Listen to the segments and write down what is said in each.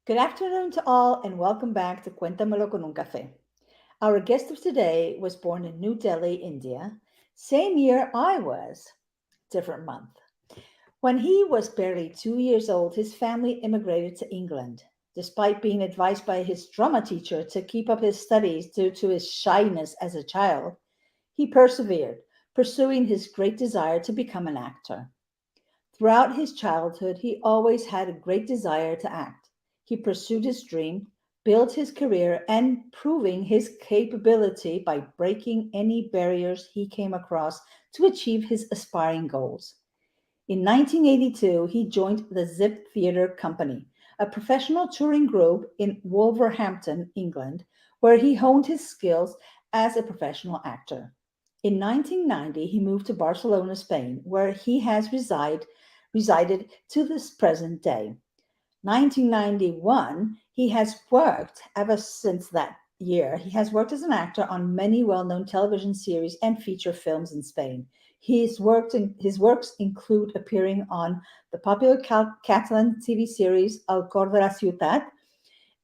Good afternoon to all, and welcome back to Cuéntamelo con un café. Our guest of today was born in New Delhi, India, same year I was, different month. When he was barely 2 years old, his family immigrated to England. Despite being advised by his drama teacher to keep up his studies due to his shyness as a child, he persevered, pursuing his great desire to become an actor. Throughout his childhood, he always had a great desire to act. He pursued his dream, built his career, and proving his capability by breaking any barriers he came across to achieve his aspiring goals. In 1982, he joined the Zip Theatre Company, a professional touring group in Wolverhampton, England, where he honed his skills as a professional actor. In 1990, he moved to Barcelona, Spain, where he has resided to this present day. 1991, he has worked ever since that year. He has worked as an actor on many well-known television series and feature films in Spain. His works include appearing on the popular Catalan TV series El Cor de la Ciutat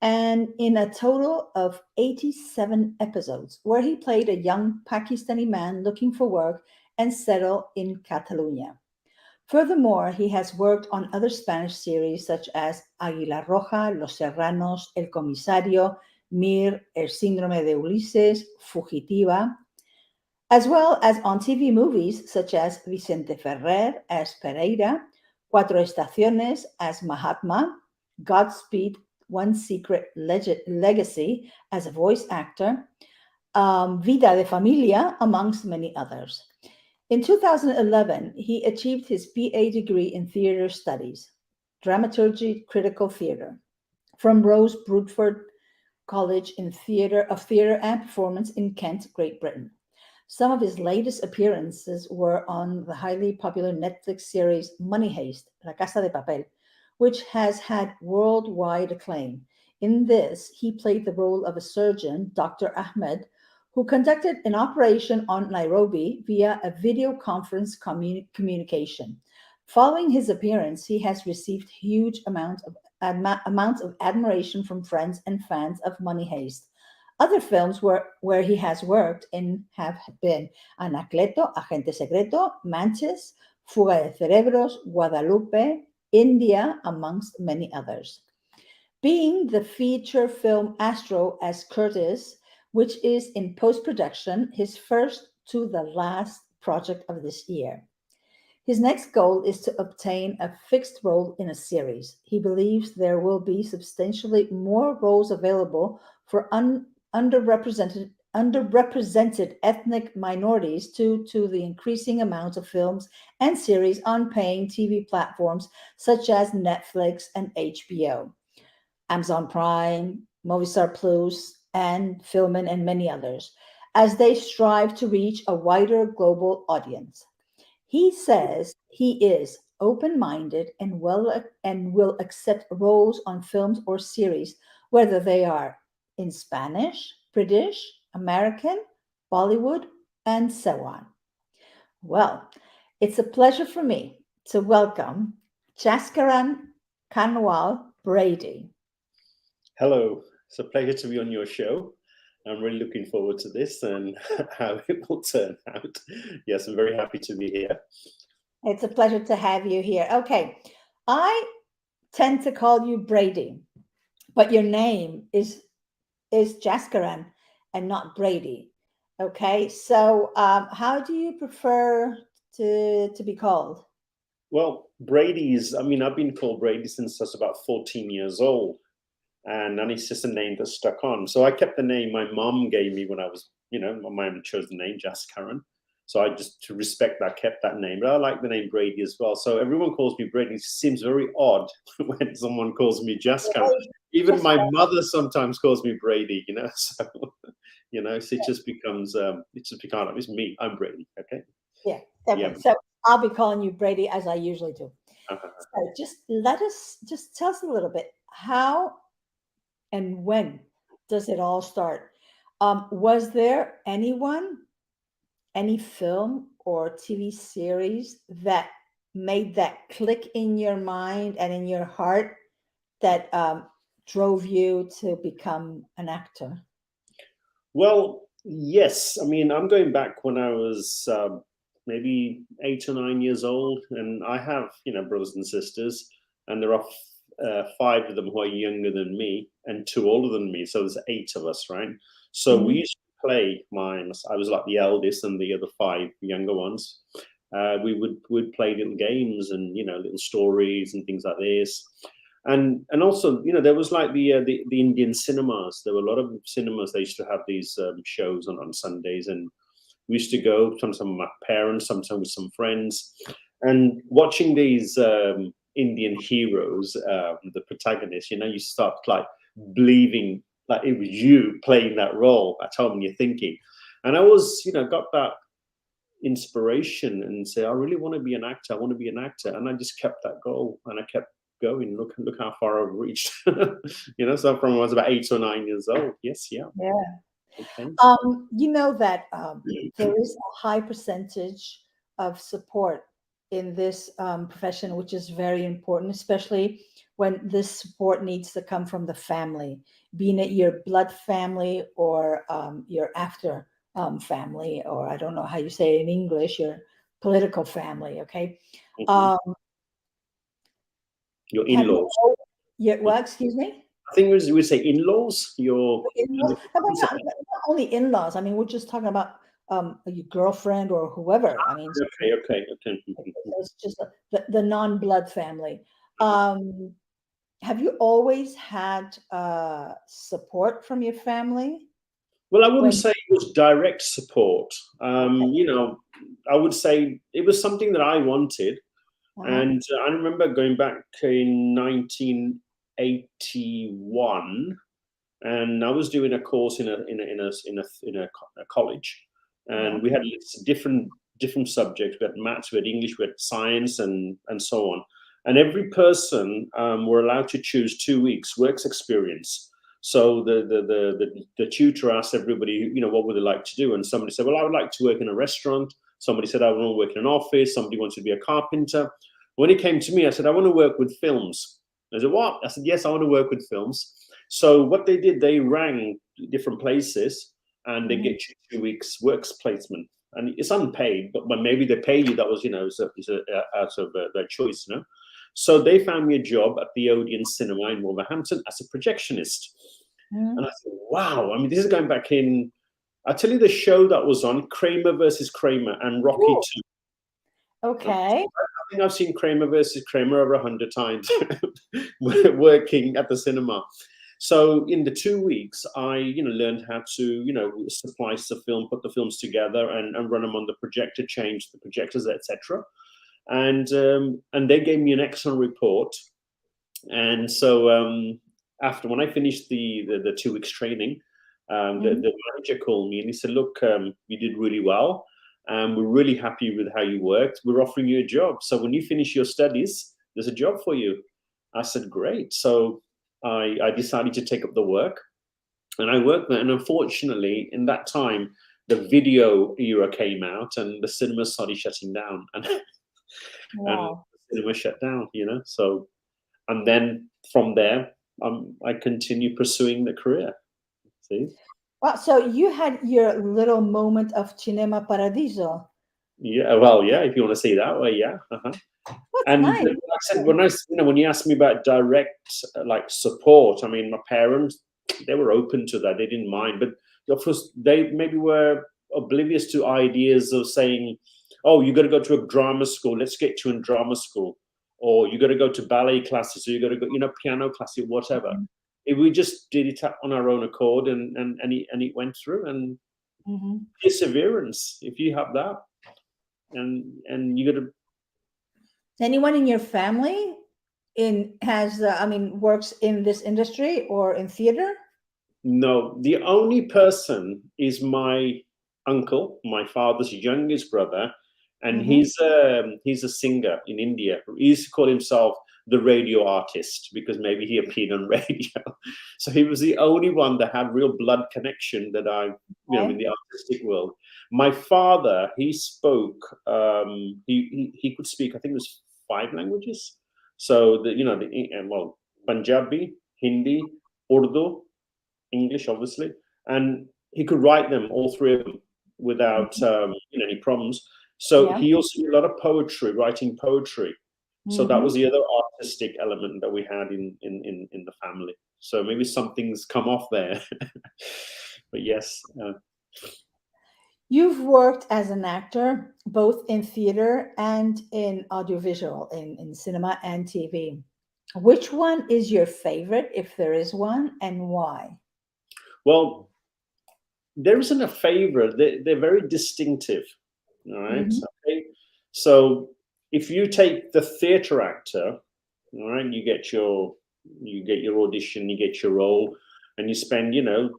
and in a total of 87 episodes, where he played a young Pakistani man looking for work and settle in Catalonia. Furthermore, he has worked on other Spanish series such as Águila Roja, Los Serranos, El Comisario, Mir, El Síndrome de Ulises, Fugitiva, as well as on TV movies such as Vicente Ferrer as Pereira, Cuatro Estaciones as Mahatma, Godspeed, One Secret Legacy as a voice actor, Vida de Familia, amongst many others. In 2011, he achieved his BA degree in theater studies, dramaturgy, critical theater, from Rose Bruford College in Theater and Performance in Kent, Great Britain. Some of his latest appearances were on the highly popular Netflix series Money Heist, La Casa de Papel, which has had worldwide acclaim. In this, he played the role of a surgeon, Dr. Ahmed, who conducted an operation on Nairobi via a video conference communication. Following his appearance, he has received huge amounts of admiration from friends and fans of Money Heist. Other films where he has worked in have been Anacleto, Agente Secreto, Manches, Fuga de Cerebros, Guadalupe, India, amongst many others. Being the feature film Astro as Curtis, which is in post production, his first to the last project of this year. His next goal is to obtain a fixed role in a series. He believes there will be substantially more roles available for underrepresented ethnic minorities due to the increasing amount of films and series on paying TV platforms such as Netflix and HBO, Amazon Prime, Movistar Plus, and Filmin, and many others, as they strive to reach a wider global audience. He says he is open-minded and will accept roles on films or series, whether they are in Spanish, British, American, Bollywood, and so on. Well, it's a pleasure for me to welcome Jaskaran Brady. Hello, it's a pleasure to be on your show. I'm really looking forward to this and how it will turn out. Yes, I'm very happy to be here. It's a pleasure to have you here. Okay, I tend to call you Brady, but your name is Jaskaran and not Brady. Okay, so how do you prefer to be called? Well, Brady's, I've been called Brady since I was about 14 years old. And it's just a name that stuck on. So I kept the name my mom gave me when I was, my mom chose the name Jaskaran. So I just, to respect that, kept that name. But I like the name Brady as well. So everyone calls me Brady. It seems very odd when someone calls me Jaskaran. Even my mother sometimes calls me Brady. So, so it just becomes, it's me. I'm Brady. Okay. Yeah, okay. Yeah. So I'll be calling you Brady as I usually do. Uh-huh. So just tell us a little bit how and when does it all start? Was there any film or TV series that made that click in your mind and in your heart that drove you to become an actor? Well, yes. I mean, I'm going back when I was maybe 8 or 9 years old, and I have, brothers and sisters, and there are five of them who are younger than me and two older than me. So there's eight of us, right? So we Mhm. used to play mine. I was like the eldest, and the other five younger ones. We would play little games and little stories and things like this. And also, there was like the Indian cinemas. There were a lot of cinemas. They used to have these shows on Sundays, and we used to go sometimes with my parents, sometimes with some friends, and watching these Indian heroes, the protagonists. You start like believing like it was you playing that role at home, and you're thinking. And I was, got that inspiration and say, I really want to be an actor. I want to be an actor, and I just kept that goal, and I kept going. Look how far I've reached. So from when I was about 8 or 9 years old. Yes, yeah, Yeah. okay. You know that there is a high percentage of support in this profession, which is very important, especially when this support needs to come from the family, being it your blood family or your after family, or I don't know how you say it in English, your political family. Okay. Mhm. Um, Your have you? in-laws. Yeah. Well, excuse me. I think we say in-laws. Your In-laws? No, but not only in-laws. I mean, we're just talking about your girlfriend or whoever. I mean, okay. it's just the non-blood family. Um, have you always had support from your family Well, I wouldn't when? say it was direct support. Okay. I would say it was something that I wanted. Uh-huh. And I remember going back in 1981, and I was doing a course in a college, Yeah. and we had different subjects. We had maths, we had English, we had science, and so on. And every person were allowed to choose 2 weeks works experience. So the tutor asked everybody, what would they like to do? And somebody said, well, I would like to work in a restaurant. Somebody said, I want to work in an office. Somebody wanted to be a carpenter. When it came to me, I said, I want to work with films. I said, what? I said, yes, I want to work with films. So what they did, they rang different places and they Mhm. get you 2 weeks works placement. And it's unpaid, but when maybe they pay you, that was, out of their choice, So they found me a job at the Odeon Cinema in Wolverhampton as a projectionist. And Mhm. I said, wow, I mean, this is going back in, I tell you the show that was on, Kramer versus Kramer and Rocky Ooh, 2. okay. I think I've seen Kramer versus Kramer over 100 times working at the cinema. So in the 2 weeks, I learned how to splice the film, put the films together, and run them on the projector, change the projectors, etc. And they gave me an excellent report. And so after when I finished the 2 weeks training, Mhm. the manager called me and he said, "Look, you did really well. We're really happy with how you worked. We're offering you a job. So when you finish your studies, there's a job for you." I said, "Great." So I decided to take up the work, and I worked there. And unfortunately, in that time, the video era came out, and the cinema started shutting down, and Wow. the cinema shut down. So and then from there, I continue pursuing the career. See, Wow. So you had your little moment of Cinema Paradiso. yeah, well, yeah, if you want to say that way, yeah. Uh-huh. That's And nice. like I said, when you asked me about direct like support, I mean, my parents, they were open to that; they didn't mind. But of course, they maybe were oblivious to ideas of saying, "Oh, you got to go to a drama school. Let's get you in drama school." Or you got to go to ballet classes, or you got to go, piano classes, whatever. We just did it on our own accord, and it went through. And Mhm. perseverance, if you have that, and you got to. Anyone in your family I mean, works in this industry or in theater? No, the only person is my uncle, my father's youngest brother, and Hmm. he's a singer in India. He used to call himself the radio artist because maybe he appeared on radio. So he was the only one that had real blood connection that in Okay. the artistic world. My father, he spoke, he could speak, I think it was 5 languages. So Punjabi, Hindi, Urdu, English, obviously, and he could write them, all three of them, without any problems. So Yeah. he also did a lot of poetry, writing poetry. So that was Hmm. the other artistic element that we had in the family. So maybe something's come off there, but yes. You've worked as an actor both in theater and in audiovisual, in cinema and TV. Which one is your favorite, if there is one, and why? Well, there isn't a favorite. They're very distinctive. All right. Hmm. Okay. So if you take the theater actor, all right, you get your audition, you get your role, and you spend, a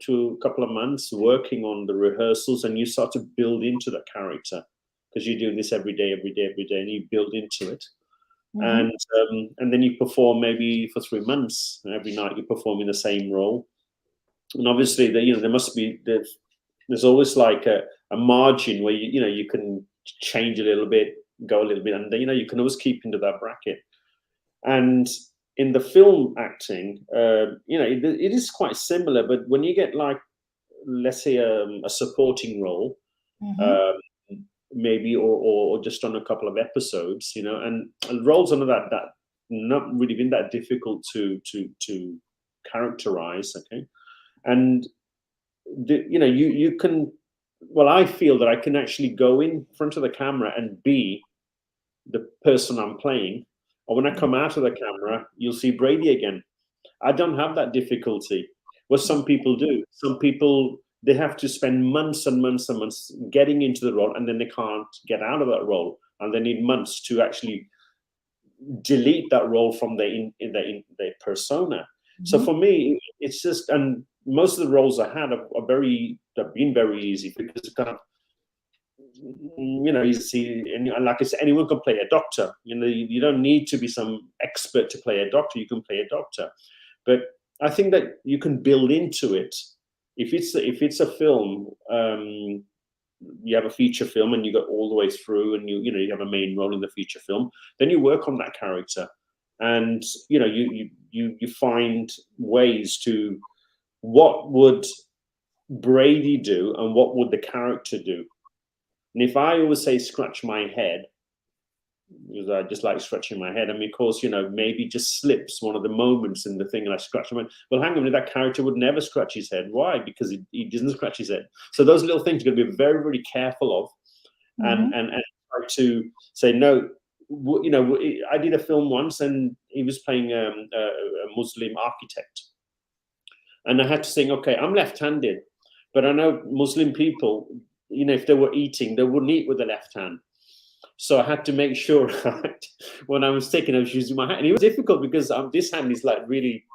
couple of months working on the rehearsals, and you start to build into the character because you're doing this every day, every day, every day, and you build into it. Hmm. And then you perform maybe for 3 months, and every night you perform in the same role. And obviously, there must be there's always like a margin where you can change a little bit, go a little bit, and you can always keep into that bracket. And in the film acting, it is quite similar. But when you get like, let's say, a supporting role, Hmm. um, maybe, or just on a couple of episodes, and roles under that not really been that difficult to characterize. Okay, and you can. Well, I feel that I can actually go in front of the camera and be the person I'm playing, or when I come out of the camera, you'll see Brady again. I don't have that difficulty. What some people do, some people, they have to spend months and months and months getting into the role, and then they can't get out of that role, and they need months to actually delete that role from their persona. So Hmm. for me, it's just, and most of the roles I had have been very easy because it's kind of, you see, and like I said, anyone can play a doctor. You don't need to be some expert to play a doctor. You can play a doctor, but I think that you can build into it. If it's a film, you have a feature film and you go all the way through, and you have a main role in the feature film. Then you work on that character, and you find ways to, what would Brady do and what would the character do. And if I always say scratch my head, because I just like scratching my head. I mean, of course, maybe just slips one of the moments in the thing, and I scratch my head. Well, hang on a minute, that character would never scratch his head. Why? Because he doesn't scratch his head. So those little things you've got to be very, very careful of, and Hmm. try to say no. I did a film once, and he was playing a Muslim architect, and I had to think, okay, I'm left-handed, but I know Muslim people, if they were eating, they wouldn't eat with the left hand. So I had to make sure, right, when I was taking, I was using my hand. And it was difficult because this hand is like really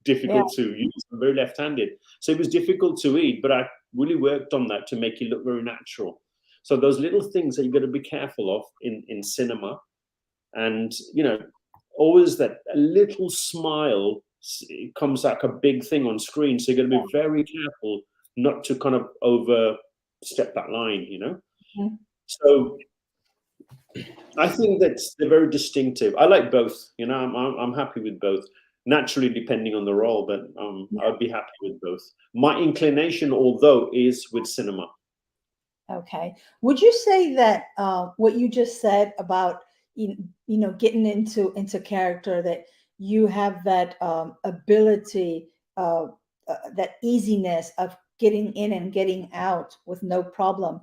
Yeah. difficult to use. I'm very left-handed. So it was difficult to eat, but I really worked on that to make it look very natural. So those little things that you've got to be careful of in cinema. And, always that a little smile comes like a big thing on screen. So you've got to be very careful not to kind of overstep that line. Mhm. So I think that they're very distinctive. I like both. I'm happy with both. Naturally, depending on the role, but I'd be happy with both. My inclination, although, is with cinema. Okay. Would you say that what you just said about getting into character, that you have that ability, that easiness of getting in and getting out with no problem?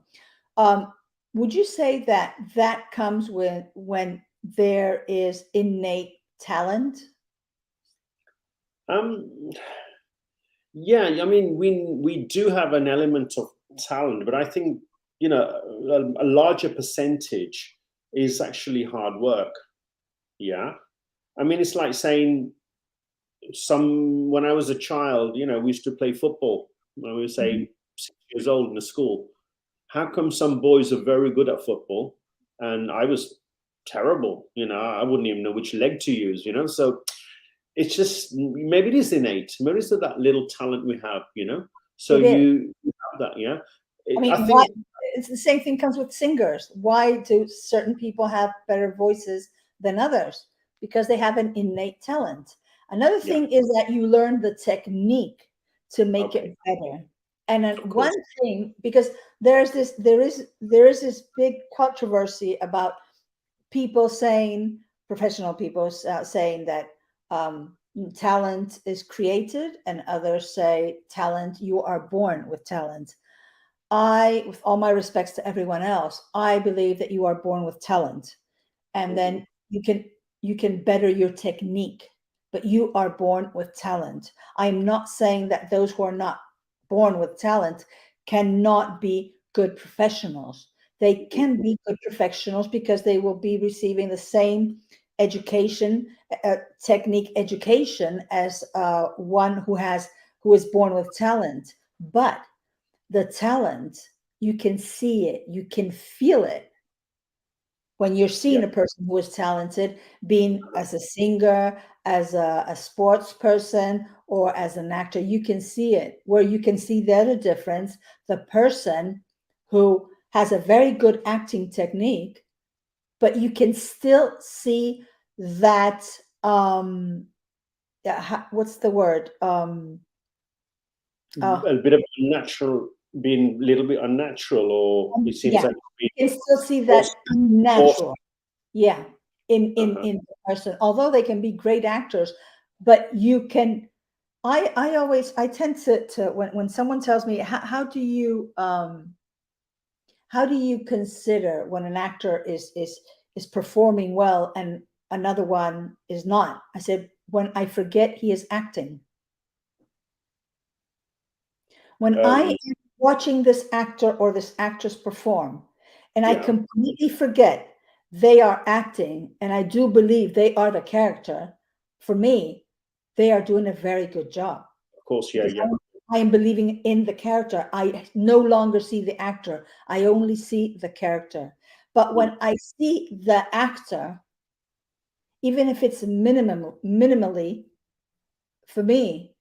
Um, would you say that that comes when there is innate talent? Um, yeah, I mean, we do have an element of talent, but I think a larger percentage is actually hard work. Yeah, I mean, it's like saying, when I was a child, we used to play football when we were, Mhm. say, 6 years old in the school. How come some boys are very good at football and I was terrible? I wouldn't even know which leg to use. So it's just, maybe it is innate. Maybe it's that little talent we have. So It is. you have that, yeah. I I mean, why? think It's the same thing comes with singers. Why do certain people have better voices than others? Because they have an innate talent. Another Yeah. thing is that you learn the technique to make Okay. it better. And then Of one course. thing, because there is this big controversy about people saying, professional people saying that talent is created, and others say talent, you are born with talent. With all my respects to everyone else, I believe that you are born with talent, and Mhm. then you can better your technique, but you are born with talent. I'm not saying that those who are not born with talent cannot be good professionals. They can be good professionals because they will be receiving the same education, technique education, as one who is born with talent. But the talent, you can see it, you can feel it when you're Yeah. seeing a person who is talented, being as a singer, as a sports person, or as an actor. You can see it. Where you can see the other difference, the person who has a very good acting technique, but you can still see that, what's the word, uh, A bit of unnatural, being a little bit unnatural, or it seems yeah, like it's you being can still see that forced. Forced. natural. Yeah, in the person, although they can be great actors, but you can. I tend to when someone tells me, how do you consider when an actor is performing well and another one is not? I said, when I forget he is acting. When I Um, am watching this actor or this actress perform, and I yeah. completely forget they are acting, and I do believe they are the character, for me, they are doing a very good job, Of course. Yeah. because Yeah. I am believing in the character. I no longer see the actor. I only see the character. But Mm. when I see the actor, even if it's minimally, for me,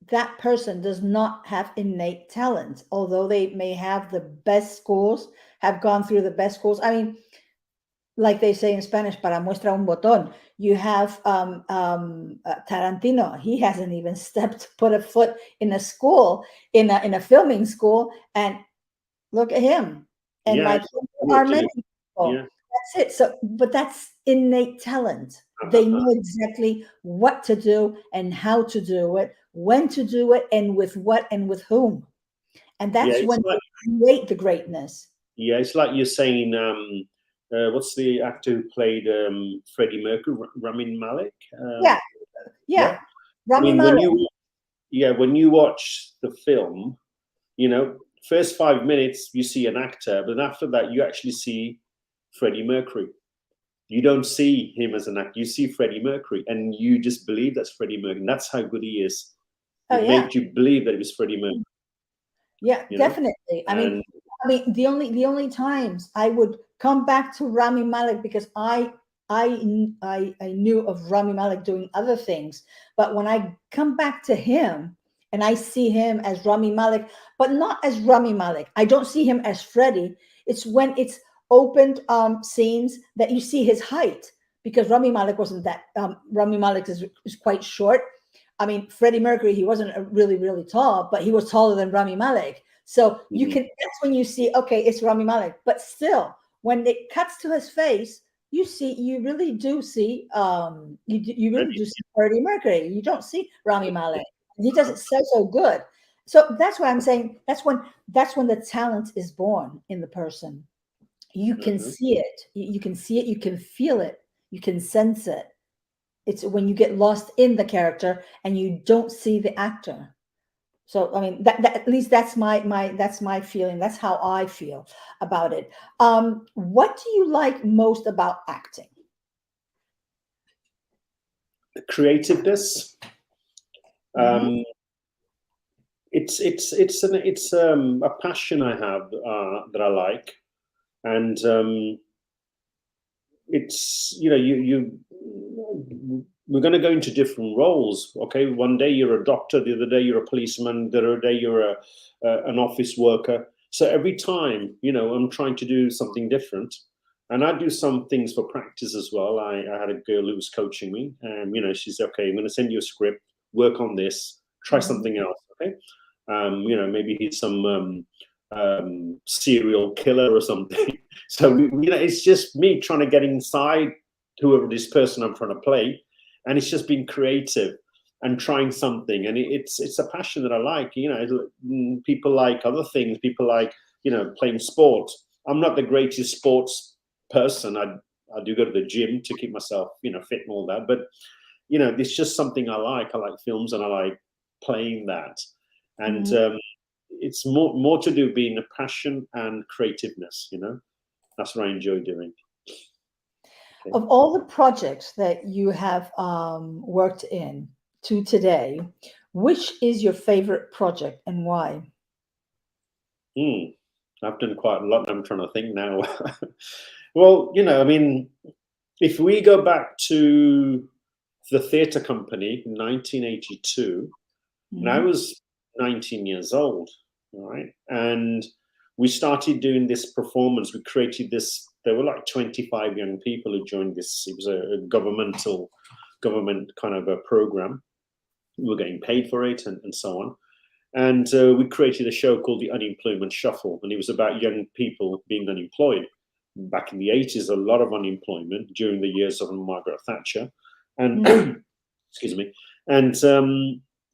that person does not have innate talent, although they may have the best schools, have gone through the best schools. I mean, like they say in Spanish, para muestra un botón. You have Tarantino. He hasn't even put a foot in a school, in a filming school, and look at him. And Yeah. like, there are many people. Yeah. That's it. So, but that's innate talent. They Uh-huh. know exactly what to do and how to do it, when to do it, and with what and with whom. And Yeah. that's It's when like, they create the greatness. yeah. It's like you're saying. What's the actor who played Freddie Mercury? Ramin Malek. Yeah, Yeah. yeah. I Rami mean, Malek. when you watch the film, first 5 minutes you see an actor, but after that you actually see Freddie Mercury. You don't see him as an actor. You see Freddie Mercury, and you just believe that's Freddie Mercury. And that's how good he is. Oh It yeah, made you believe that it was Freddie Mercury. yeah, You know, definitely. and The only times I would come back to Rami Malek, because I knew of Rami Malek doing other things, but when I come back to him and I see him as Rami Malek, but not as Rami Malek, I don't see him as Freddie. It's when it's opened scenes that you see his height, because Rami Malek wasn't that. Rami Malek is quite short. I mean, Freddie Mercury, he wasn't really, really tall, but he was taller than Rami Malek. So mhm. that's when you see, okay, it's Rami Malek. But still, when it cuts to his face, you really do see, you really Freddie, do see Freddie Mercury. You don't see Rami Malek. He does it so good. So that's why I'm saying that's when the talent is born in the person. You can uh-huh. see it. You can see it. You can feel it. You can sense it. It's when you get lost in the character and you don't see the actor. So I mean, that at least that's my feeling. That's how I feel about it. What do you like most about acting? Creativeness. Hmm. Um, it's a passion I have that I like, and it's we're going to go into different roles. Okay, one day you're a doctor, the other day you're a policeman, the other day you're an office worker. So every time I'm trying to do something different, And I do some things for practice as well. I had a girl who was coaching me, and she said, "Okay, I'm going to send you a script. Work on this. Try something else. Okay, maybe he's some serial killer or something." So it's just me trying to get inside whoever this person I'm trying to play, and it's just being creative and trying something. And it's a passion that I like. People like other things. People like playing sports. I'm not the greatest sports person. I do go to the gym to keep myself fit and all that, but it's just something I like. I like films and I like playing that, and it's more to do being a passion and creativeness. That's what I enjoy doing. Okay. Of all the projects that you have worked in to today, which is your favorite project and why? I've done quite a lot. I'm trying to think now. Well, if we go back to the theatre company in 1982, and I was 19 years old, all right? And we started doing this performance. We created this. There were like 25 young people who joined this. It was a government kind of a program. We were getting paid for it and so on. And we created a show called The Unemployment Shuffle, and it was about young people being unemployed. Back in the 80s, a lot of unemployment during the years of Margaret Thatcher. And excuse me. And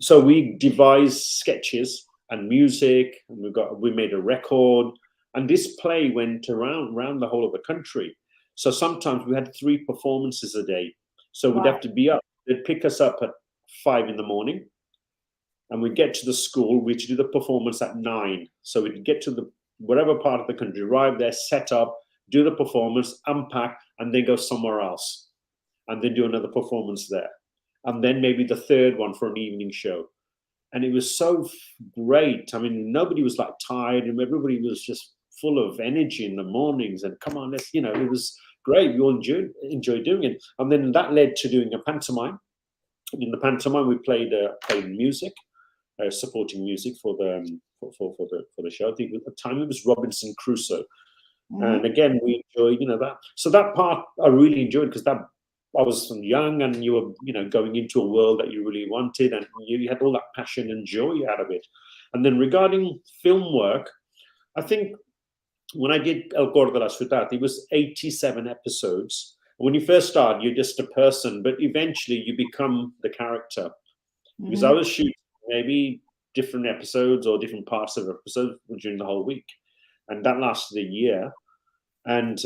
so we devised sketches and music, and we made a record, and this play went around the whole of the country. So sometimes we had 3 performances a day. So we'd have to be up. They'd pick us up at 5 in the morning, and we'd get to the school. We'd do the performance at 9. So we'd get to whatever part of the country, arrive there, set up, do the performance, unpack, and then go somewhere else, and then do another performance there, and then maybe the 3rd one for an evening show. And it was so great. I mean, nobody was like tired, and everybody was just full of energy in the mornings. And come on, let's, it was great. We all enjoyed doing it. And then that led to doing a pantomime. In the pantomime, we played music, supporting music for the show. I think at the time it was Robinson Crusoe. And again, we enjoyed, that. So that part I really enjoyed, because I was young, and you were, going into a world that you really wanted, and you had all that passion and joy out of it. And then regarding film work, I think when I did El Gordo de la Ciudad, it was 87 episodes. When you first start, you're just a person, but eventually you become the character. Because I was shooting maybe different episodes or different parts of episodes during the whole week. And that lasted a year. And,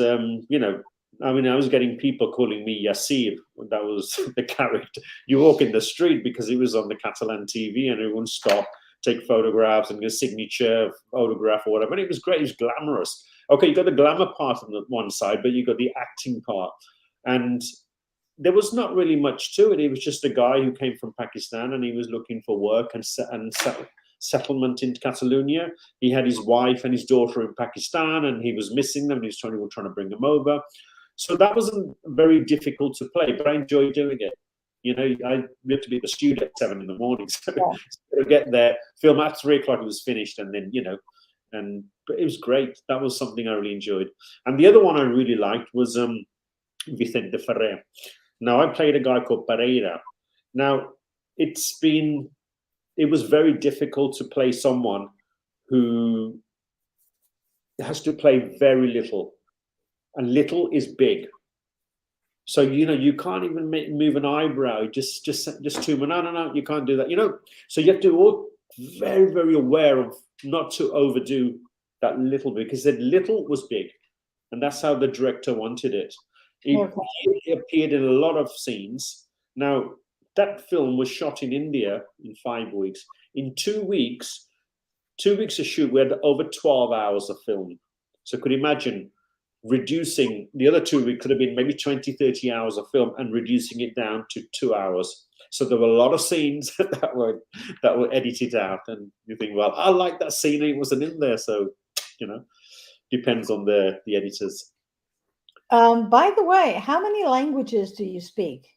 I was getting people calling me Yassir. That was the character. You walk in the street because it was on the Catalan TV, and everyone stopped, take photographs and get a signature photograph or whatever. And it was great. It was glamorous. Okay, you got the glamour part on the one side, but you got the acting part. And there was not really much to it. It was just a guy who came from Pakistan, and he was looking for work and settlement in Catalonia. He had his wife and his daughter in Pakistan, and he was missing them. He was trying to bring them over. So that wasn't very difficult to play, but I enjoyed doing it. I had to be at the studio at 7 in the morning, so to get there, film at 3 o'clock, it was finished, and then but it was great. That was something I really enjoyed. And the other one I really liked was Vicente Ferrer. Now, I played a guy called Pereira. Now, it was very difficult to play someone who has to play very little, and little is big. So, you can't even move an eyebrow, just too much. No, you can't do that. So you have to be all very, very aware of not to overdo that little bit, because that little was big. And that's how the director wanted it. He appeared in a lot of scenes. Now, that film was shot in India in 5 weeks. In 2 weeks, 2 weeks of shoot, we had over 12 hours of film. So could you imagine reducing the other 2 weeks? Could have been maybe 20, 30 hours of film, and reducing it down to 2 hours. So there were a lot of scenes that were edited out. And you think, well, I like that scene, it wasn't in there. So, depends on the editors. By the way, how many languages do you speak?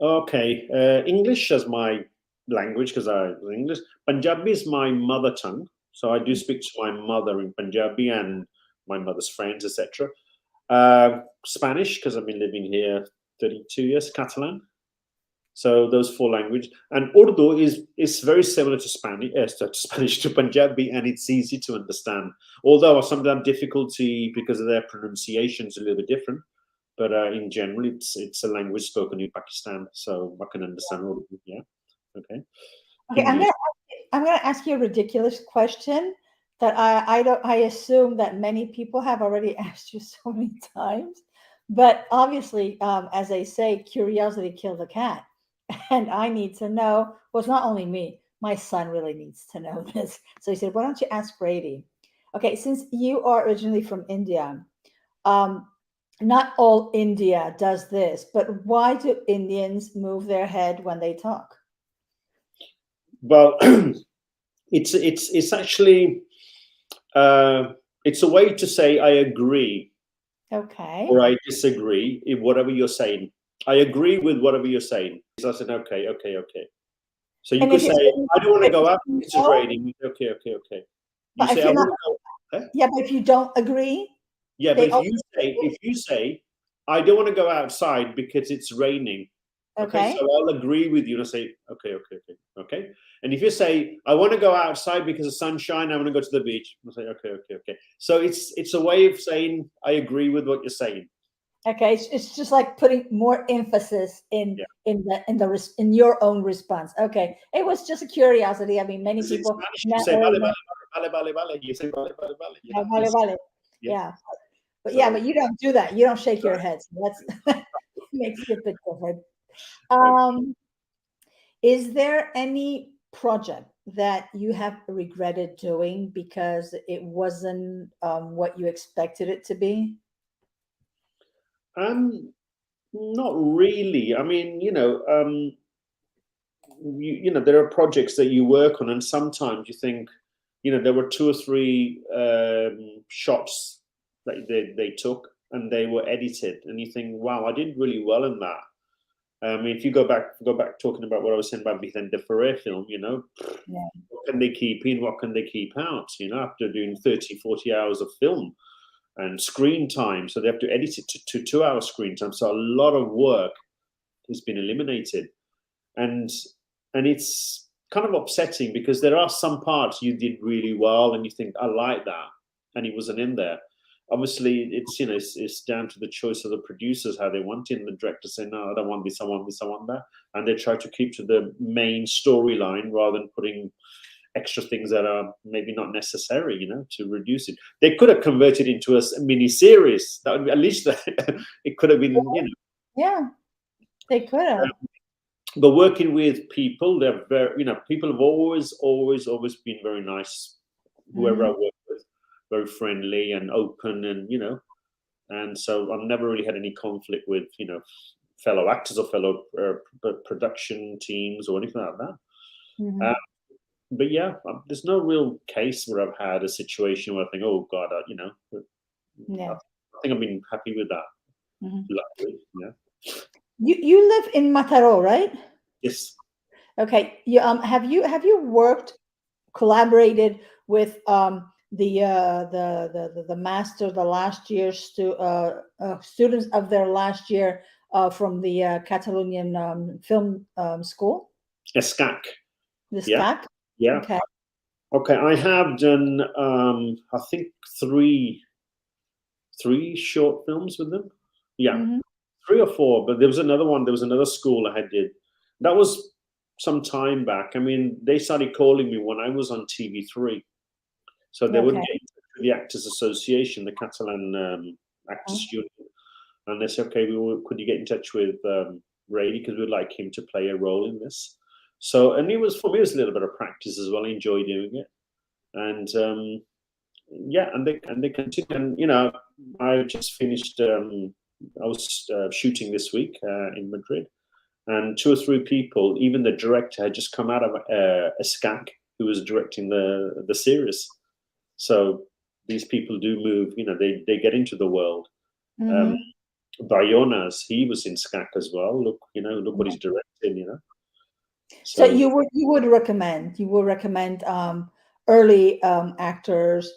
Okay, English as my language, because I was English. Punjabi is my mother tongue, so I do speak to my mother in Punjabi and my mother's friends, etc. Spanish, because I've been living here 32 years. Catalan. So those 4 languages, and Urdu is very similar to Spanish, to Punjabi, and it's easy to understand. Although sometimes difficulty because of their pronunciations a little bit different, but in general, it's a language spoken in Pakistan, so I can understand Urdu. Yeah, okay. Okay, Hindi. I'm gonna ask you a ridiculous question that I assume that many people have already asked you so many times, but obviously, as they say, curiosity killed the cat. And I need to know. Well, it's not only me. My son really needs to know this. So he said, "Why don't you ask Brady?" Okay, since you are originally from India, um, not all India does this, but why do Indians move their head when they talk? Well, it's actually it's a way to say I agree Okay. or I disagree in whatever you're saying. I agree with whatever you're saying. So I said, okay, okay, okay. So you And could if you, say, I don't want to go if out you because it's don't, raining. Okay, okay, okay. You but say, if I you're not, want to go. Huh? yeah, but if you don't agree, Yeah, but they also, if you say, I don't want to go outside because it's raining. Okay, so okay. I'll agree with you and I say, okay, okay, okay, okay. And if you say, I want to go outside because of sunshine, I want to go to the beach, I'll say, okay, okay, okay. So it's a way of saying I agree with what you're saying. Okay, it's just like putting more emphasis Yeah. in your own response. Okay, it was just a curiosity. I mean, many Because in people Spanish you not say only vale, know, vale, vale, vale, vale. You say vale, vale, vale. You know, vale, vale, yeah. yeah, but yeah, So but you don't do that. You don't shake your head. So that's makes it a bit different. Um, is there any project that you have regretted doing because it wasn't what you expected it to be? not really. I mean, there are projects that you work on, and sometimes you think, there were 2 or 3 shots that they took, and they were edited, and you think, wow, I did really well in that. If you go back talking about what I was saying about the Ferrer film, Yeah. what can they keep in, what can they keep out? After doing 30, 40 hours of film and screen time, so they have to edit it to 2 hour screen time. So a lot of work has been eliminated, and it's kind of upsetting because there are some parts you did really well and you think I like that, and it wasn't in there. Obviously it's down to the choice of the producers how they want it, and the director say, no, I don't want this, I want this, I want that, and they try to keep to the main storyline rather than putting extra things that are maybe not necessary, to reduce it. They could have converted into a mini series. That would be, at least it could have been, Yeah, they could have. but working with people, they're very, people have always been very nice. Whoever I Mhm. work with, very friendly and open, and so I've never really had any conflict with, fellow actors or fellow production teams or anything like that. Uh, Mhm. but yeah, there's no real case where I've had a situation where I think, oh God, I Yeah. think I've been happy with that. Mhm. Luckily, yeah. You live in Mataró, right? Yes. Okay. Have you worked collaborated with the master the last year students of their last year from the Catalonian film school, Escac. the Yeah. SCAC? Yeah. Okay. Okay, I have done I think three short films with them. Yeah, Hmm. 3 or 4. But there was another one. There was another school I had did. That was some time back. I mean, they started calling me when I was on TV3. So they would Okay. get in touch with the Actors Association, the Catalan Actors Union, and they said, okay, could you get in touch with Brady because we'd like him to play a role in this. So, and it was for me, it was a little bit of practice as well. I enjoy doing it, and yeah, and they continue. And I just finished. I was shooting this week in Madrid, and 2 or 3 people, even the director, had just come out of a SCAC who was directing the series. So these people do move. They get into the world. Um, Hmm. Bayonas, he was in SCAC as well. Look what he's directing. So So you would recommend early actors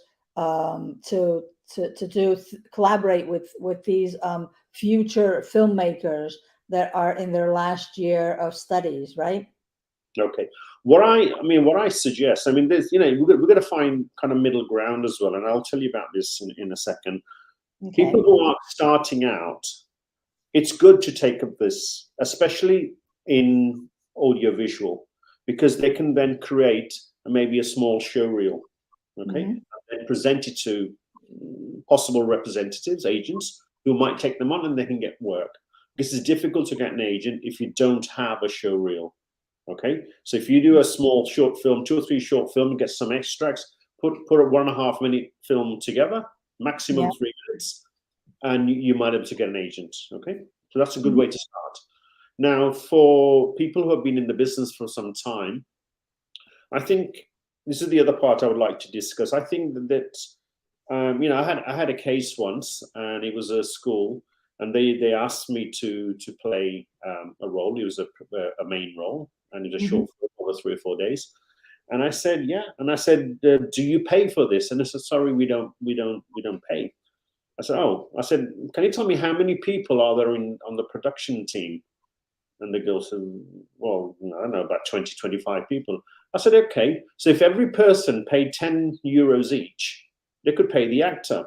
collaborate with these future filmmakers that are in their last year of studies, right? Okay. What I suggest, there's, we're going to find kind of middle ground as well, and I'll tell you about this in a second. Okay. People who are starting out, it's good to take up this, especially in audiovisual, because they can then create maybe a small show reel, okay, and present it to possible representatives, agents who might take them on, and they can get work. This is difficult to get an agent if you don't have a show reel. Okay, so if you do a small short film, 2 or 3 short film, get some extracts, put a 1.5 minute film together, maximum 3 minutes, and you might be able to get an agent. Okay, so that's a good way to start. Now, for people who have been in the business for some time, I think this is the other part I would like to discuss. I think that I had a case once, and it was a school, and they asked me to play a role. It was a main role, and it was a short film over 3 or 4 days. And I said, yeah. And I said, do you pay for this? And they said, sorry, we don't pay. I said, oh. I said, can you tell me how many people are there on the production team? And the girl said, well, I don't know, about 20, 25 people. I said, okay. So if every person paid 10 euros each, they could pay the actor.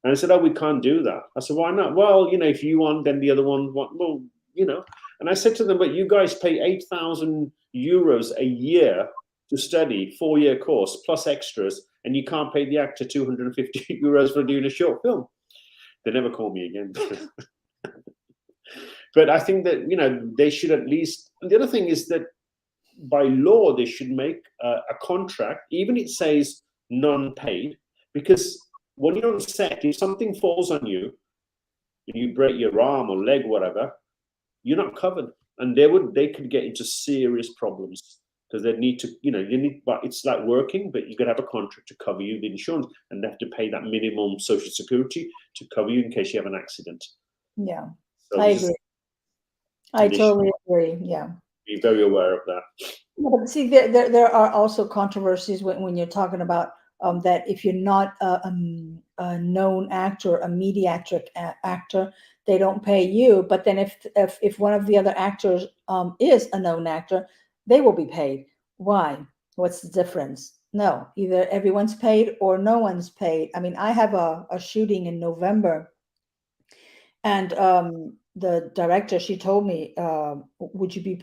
And I said, oh, we can't do that. I said, why not? Well, if you want, then the other one want. Well, And I said to them, but you guys pay 8,000 euros a year to study, 4-year course plus extras, and you can't pay the actor 250 euros for doing a short film. They never call me again. But I think that, they should at least. And the other thing is that by law, they should make a contract, even it says non-paid, because when you're on set, if something falls on you, and you break your arm or leg, whatever, you're not covered, and they could get into serious problems because they need to, but it's like working, but you could have a contract to cover you, the insurance, and they have to pay that minimum social security to cover you in case you have an accident. Yeah, so I agree. I totally agree. Yeah. Be very aware of that. Yeah, but see, there are also controversies when you're talking about that if you're not a known actor, a mediatric actor, they don't pay you. But then if one of the other actors is a known actor, they will be paid. Why? What's the difference? No, either everyone's paid or no one's paid. I have a shooting in November, and the director, she told me, would you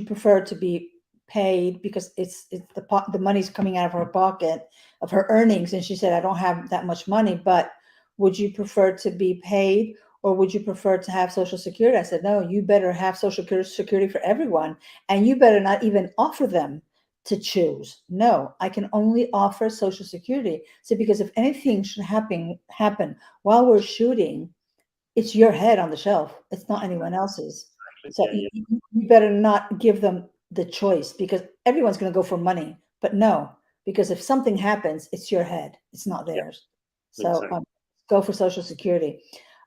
prefer to be paid, because it's the money's coming out of her pocket, of her earnings, and she said, I don't have that much money, but would you prefer to be paid, or would you prefer to have Social Security? I said, no, you better have Social Security for everyone, and you better not even offer them to choose. No, I can only offer Social Security. So because if anything should happen while we're shooting, it's your head on the shelf. It's not anyone else's. So you better not give them the choice, because everyone's going to go for money. But no, because if something happens, it's your head. It's not theirs. So go for Social Security.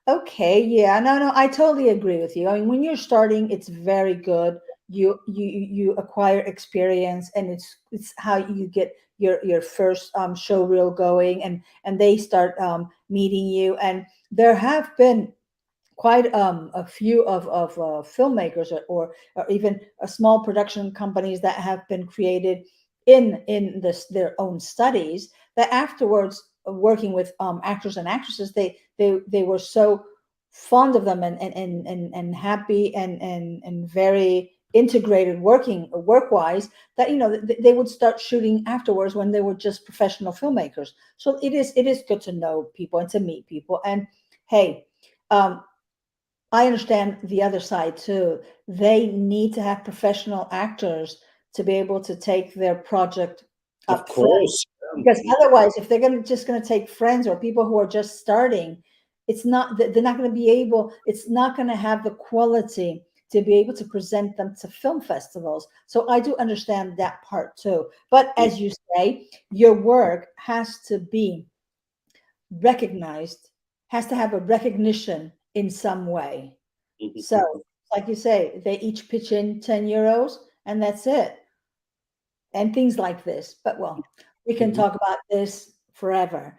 Okay, yeah, no, I totally agree with you. When you're starting, it's very good. You acquire experience, and it's how you get your first show reel going, and they start meeting you. And there have been quite a few of filmmakers or even small production companies that have been created in their own studies, that afterwards, working with actors and actresses, they were so fond of them and happy and very integrated work-wise, that they would start shooting afterwards when they were just professional filmmakers. So it is good to know people and to meet people. And hey, I understand the other side too. They need to have professional actors to be able to take their project up. Of course. Because otherwise, if they're just going to take friends or people who are just starting, they're not going to be able, it's not going to have the quality to be able to present them to film festivals. So I do understand that part too. But as you say, your work has to be recognized, has to have a recognition in some way. So, like you say, they each pitch in 10 euros and that's it. And things like this. But well, we can talk about this forever.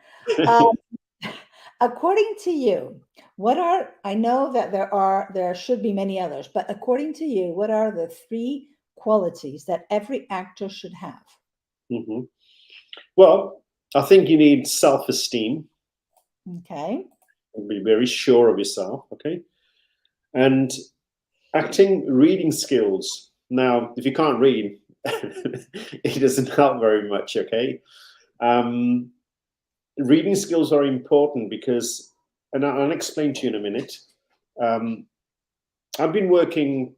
According to you, what are, I know that there should be many others, but according to you, what are the three qualities that every actor should have? Hmm. Well, I think you need self-esteem. Okay. Be very sure of yourself. Okay. And acting reading skills. Now, if you can't read, it doesn't help very much. Okay. Um, Reading skills are important because, and I'll explain to you in a minute. Um, I've been working,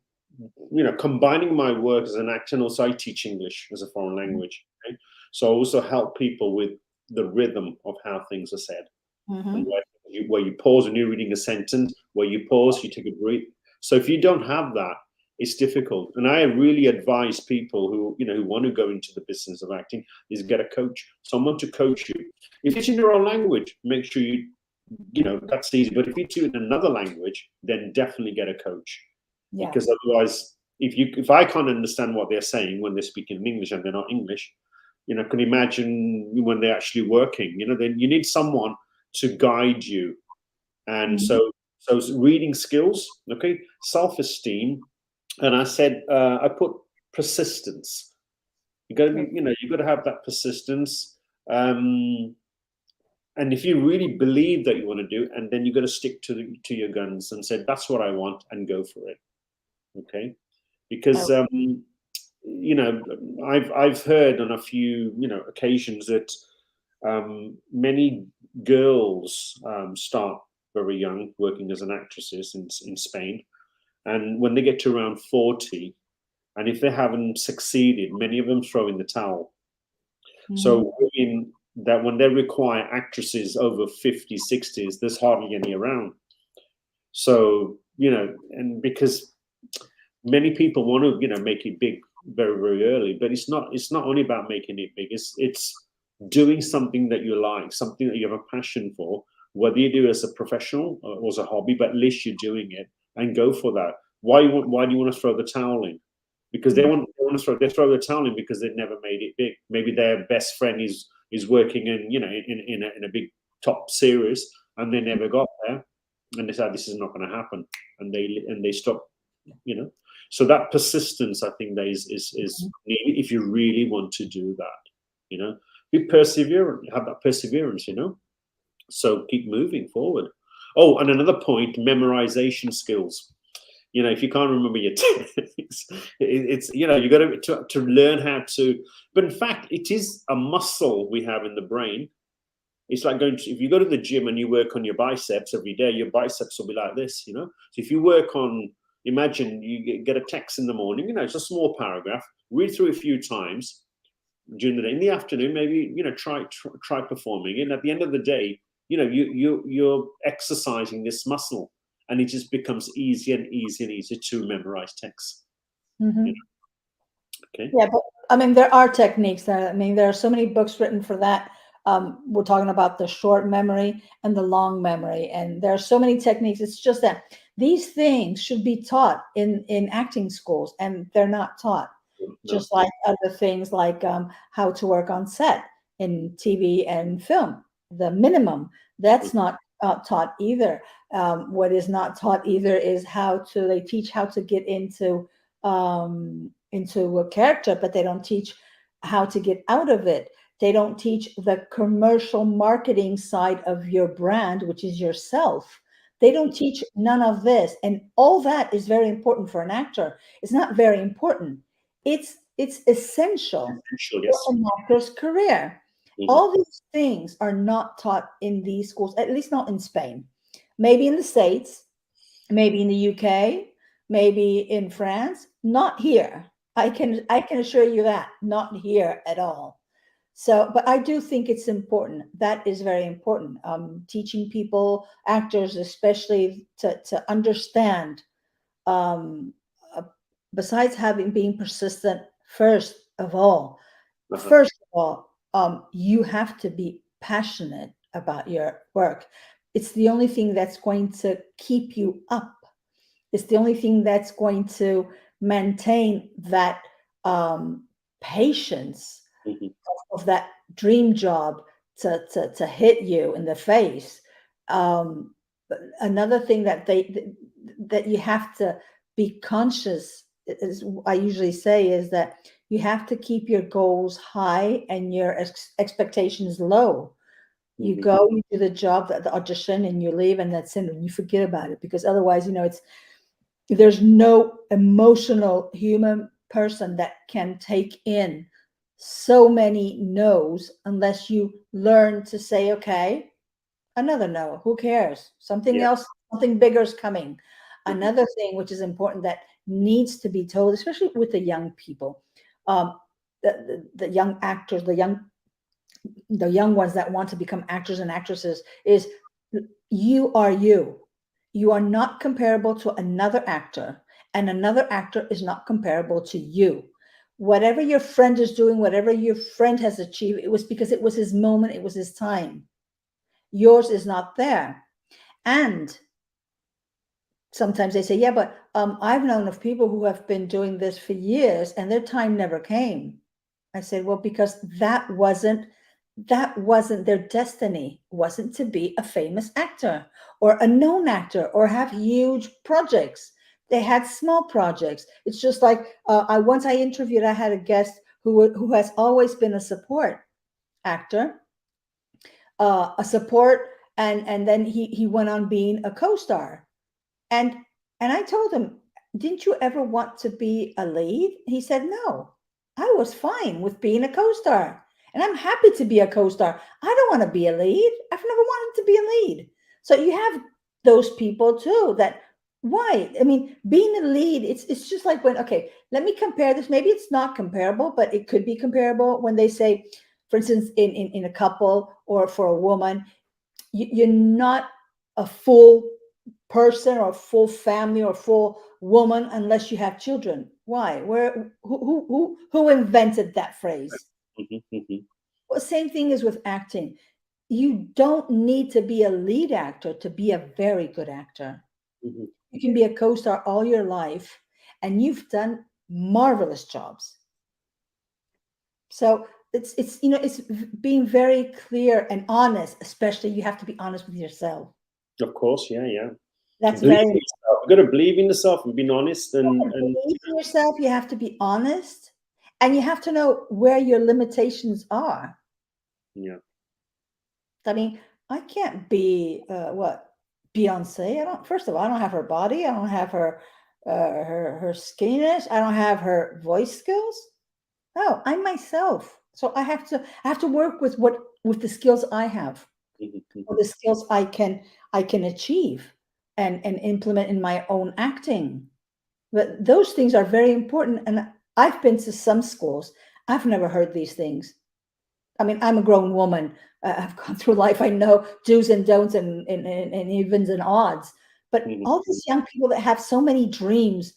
combining my work as an actor, and also I teach English as a foreign language. Okay? So I also help people with the rhythm of how things are said, and Mm-hmm. where you pause when you're reading a sentence, where you pause, you take a breath. So if you don't have that, it's difficult. And I really advise people who want to go into the business of acting is get a coach, someone to coach you. If it's in your own language, make sure that's easy. But if you do it in another language, then definitely get a coach, Yeah. because otherwise, if I can't understand what they're saying when they're speaking in English and they're not English, can you imagine when they're actually working? Then you need someone to guide you. And Mhm. so reading skills, okay, self-esteem, and I said I put persistence. You got to be, you got to have that persistence. Um, and if you really believe that you want to do it, and then you got to stick to your guns and say that's what I want and go for it. Okay, because Oh, I've heard on a few occasions that many girls start very young working as an actresses in Spain, and when they get to around 40, and if they haven't succeeded, many of them throw in the towel. mhm. So women that when they require actresses over 50, 60s, there's hardly any around. So, and because many people want to, make it big very, very early, but it's not only about making it big. It's doing something that you like, something that you have a passion for, whether you do it as a professional or as a hobby, but at least you're doing it, and go for that. Why do you want to throw the towel in? Because Mm. they throw the towel in because they've never made it big. Maybe their best friend is working in a big top series, and they never got there, and they said this is not going to happen, and they stop. You know, so that persistence, I think, that is needed if you really want to do that. Be perseverant, have that perseverance. So keep moving forward. Oh, and another point, memorization skills. If you can't remember your techniques, it's you got to learn how to. But in fact, it is a muscle we have in the brain. It's like if you go to the gym and you work on your biceps every day, your biceps will be like this. So if you work on, imagine you get a text in the morning. It's a small paragraph. Read through it a few times during the day. In the afternoon, maybe try performing. And at the end of the day, you're exercising this muscle, and it just becomes easier and easier and easier to memorize text. Mhm. Okay. Yeah, but I mean, there are techniques that, I mean, there are so many books written for that. We're talking about the short memory and the long memory, and there are so many techniques. It's just that these things should be taught in acting schools, and they're not taught. No. Just like other things, like how to work on set in TV and film. The minimum that's not taught either. What is not taught either is they teach how to get into a character, but they don't teach how to get out of it. They don't teach the commercial marketing side of your brand, which is yourself. They don't teach none of this. And all that is very important for an actor. It's not very important. It's essential Essential, for yes. an actor's career. Mhm. All these things are not taught in these schools, at least not in Spain. Maybe in the States, maybe in the UK, maybe in France, not here. I can assure you that, not here at all. So, but I do think it's important. That is very important. Teaching people, actors especially, to understand. Um, uh, Besides having being persistent, Uh-huh. first of all, you have to be passionate about your work. It's the only thing that's going to keep you up. It's the only thing that's going to maintain that patience Mhm. of that dream job to hit you in the face. But another thing that you have to be conscious, is I usually say, is that you have to keep your goals high and your expectations low. You Mhm. go, you do the job, the audition, and you leave, and that's it, and you forget about it, because otherwise, there's no emotional human person that can take in so many no's unless you learn to say, okay, another no, who cares? Something Yeah. else, something bigger is coming. Mhm. Another thing which is important that needs to be told, especially with the young people, um, the young actors, the young ones that want to become actors and actresses, is you are you. You are not comparable to another actor, and another actor is not comparable to you. Whatever your friend is doing, whatever your friend has achieved, it was because it was his moment, it was his time. Yours is not there. And sometimes they say, yeah, but I've known of people who have been doing this for years and their time never came. I said, well, because that wasn't their destiny, wasn't to be a famous actor or a known actor or have huge projects. They had small projects. It's just like I interviewed, I had a guest who has always been a support actor, a support, and then he went on being a co-star. And I told him, didn't you ever want to be a lead? He said, no, I was fine with being a co-star. And I'm happy to be a co-star. I don't want to be a lead. I've never wanted to be a lead. So you have those people too that, why? I mean, being a lead, it's just like when, okay, let me compare this. Maybe it's not comparable, but it could be comparable when they say, for instance, in a couple or for a woman, you're not a full person or full family or full woman unless you have children. Why? Who invented that phrase? Mhm. Mhm. Well, same thing is with acting. You don't need to be a lead actor to be a very good actor. Mhm. You can be a co-star all your life and you've done marvelous jobs. So it's being very clear and honest, especially you have to be honest with yourself. Of course, yeah, yeah. That's Believe very in yourself. You got to believe in yourself and being honest, and believe in yourself. You have to be honest, and you have to know where your limitations are. yeah. I mean, I can't be what Beyonce. I don't. First of all, I don't have her body. I don't have her skinniness. I don't have her voice skills. No, I'm myself. So I have to work with the skills I have, Mhm. or Mhm. the skills I can achieve and implement in my own acting. But those things are very important. And I've been to some schools. I've never heard these things. I mean, I'm a grown woman. I've gone through life. I know do's and don'ts and evens and odds. But Mhm. all these young people that have so many dreams,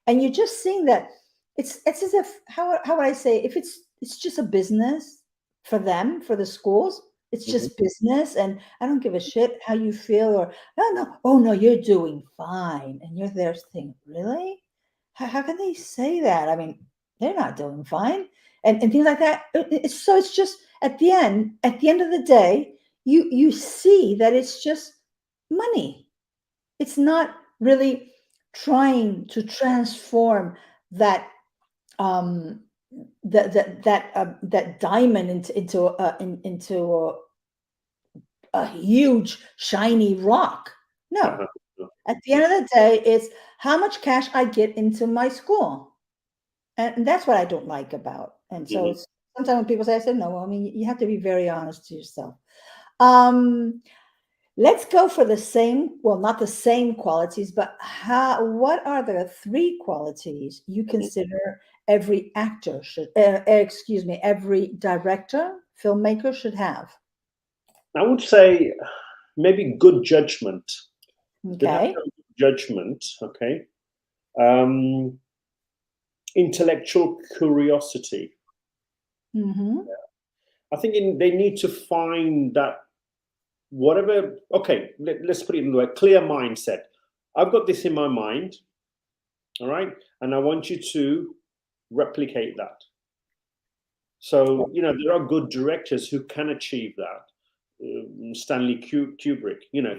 and you're just seeing that it's as if, how would I say, if it's just a business for them, for the schools. It's Mhm. just business, and I don't give a shit how you feel, or no, no, oh no, you're doing fine, and you're there thinking, really? How can they say that? I mean, they're not doing fine, and things like that. It's just at the end of the day, you see that it's just money. It's not really trying to transform that um that diamond into a huge shiny rock. No, Uh-huh. at the end of the day, it's how much cash I get into my school. And that's what I don't like about. And so Mhm. it's sometimes when people say, I said, no, well, I mean, you have to be very honest to yourself. Um, let's go for the same, well, not the same qualities, but what are the three qualities you Mhm. consider every actor should, excuse me, every director, filmmaker should have? I would say maybe good judgment. They'd have to Okay. have good judgment. Okay. Um, Intellectual curiosity. Mm-hmm. I think they need to find that whatever. Okay, let's put it in the way. Clear mindset. I've got this in my mind. All right, and I want you to replicate that. So there are good directors who can achieve that. Stanley Kubrick. You know,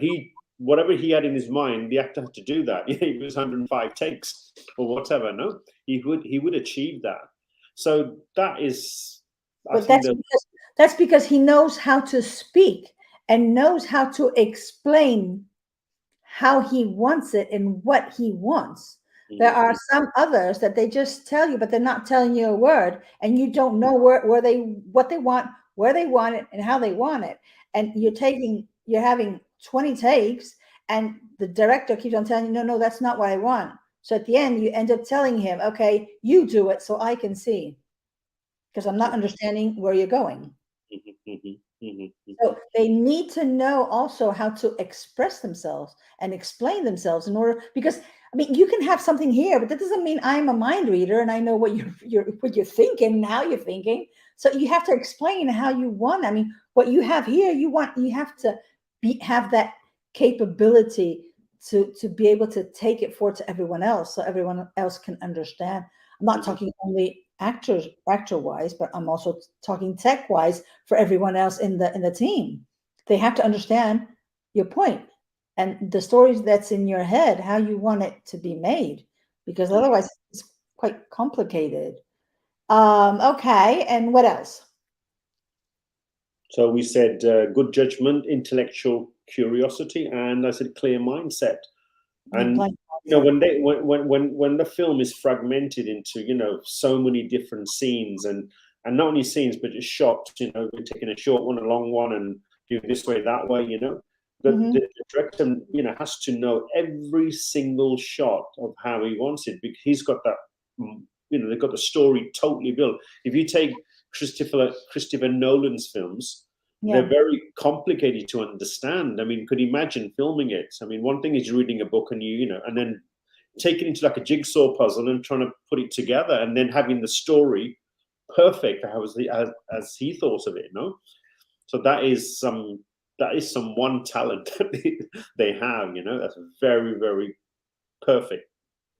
whatever he had in his mind, the actor had to do that. It was 105 takes or whatever. No, he would achieve that. So that is, I But think that. that's because he knows how to speak and knows how to explain how he wants it and what he wants. There are some others that they just tell you, but they're not telling you a word, and you don't know where they what they want, where they want it, and how they want it. And you're having 20 takes, and the director keeps on telling you, no, no, that's not what I want. So at the end, you end up telling him, okay, you do it so I can see, because I'm not understanding where you're going. So they need to know also how to express themselves and explain themselves in order, because I mean, you can have something here, but that doesn't mean I'm a mind reader and I know what you're thinking and how you're thinking. So you have to explain how you want. I mean, what you have here, you have to have that capability to be able to take it forward to everyone else, so everyone else can understand. I'm not talking only actor wise, but I'm also talking tech wise for everyone else in the team. They have to understand your point and the stories that's in your head, how you want it to be made, because otherwise it's quite complicated. Okay, and what else? So we said good judgment, intellectual curiosity, and I said clear mindset. And you know, when the film is fragmented into, you know, so many different scenes, and not only scenes but just shots, you know, we're taking a short one, a long one, and do this way, that way, you know, the director, you know, has to know every single shot of how he wants it, because he's got that, you know, they've got the story totally built. If you take Christopher Nolan's films, they're very complicated to understand. I mean, could you imagine filming it? I mean, one thing is reading a book and you know, and then taking it into like a jigsaw puzzle and trying to put it together, and then having the story perfect as he thought of it, you know. So that is some one talent that they have, you know. That's very, very perfect,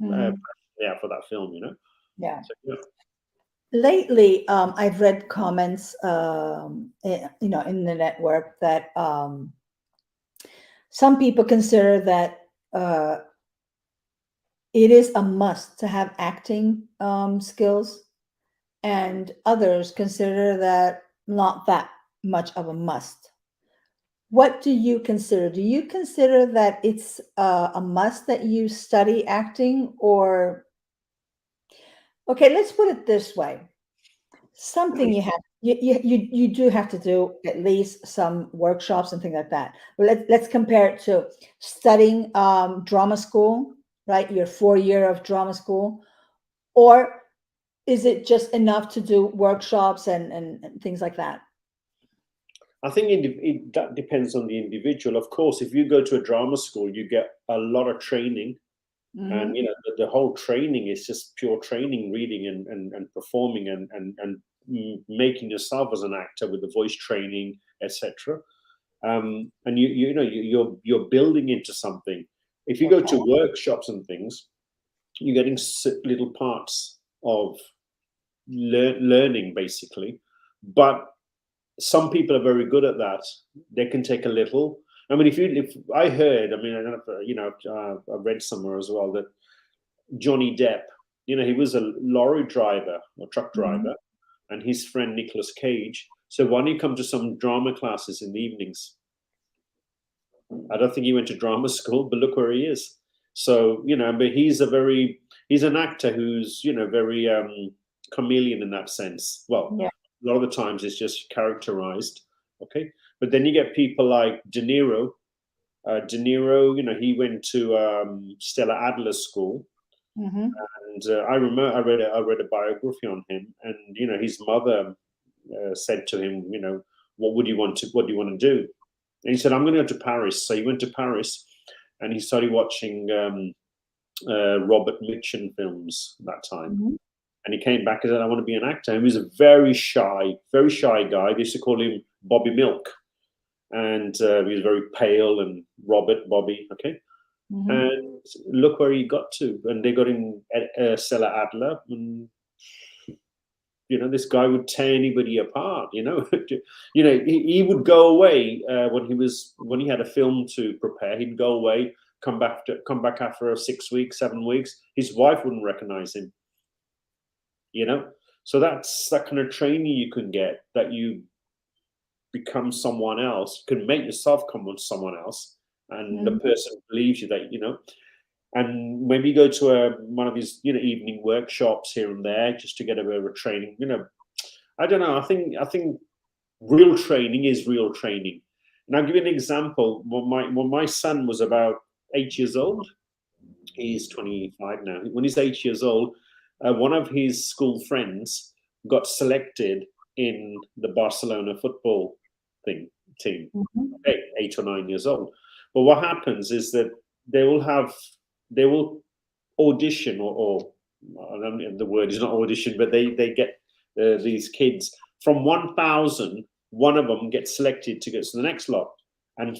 for that film, you know. Yeah. So, yeah. Lately, I've read comments, you know, in the network that some people consider that it is a must to have acting skills, and others consider that not that much of a must. What do you consider? Do you consider that it's a must that you study acting, or okay, let's put it this way. Something you do have to do at least some workshops and things like that. But let's compare it to studying drama school, right? Your 4 year of drama school, or is it just enough to do workshops and things like that? I think that depends on the individual. Of course, if you go to a drama school, you get a lot of training, and you know the whole training is just pure training, reading and performing and making yourself as an actor with the voice training, etc. And you know you're building into something. If you go to workshops and things, you're getting little parts of learning basically, but some people are very good at that. They can take a little. I mean, if I heard, I mean, I don't know, you know, I read somewhere as well that Johnny Depp, you know, he was a lorry driver or truck driver, and his friend Nicolas Cage. So why don't you come to some drama classes in the evenings? I don't think he went to drama school, but look where he is. So, you know, but he's an actor who's, you know, very chameleon in that sense. Well, a lot of the times it's just characterized. Okay. But then you get people like De Niro. De Niro, you know, he went to Stella Adler School. And I remember I read a biography on him, and you know his mother said to him, you know, what do you want to do? And he said, I'm going to go to Paris. So he went to Paris, and he started watching Robert Mitchum films at that time. And he came back and said, I want to be an actor. And he was a very shy guy. They used to call him Bobby Milk, and he was very pale and Bobby. Okay. And look where he got to. And they got him at Stella Adler. And this guy would tear anybody apart. He would go away when he had a film to prepare. He'd go away, come back after 6 weeks, 7 weeks. His wife wouldn't recognize him. So that's that kind of training you can get, that you become someone else. You can make yourself come with someone else, and the person believes you that. And maybe go to one of these evening workshops here and there just to get a bit of a training. I don't know. I think real training is real training. And I'll give you an example. When my son was about 8 years old, he's 25 now. When he's 8 years old, one of his school friends got selected in the Barcelona football team. Okay, 8 or 9 years old. But what happens is that they will audition, or I don't know, the word is not audition, but they get these kids from 1,000. One of them gets selected to get to the next lot, and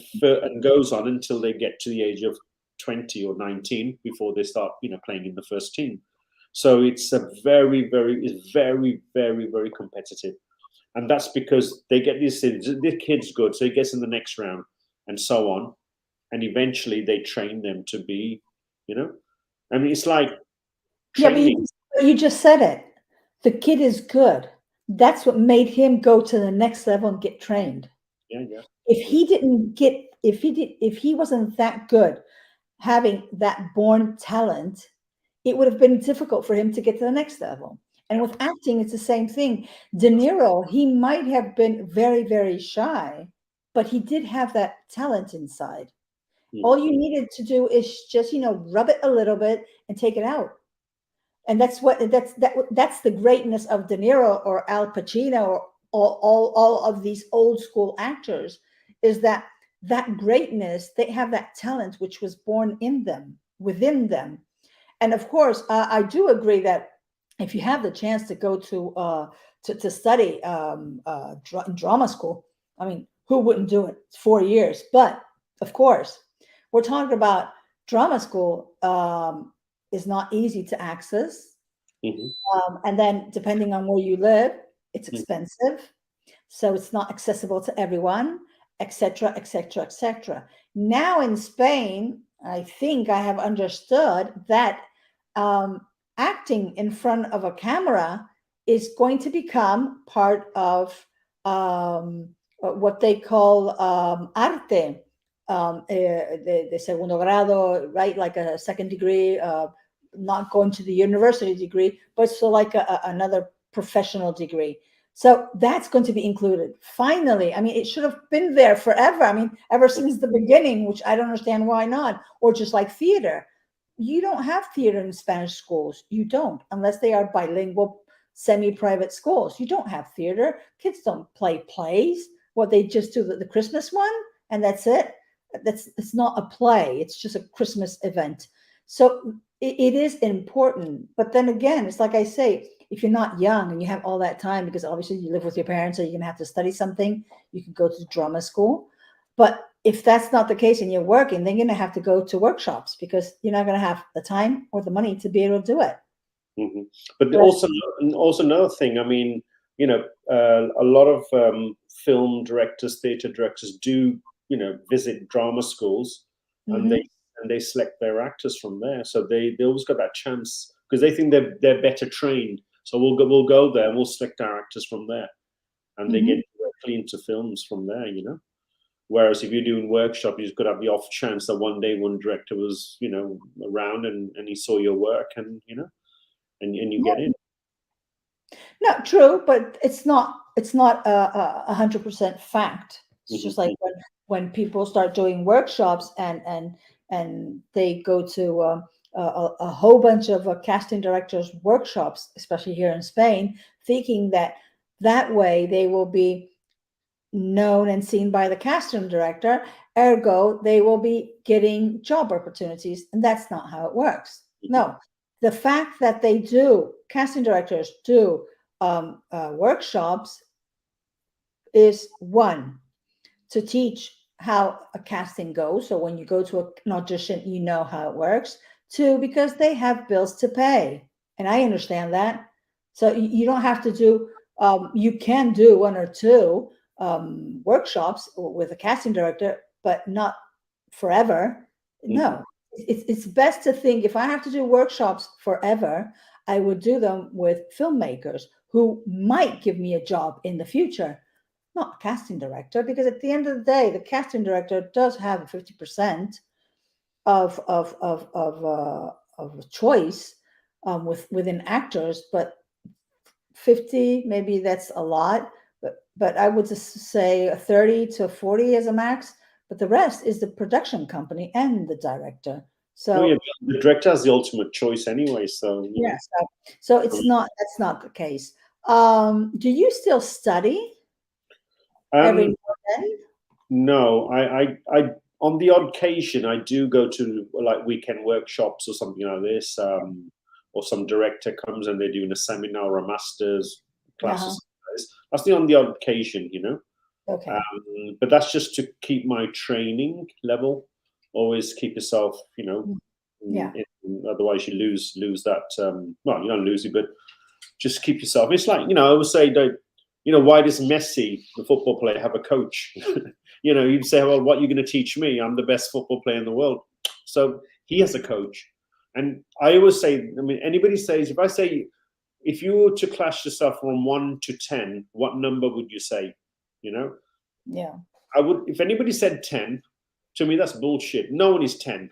goes on until they get to the age of 20 or 19 before they start playing in the first team. So it's very, very, very competitive, and that's because they get the kid's good, so he gets in the next round, and so on, and eventually they train them to be, I mean, it's like training. Yeah, but you just said it. The kid is good. That's what made him go to the next level and get trained. Yeah. If he wasn't that good, having that born talent, it would have been difficult for him to get to the next level. And with acting, it's the same thing. De Niro, he might have been very, very shy, but he did have that talent inside. All you needed to do is just, rub it a little bit and take it out. And that's the greatness of De Niro or Al Pacino or all of these old school actors, is that greatness, they have that talent which was born in them, within them. And of course, I do agree that if you have the chance to go to study drama school, I mean, who wouldn't do it? It's 4 years. But of course, we're talking about drama school is not easy to access. And then depending on where you live, it's expensive. So it's not accessible to everyone, etc., etc., etc. Now in Spain, I think I have understood that acting in front of a camera is going to become part of what they call arte, the segundo grado, right? Like a second degree, not going to the university degree, but so like another professional degree. So that's going to be included. Finally, I mean, it should have been there forever. I mean, ever since the beginning, which I don't understand why not. Or just like theater. You don't have theater in Spanish schools. You don't, unless they are bilingual, semi-private schools. You don't have theater. Kids don't play plays. What, they just do the Christmas one, and that's it. It's not a play. It's just a Christmas event. So it is important. But then again, it's like I say, if you're not young and you have all that time, because obviously you live with your parents, so you're going to have to study something, you can go to drama school. But if that's not the case and you're working, then you're going to have to go to workshops, because you're not going to have the time or the money to be able to do it. But also another thing, I mean, a lot of film directors, theatre directors do, visit drama schools, and they select their actors from there. So they always got that chance, because they think they're better trained. So we'll go there and we'll select our actors from there, and they get directly into films from there. Whereas if you're doing workshop, you could have the off chance that one day one director was, around and he saw your work, and and you get in. No, true, but it's not 100% fact. It's just like when people start doing workshops and they go to a whole bunch of casting directors workshops, especially here in Spain, thinking that way they will be known and seen by the casting director, ergo they will be getting job opportunities, and that's not how it works. No, the fact that casting directors do workshops is, one, to teach how a casting goes, so when you go to an audition, you know how it works. Two, because they have bills to pay, and I understand that. So you don't have to do. You can do one or two workshops with a casting director, but not forever. Mhm. No, it's best to think if I have to do workshops forever, I would do them with filmmakers who might give me a job in the future, not a casting director, because at the end of the day, the casting director does have 50% of choice within actors, but 50 maybe that's a lot, but I would just say 30 to 40 as a max. But the rest is the production company and the director. Oh yeah, So the director has the ultimate choice anyway. So you know. yeah, so Um, it's not that's not the case. Do you still study every um, now and then? no, I, on the odd occasion, I do go to like weekend workshops or something like this, or some director comes and they're doing a seminar or a master's class or Uh-huh. something like this. That's the on the odd occasion, you know. Okay. But that's just to keep my training level. Always keep yourself, you know. Yeah. Otherwise, you lose that. Well, you don't lose it, but just keep yourself. It's like, you know, I would say that, you know, why does Messi, the football player, have a coach? You know, you'd say, well, what are you going to teach me? I'm the best football player in the world. So he has a coach. And I always say, I mean, anybody says, if I say, if you were to class yourself from 1 to 10, what number would you say? You know, Yeah. I would, if anybody said 10, to me, that's bullshit. No one is 10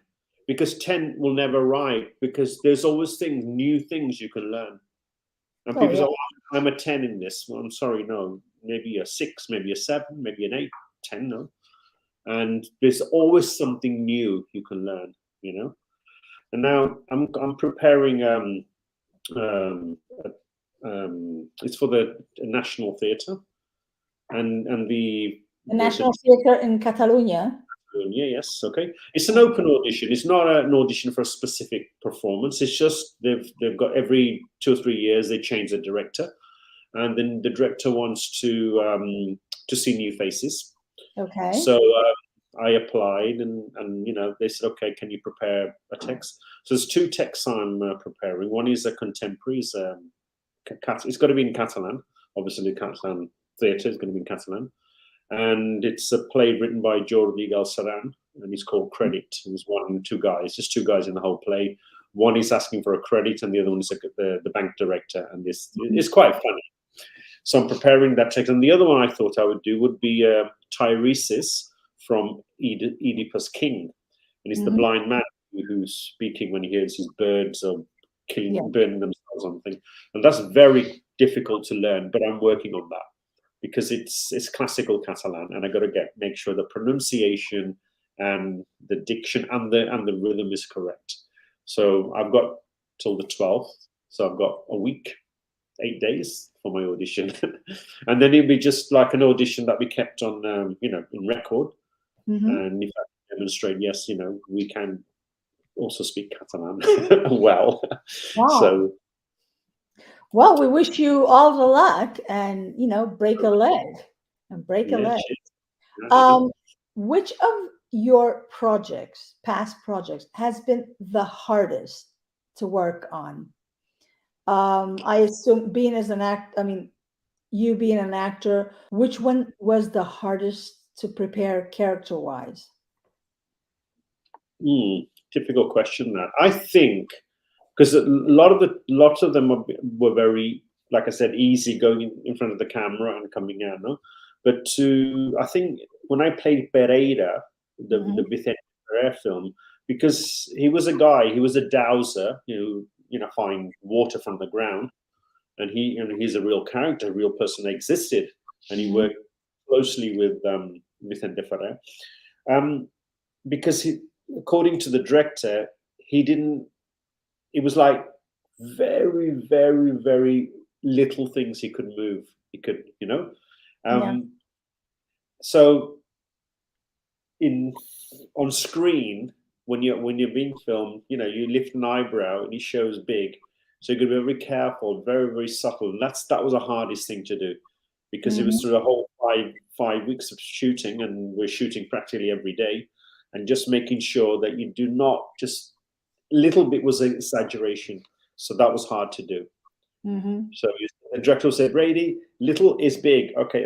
because 10 will never arrive because there's always new things you can learn. And Oh people say, yeah. oh, I'm a 10 in this. Well, I'm sorry, no. Maybe a 6, maybe a 7, maybe an 8, 10, no. And there's always something new you can learn, you know. And now I'm preparing. Um, it's for the National Theatre, and The the National Theatre in Catalonia. yeah, yes, okay. It's an open audition. It's not an audition for a specific performance. It's just they've got every 2 or 3 years they change the director, and then the director wants to see new faces. Okay. So I applied, and you know they said, okay, can you prepare a text? So there's two texts I'm preparing. One is a contemporary. It's got to be in Catalan. Obviously, the Catalan theatre is going to be in Catalan, and it's a play written by Jordi Galceran, and it's called Credit. There's two guys, just two guys in the whole play. One is asking for a credit, and the other one is the bank director, and this is quite funny. So I'm preparing that text. And the other one I thought I would do would be Tiresias from Oedipus King. And it's the Mhm. blind man who's speaking when he hears his birds are Yeah. burning themselves on things. And that's very difficult to learn, but I'm working on that because it's classical Catalan, and I got to make sure the pronunciation and the diction and the rhythm is correct. So I've got till the 12th. So I've got a week, 8 days for my audition, and then it'd be just like an audition that we kept on, you know, in record. Hmm. And if I demonstrate, yes, you know, we can also speak Catalan well. Wow. So Well, we wish you all the luck and, break a leg and break a yeah, leg. cheers. Uh-huh. Um, which of your projects, past projects, has been the hardest to work on? I assume being as an act, I mean, you being an actor, which one was the hardest to prepare character wise? Difficult question. That I think because lots of them were very, like I said, easy going in front of the camera and coming out. No? But I think when I played Pereira, the Hmm. Vicente Pereira film, because he was a guy, he was a dowser, find water from the ground, and he's a real character, a real person that existed, and he Hmm. worked closely with Vicente Ferrer. Um, because according to the director, he didn't. It was like very, very, very little things he could move. He could, Yeah. Um, so in on screen when you're being filmed, you lift an eyebrow and he shows big. So you got to be very careful, very, very subtle. And that was the hardest thing to do because it was Hmm. through the whole five weeks of shooting, and we're shooting practically every day, and just making sure that you do not just little bit was an exaggeration. So that was hard to do. Mm-hmm. So the director said, Brady, little is big. Okay.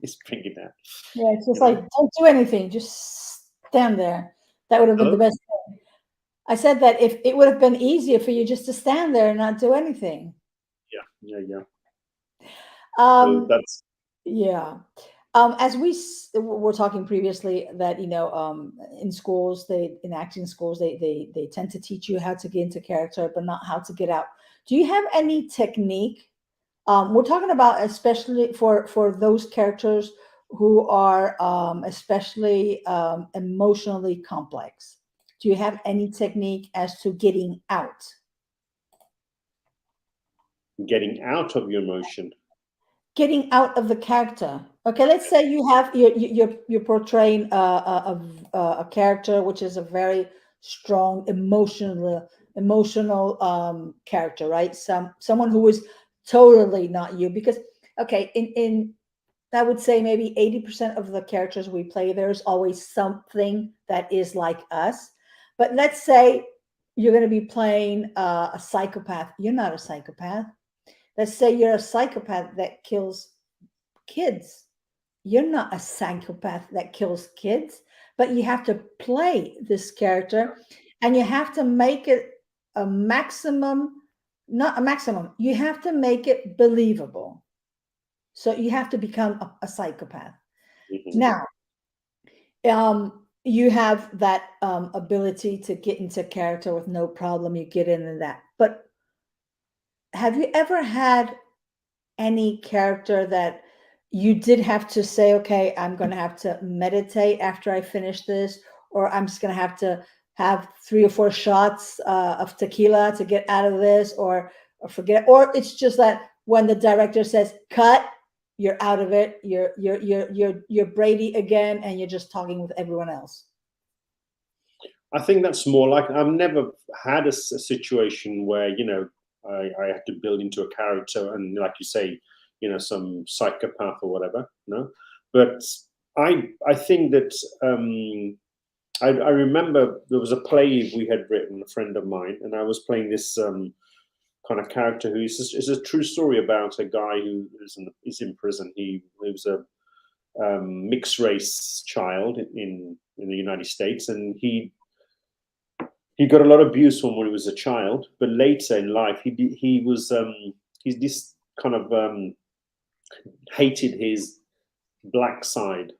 Let's bring it down. Yeah, it's just You know? like, don't do anything, just stand there. That would have been the Hello? best thing. I said that if it would have been easier for you just to stand there and not do anything. Yeah. So Um, that's yeah. As were talking previously, that in schools, in acting schools, they tend to teach you how to get into character, but not how to get out. Do you have any technique? We're talking about especially for those characters who are especially emotionally complex. Do you have any technique as to getting out? getting out of your emotion. Getting out of the character. Okay, let's say you're portraying a character which is a very strong emotional character, right? Someone who is totally not you. Because okay, in I would say maybe 80% of the characters we play, there's always something that is like us. But let's say you're going to be playing a psychopath. You're not a psychopath. Let's say you're a psychopath that kills kids. You're not a psychopath that kills kids, but you have to play this character and you have to make it a maximum, not a maximum, you have to make it believable. So you have to become a psychopath. Mm-hmm. Now, you have that ability to get into character with no problem. You get into that. But have you ever had any character that you did have to say, okay, I'm going to have to meditate after I finish this, or I'm just going to have 3 or 4 shots of tequila to get out of this, or forget, or it's just that when the director says cut, you're out of it. You're Brady again, and you're just talking with everyone else. I think that's more like I've never had a situation where I had to build into a character and, like you say, some psychopath or whatever. No, but I think that I remember there was a play we had written, a friend of mine, and I was playing this kind of character who is a true story about a guy who is in prison. He was a mixed race child in the United States, and he got a lot of abuse when he was a child, but later in life, he's this kind of hated his black side.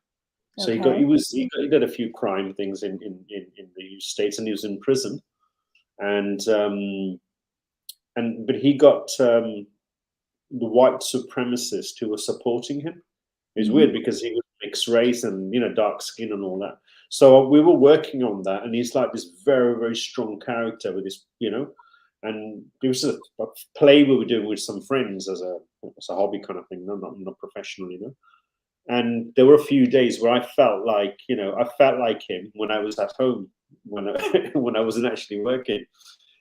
So Okay. he did a few crime things in the States, and he was in prison, and but he got the white supremacists who were supporting him. It's Mhm. weird because he was mixed race and dark skin and all that. So we were working on that, and he's like this very, very strong character with this, and it was a play we were doing with some friends as a hobby kind of thing, not professionally, And there were a few days where I felt like him when I was at home, when when I wasn't actually working,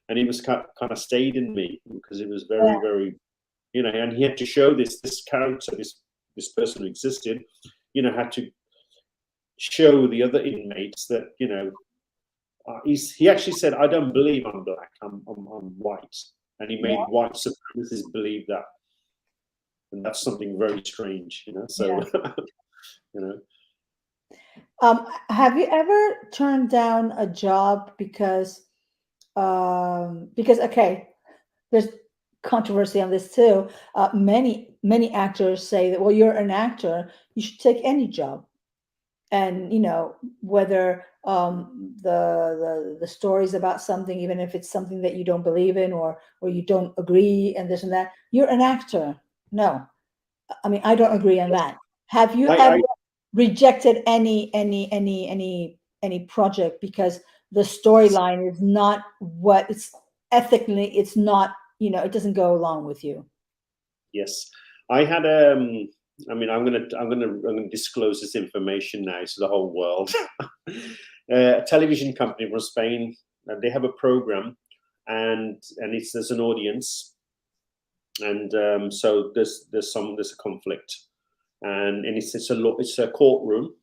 and he was kind of stayed in me because it was Yeah. very, very, and he had to show this character, this person who existed, had to show the other inmates that he actually said, I don't believe I'm black, I'm white, and he Yeah. made white supremacists believe that, and that's something very strange, so Yeah. you know Have you ever turned down a job because okay, there's controversy on this too. Many actors say that, well, you're an actor, you should take any job, and whether the stories about something, even if it's something that you don't believe in, or you don't agree, and this and that, you're an actor. No, I mean, I don't agree on that. Have you ever I rejected any project because the storyline is not what it's ethically, it's not, it doesn't go along with you? Yes, I had I mean, I'm gonna disclose this information now to the whole world. A television company from Spain, they have a program, and there's an audience, and so there's a conflict, and it's a courtroom.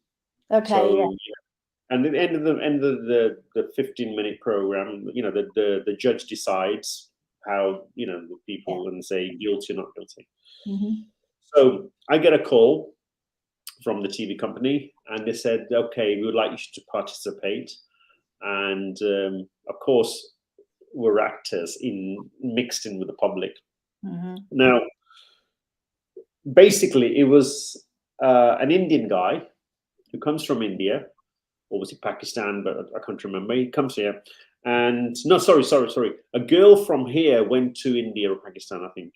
Okay, yeah. So and at the end of the 15-minute program, the judge decides, how the people and say guilty or not guilty. Mm-hmm. So I get a call from the TV company, and they said, "Okay, we would like you to participate." And of course, we're actors mixed in with the public. Mm-hmm. Now, basically, it was an Indian guy who comes from India, or was it Pakistan? But I can't remember. He comes here, and no, sorry. A girl from here went to India or Pakistan, I think.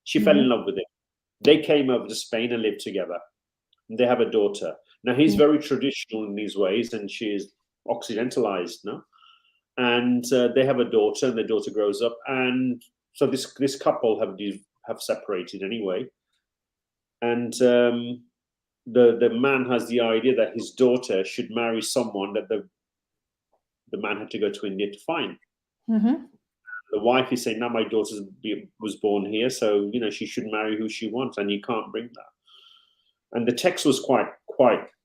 She fell Mm-hmm. in love with him. They came over to Spain and lived together. They have a daughter. Now he's very traditional in these ways, and she's occidentalized, no? And they have a daughter, and the daughter grows up, and so this couple have separated anyway, and the man has the idea that his daughter should marry someone that the man had to go to India to find. Mm-hmm. The wife is saying, "Now my daughter was born here, so she should marry who she wants, and you can't bring that." And the text was quite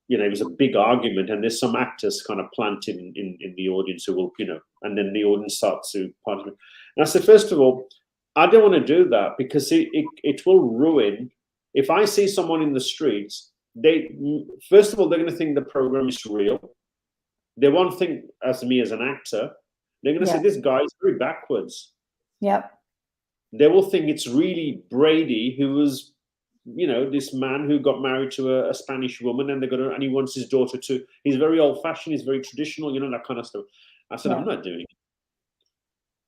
it was a big argument, and there's some actors kind of planted in the audience who will and then the audience starts to participate. And I said, first of all, I don't want to do that, because it will ruin. If I see someone in the streets, first of all, they're going to think the program is real. They won't think as me as an actor. They're going to say, this guy is very backwards. Yep. They will think it's really Brady, who was this man who got married to a Spanish woman, and and he wants his daughter to. He's very old-fashioned. He's very traditional. That kind of stuff. I said, I'm not doing it.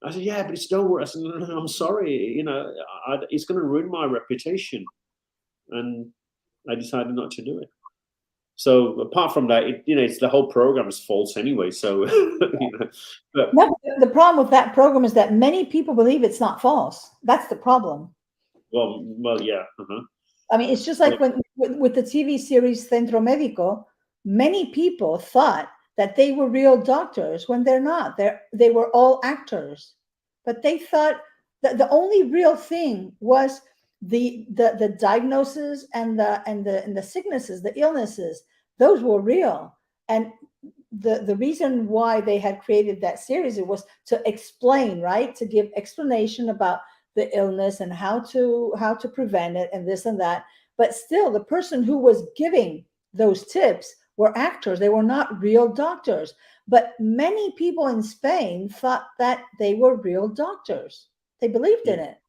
I said, yeah, but it's don't worry. I said, no, I'm sorry. It's going to ruin my reputation, and I decided not to do it. So apart from that, it's the whole program is false anyway. So but, no, the problem with that program is that many people believe it's not false. That's the problem. Well, yeah. Uh-huh. I mean, it's just like with the TV series Centro Médico, many people thought that they were real doctors when they're not. They were all actors, but they thought that the only real thing was the diagnosis and the sicknesses, the illnesses. Those were real, and the reason why they had created that series, it was to explain, right, to give explanation about the illness and how to prevent it and this and that. But still, the person who was giving those tips were actors. They were not real doctors. But many people in Spain thought that they were real doctors. They believed in it,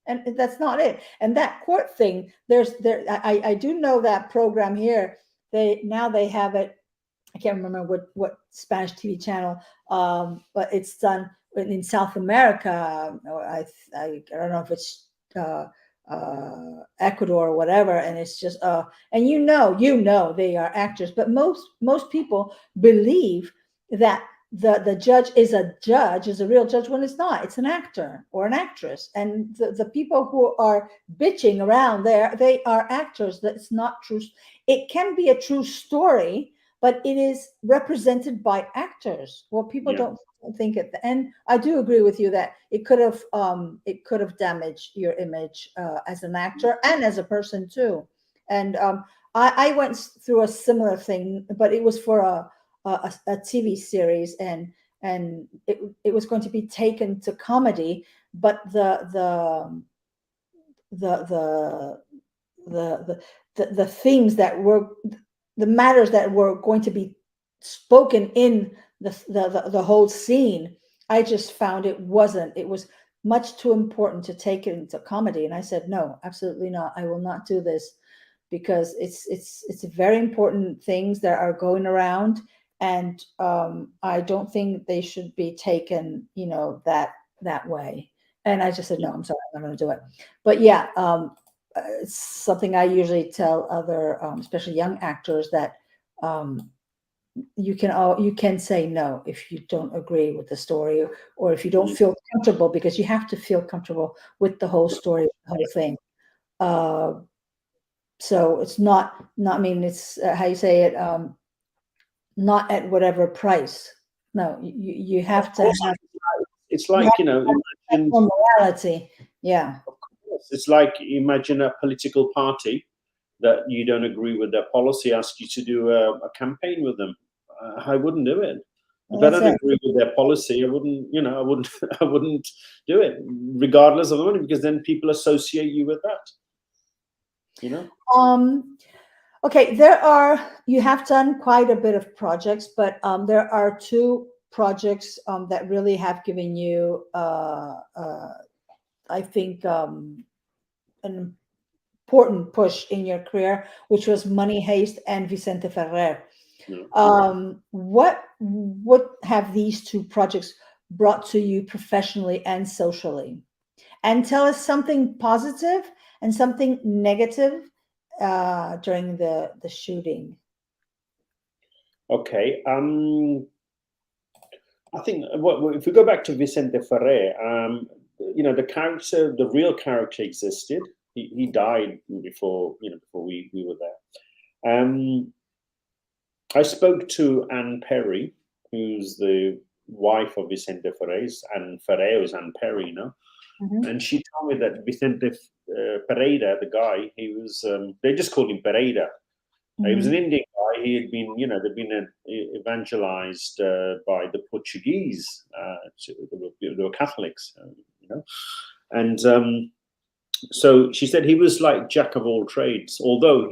and that's not it. And that court thing, I do know that program here. They have it. I can't remember what Spanish TV channel, but it's done in South America. I don't know if it's Ecuador or whatever, and it's just and they are actors, but most people believe that the judge is a real judge when it's not. It's an actor or an actress, and the people who are bitching around there, they are actors. That's not true. It can be a true story, but it is represented by actors. Well, people don't think it. And I do agree with you that it could have damaged your image as an actor and as a person too. And I went through a similar thing, but it was for a TV series, and it was going to be taken to comedy, but the things that were the matters that were going to be spoken in the whole scene, I just found it was much too important to take it into comedy. And I said, no, absolutely not. I will not do this, because it's very important things that are going around. And I don't think they should be taken, that way. And I just said, no, I'm sorry, I'm not going to do it. But yeah, it's something I usually tell other, especially young actors, that you can say no if you don't agree with the story, or if you don't feel comfortable, because you have to feel comfortable with the whole story, the whole thing. So it's not. I mean, it's how you say it. Not at whatever price. No, you have to have. It's like imagine morality. Yeah. It's like, imagine a political party that you don't agree with their policy, ask you to do a campaign with them. I wouldn't do it. If I That's don't it. agree with their policy, I wouldn't, I wouldn't, I wouldn't do it, regardless of the money, because then people associate you with that. You know. Um, okay, you have done quite a bit of projects, but there are two projects that really have given you, I think, an important push in your career, which was Money Heist and Vicente Ferrer. Yeah. What have these two projects brought to you professionally and socially? And tell us something positive and something negative during the shooting. Okay. I think if we go back to Vicente Ferrer, the real character existed. He died before we were there. I spoke to Anne Perry, who's the wife of Vicente Ferrer, and Ferrer is Anne Perry, Mhm. and she told me that Vicente Pereira, the guy, he was, they just called him Pereira. He was an Mhm. Indian guy. He had been, they'd been evangelized by the Portuguese. They were Catholics, and so she said he was like jack of all trades. Although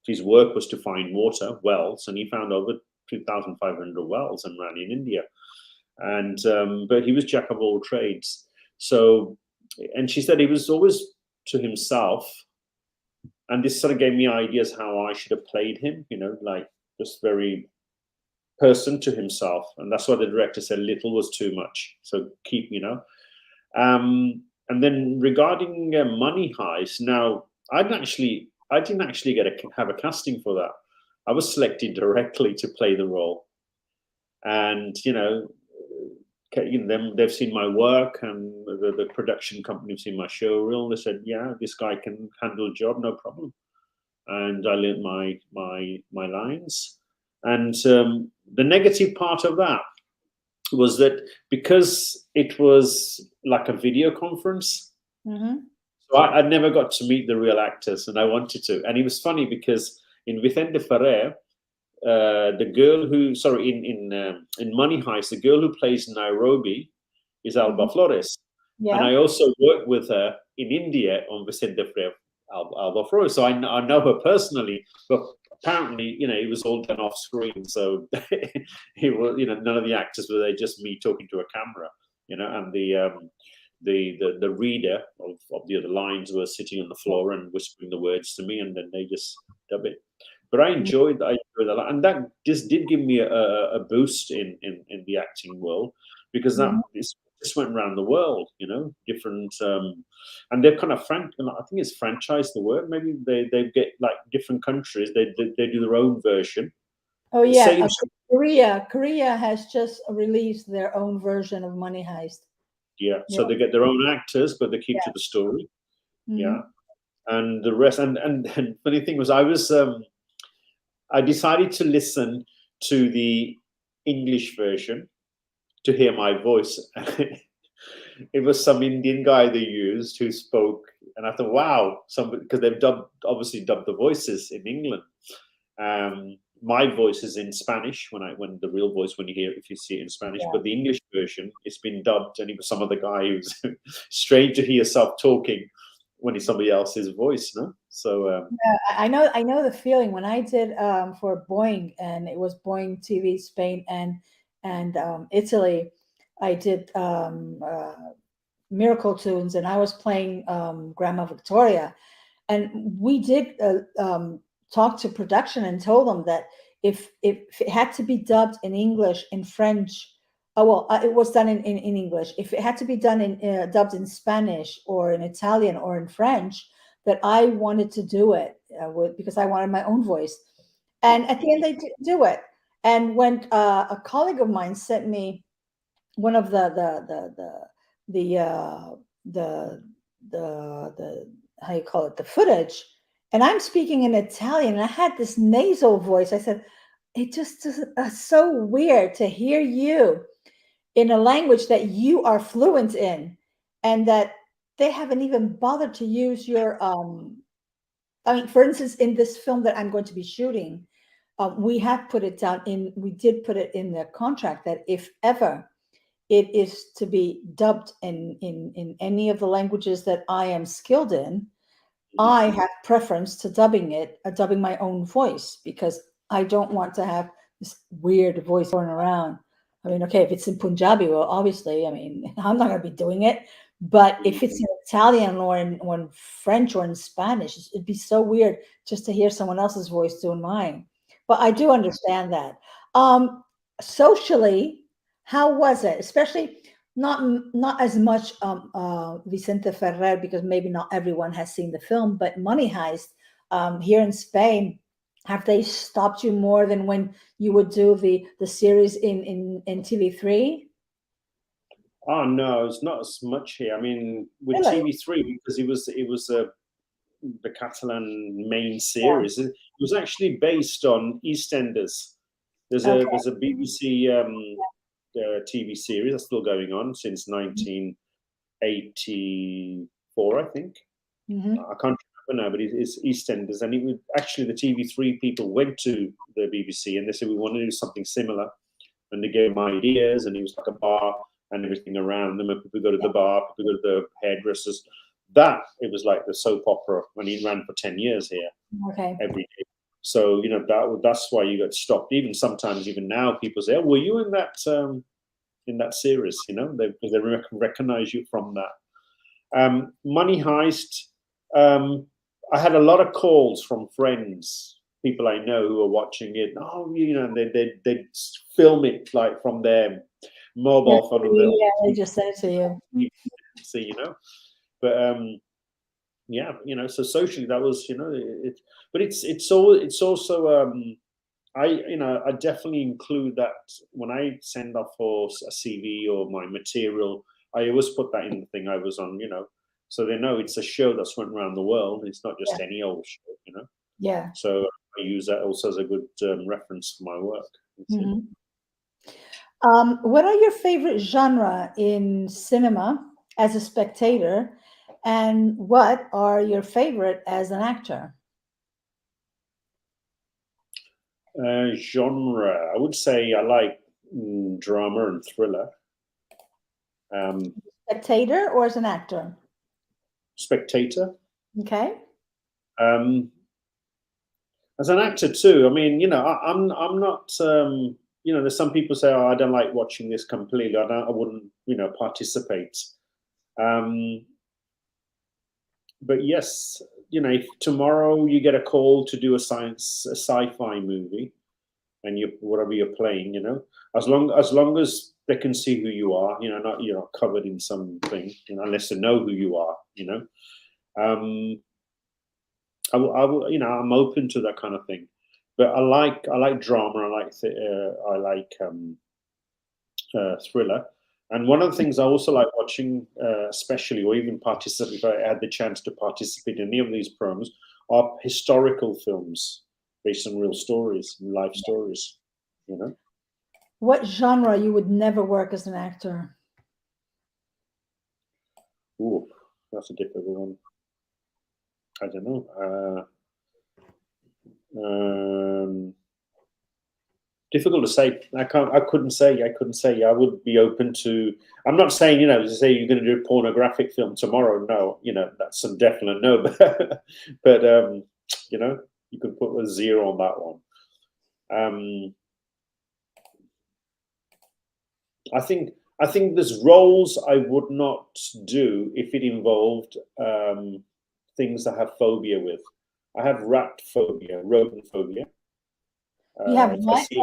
his work was to find wells, and he found over 2,500 wells and ran in India. And but he was jack of all trades. So, and she said he was always to himself, and this sort of gave me ideas how I should have played him. Like just very person to himself, and that's why the director said little was too much. So keep. And then regarding Money Heist, now I didn't actually have a casting for that. I was selected directly to play the role, and they've seen my work, and the production company have seen my show reel. They said, "Yeah, this guy can handle a job, no problem." And I learned my lines. And the negative part of that was that because it was like a video conference, Mhm. so I never got to meet the real actors, and I wanted to. And it was funny because in Vicente Ferrer, the girl who, sorry, in Money Heist, the girl who plays Nairobi is Alba Mhm. Flores, and Yeah. I also worked with her in India on Vicente Ferrer, Alba Flores, so I know her personally. But apparently, it was all done off screen, so it was, none of the actors were there, just me talking to a camera, and the reader of the other lines were sitting on the floor and whispering the words to me, and then they just dub it. But I enjoyed that a lot, and that just did give me a boost in the acting world, because that Mhm. just went around the world, different, and they're kind of I think it's franchise the word. Maybe they get like different countries. They do their own version. Oh yeah, Same, Korea has just released their own version of Money Heist. yeah. Yeah. So they get their own actors, but they keep to Yeah. the story. Yeah, Mhm. and the rest. And funny thing was, I decided to listen to the English version to hear my voice. It was some Indian guy they used who spoke, and I thought, wow, because they've obviously dubbed the voices in England. My voice is in Spanish when the real voice, when you hear it, if you see it in Spanish, Yeah. but the English version, it's been dubbed, and it was some other guy who's strange to hear yourself talking when it's somebody else's voice, no? So Yeah, I know the feeling when I did for Boeing, and it was Boeing TV Spain and Italy. I did Miracle Tunes, and I was playing Grandma Victoria, and we did talk to production and told them that if it had to be dubbed in English, in French, oh well, it was done in English. If it had to be done in dubbed in Spanish or in Italian or in French, that I wanted to do it because I wanted my own voice. And at the end, they do it. And when a colleague of mine sent me one of the the the how you call it, the footage, and I'm speaking in Italian, and I had this nasal voice. I said, it just is so weird to hear you in a language that you are fluent in, and that they haven't even bothered to use your I mean, for instance, in this film that I'm going to be shooting, we have put it down in, we did put it in the contract that if ever it is to be dubbed in any of the languages that I am skilled in, I have preference to dubbing my own voice, because I don't want to have this weird voice going around. I mean, okay, if it's in Punjabi, well, obviously, I mean, I'm not going to be doing it. But if it's in Italian or in French or in Spanish, it'd be so weird just to hear someone else's voice doing mine. But I do understand that. Socially, how was it? Especially not as much Vicente Ferrer, because maybe not everyone has seen the film, but Money Heist here in Spain, have they stopped you more than when you would do the series in TV3? Oh no, it's not as much here. I mean, with Really? TV3, because it was the Catalan main Yeah. series. It was actually based on EastEnders. Okay. There's a BBC TV series that's still going on since 1984, I think. Mm-hmm. I can't remember now, but it's EastEnders, and it was actually the TV3 people went to the BBC and they said we want to do something similar, and they gave them ideas, and it was like a bar and everything around them, and people go to the bar, people go to the hairdressers. That it was like the soap opera, and it ran for 10 years here Okay. every day. So that's why you got stopped. Even sometimes, even now, people say, "Oh, were you in that series?" You know, they recognize you from that. Money Heist. I had a lot of calls from friends, people I know who are watching it. Oh, you know, they film it like from their mobile phone or Yeah, they just sent it to you. see, you know. But yeah, you know, so socially that was, you know, but it's also I definitely include that when I send off for a CV or my material. I always put that in the thing I was on, you know, so they know it's a show that's went around the world. It's not just Yeah. any old show, you know. Yeah. So I use that also as a good reference for my work. Mm-hmm. What are your favorite genre in cinema as a spectator, and what are your favorite as an actor? Genre, I would say I like drama and thriller. Spectator or as an actor? Spectator. Okay. Um, as an actor too. I mean, you know, I'm not. You know, there's some people say, "Oh, I don't like watching this completely. I wouldn't, you know, participate." Um, but yes, you know, if tomorrow you get a call to do a sci-fi movie, and you whatever you're playing, you know, as long as they can see who you are, you know, not you're not covered in something, you know, unless they know who you are, you know. Um, you know, I'm open to that kind of thing, but I like drama. I like thriller, and one of the things I also like watching, especially or even participate if I had the chance to participate in any of these programs, are historical films based on real stories, life stories. You know, What genre you would never work as an actor? ooh, that's a difficult one. I don't know. Um, Difficult to say. I couldn't say. I couldn't say. I would be open to. I'm not saying, you know, to say you're going to do a pornographic film tomorrow. No, you know, that's a definite no. But you know, you could put a 0 on that one. I think there's roles I would not do if it involved things I have phobia with. I have rat phobia, rodent phobia. You have If I what? see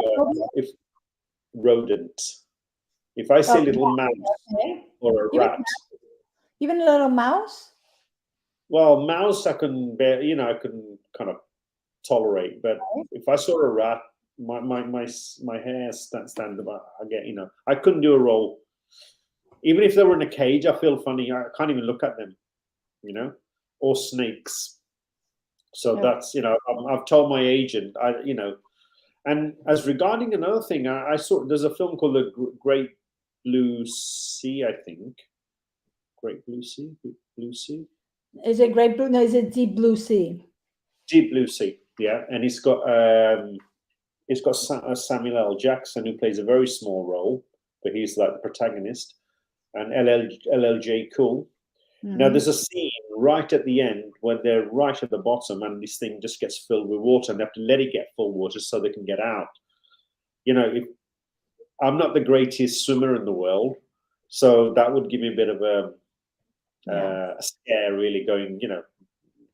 if rodent, if I see Oh, a little mouse okay. or a Even rat. even a little mouse? Well, mouse I can bear, you know, I can kind of tolerate, but if I saw a rat, my hair stand about. I get, you know, I couldn't do a role, even if they were in a cage. I feel funny. I can't even look at them, you know, or snakes. So Okay. that's, you know, I've told my agent, you know, and as regarding another thing, I saw there's a film called The Great Blue Sea, I think. Great Blue Sea, Blue Sea. Is it great blue? No, is it deep blue sea? Deep Blue Sea, yeah, and it's got it's got Samuel L. Jackson, who plays a very small role, but he's like the protagonist, and LLJ Cool. Now, there's a scene right at the end where they're right at the bottom, and this thing just gets filled with water, and they have to let it get full water so they can get out. You know, I'm not the greatest swimmer in the world, so that would give me a bit of a scare, really, going,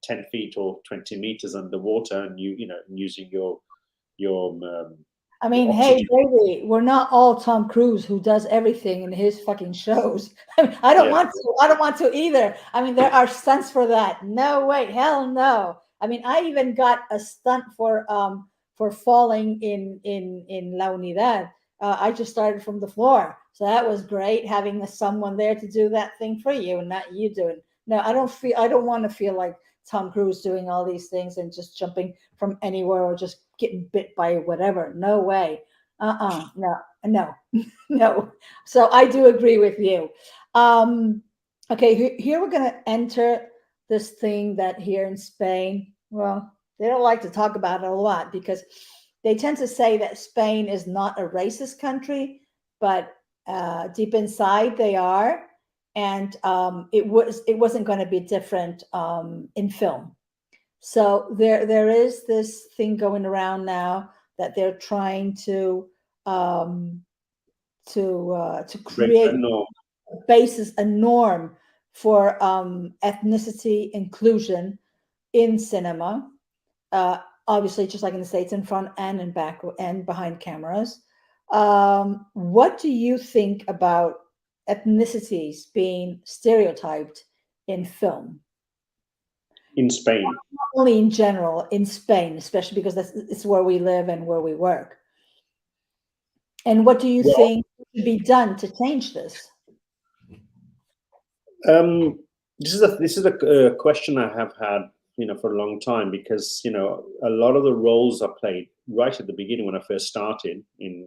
10 feet or 20 meters underwater, and using your I mean, hey, baby, we're not all Tom Cruise, who does everything in his fucking shows. I mean, I don't want to. I don't want to either. I mean, there are stunts for that. No way, hell no. I mean, I even got a stunt for falling in La Unidad. I just started from the floor, so that was great having someone there to do that thing for you, and not you doing. No, I don't want to feel like Tom Cruise doing all these things and just jumping from anywhere or just getting bit by whatever. No way. No, no. So I do agree with you. Okay, here we're going to enter this thing that here in Spain, well, they don't like to talk about it a lot because they tend to say that Spain is not a racist country, but deep inside they are. And it wasn't going to be different in film. So there is this thing going around now that they're trying to create a norm for ethnicity inclusion in cinema. Obviously, just like in the States, in front and in back and behind cameras. What do you think about ethnicities being stereotyped in film? In Spain? Not only in general, in Spain, especially because it's where we live and where we work. And what do you think should be done to change this? This is a question I have had, for a long time, because a lot of the roles I played right at the beginning when I first started in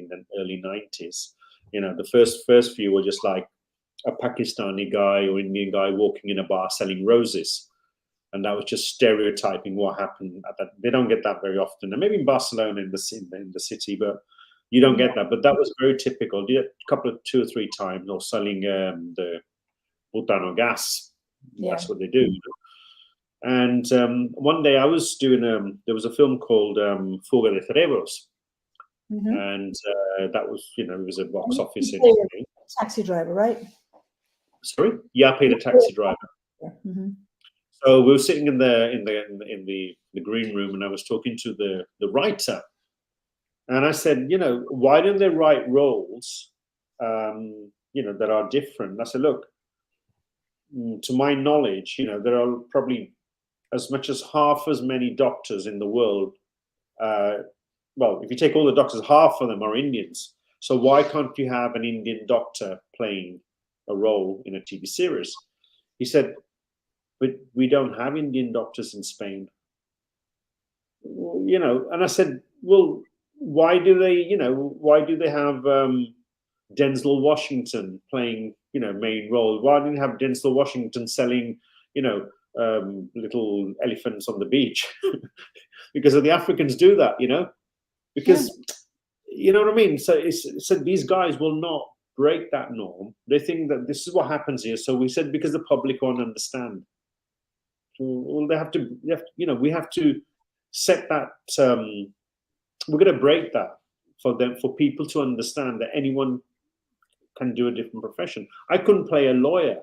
the early 90s. The first few were just like a Pakistani guy or Indian guy walking in a bar selling roses, and that was just stereotyping what happened at that. They don't get that very often, and maybe in Barcelona in the city, but you don't get that. But that was very typical. Did it a couple of 2 or 3 times, or selling the butano gas. That's what they do. And one day I was doing there was a film called Fuga de Cerebros. And that was, it was a box office in taxi driver, right? Sorry, yeah, I played a taxi driver. So we were sitting in the green room, and I was talking to the writer, and I said, why don't they write roles, that are different? I said, look, to my knowledge, there are probably as much as half as many doctors in the world. Well, if you take all the doctors, half of them are Indians. So why can't you have an Indian doctor playing a role in a TV series? He said, but we don't have Indian doctors in Spain. And I said, well, why do they have Denzel Washington playing, main role? Why didn't you have Denzel Washington selling, little elephants on the beach? Because the Africans do that, because you know what I mean. So these guys will not break that norm. They think that this is what happens here. So we said, because the public won't understand. Well, we have to set that. We're going to break that for people to understand that anyone can do a different profession. I couldn't play a lawyer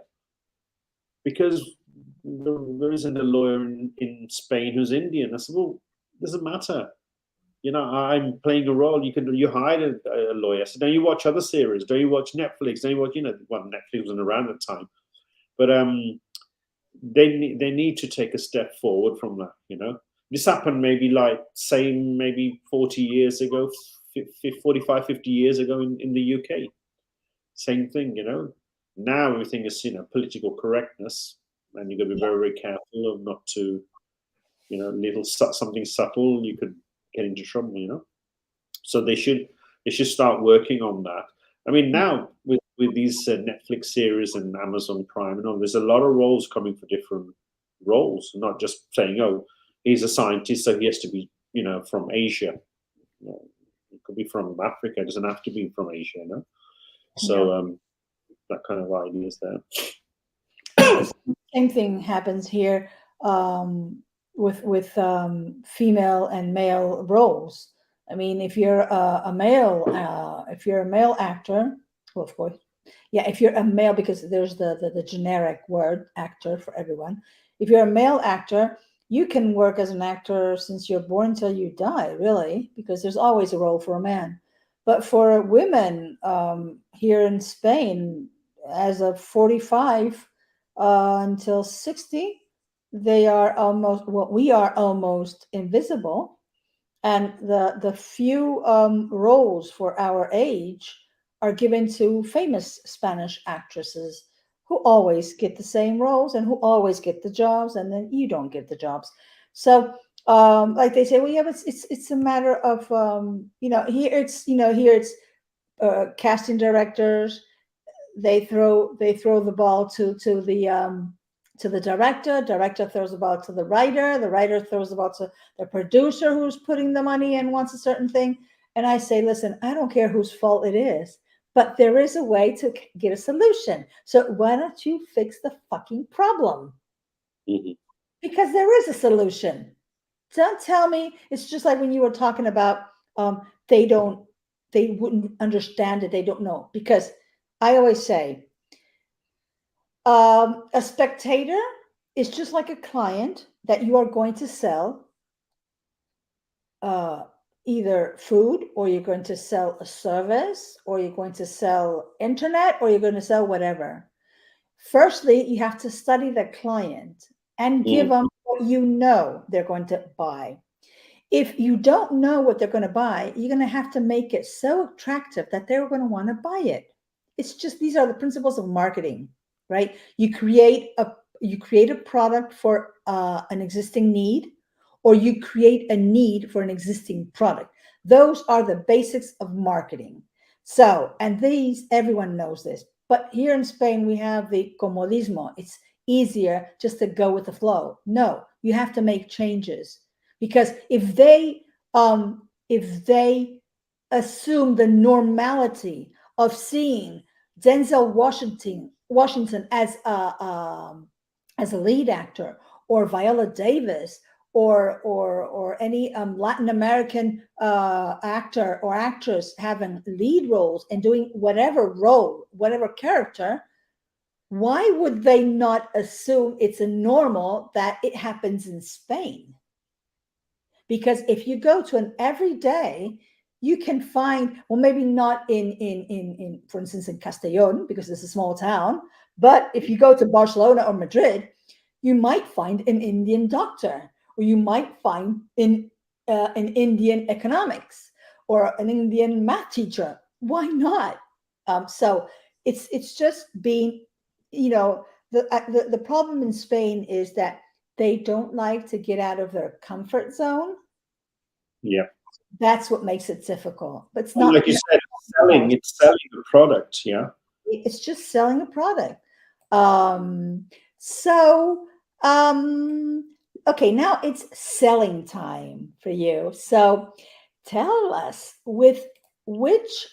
because there isn't a lawyer in Spain who's Indian. I said, well, it doesn't matter. I'm playing a role. You hire a lawyer. I said, don't you watch other series? Don't you watch Netflix? Don't you watch, Netflix wasn't around at the time. But they need to take a step forward from that, This happened maybe 40 years ago, 45, 50 years ago in the UK. Same thing, Now everything is, political correctness, and you've got to be very, very careful of not to, something subtle, you could get into trouble, So they should start working on that. I mean, now with these Netflix series and Amazon Prime and all, there's a lot of roles coming for different roles, not just saying, oh, he's a scientist, so he has to be, from Asia. it could be from Africa. It doesn't have to be from Asia, you know. So that kind of idea is there. Same thing happens here with female and male roles. I mean, if you're a male actor, well, of course, yeah. If you're a male, because there's the generic word actor for everyone. If you're a male actor, you can work as an actor since you're born until you die, really, because there's always a role for a man. But for women here in Spain, as of 45 until 60, we are almost invisible. And the few roles for our age are given to famous Spanish actresses who always get the same roles and who always get the jobs, and then you don't get the jobs. So like they say, well, yeah, but it's a matter of here it's casting directors. They throw the ball to the director. Director throws the ball to the writer. The writer throws the ball to the producer who's putting the money and wants a certain thing. And I say, listen, I don't care whose fault it is, but there is a way to get a solution. So why don't you fix the fucking problem? Because there is a solution. Don't tell me it's just like when you were talking about they wouldn't understand it. They don't know. Because I always say, a spectator is just like a client that you are going to sell either food, or you're going to sell a service, or you're going to sell internet, or you're going to sell whatever. Firstly, you have to study the client and give them what you know they're going to buy. If you don't know what they're going to buy, you're going to have to make it so attractive that they're going to want to buy it. It's just, these are the principles of marketing, right? You create a product for an existing need, or you create a need for an existing product. Those are the basics of marketing. So, and these, everyone knows this. But here in Spain, we have the comodismo. It's easier just to go with the flow. No, you have to make changes. Because if they assume the normality of seeing Denzel Washington as a lead actor, or Viola Davis, or any Latin American actor or actress having lead roles and doing whatever role, whatever character, why would they not assume it's a normal that it happens in Spain? Because if you go to an everyday, you can find, well, maybe not in for instance, in Castellón, because it's a small town, but if you go to Barcelona or Madrid, you might find an Indian doctor, or you might find an Indian economics, or an Indian math teacher. Why not? So it's just being, the problem in Spain is that they don't like to get out of their comfort zone. Yeah. That's what makes it difficult. But it's not, like you said, it's selling a product. Yeah. It's just selling a product. Okay, now it's selling time for you. So tell us, with which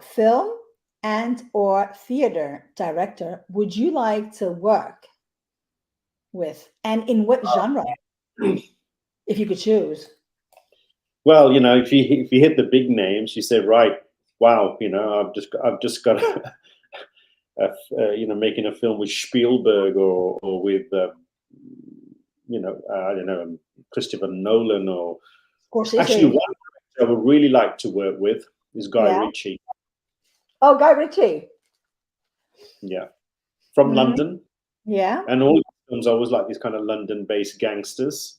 film and or theater director would you like to work with, and in what genre, if you could choose? Well, if you hit the big names, you say, right, wow, I've just got making a film with Spielberg, or with I don't know, Christopher Nolan, or actually one I would really like to work with is Guy Ritchie. Oh, Guy Ritchie. Yeah, from London. Yeah, and all the films I always like these kind of London-based gangsters.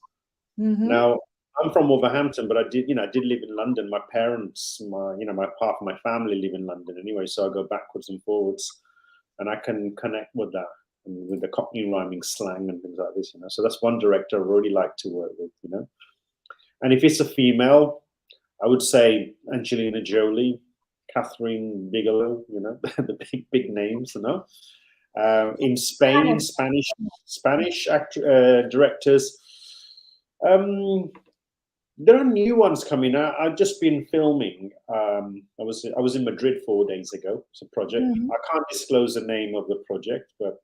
Now, I'm from Wolverhampton, but I did live in London. My parents, my part of my family live in London anyway, so I go backwards and forwards, and I can connect with that, and with the Cockney rhyming slang and things like this. So that's one director I really like to work with. And if it's a female, I would say Angelina Jolie, Catherine Bigelow. The big names. In Spain, Spanish directors. There are new ones coming out. I've just been filming. I was in Madrid 4 days ago. It's a project. Mhm. I can't disclose the name of the project, but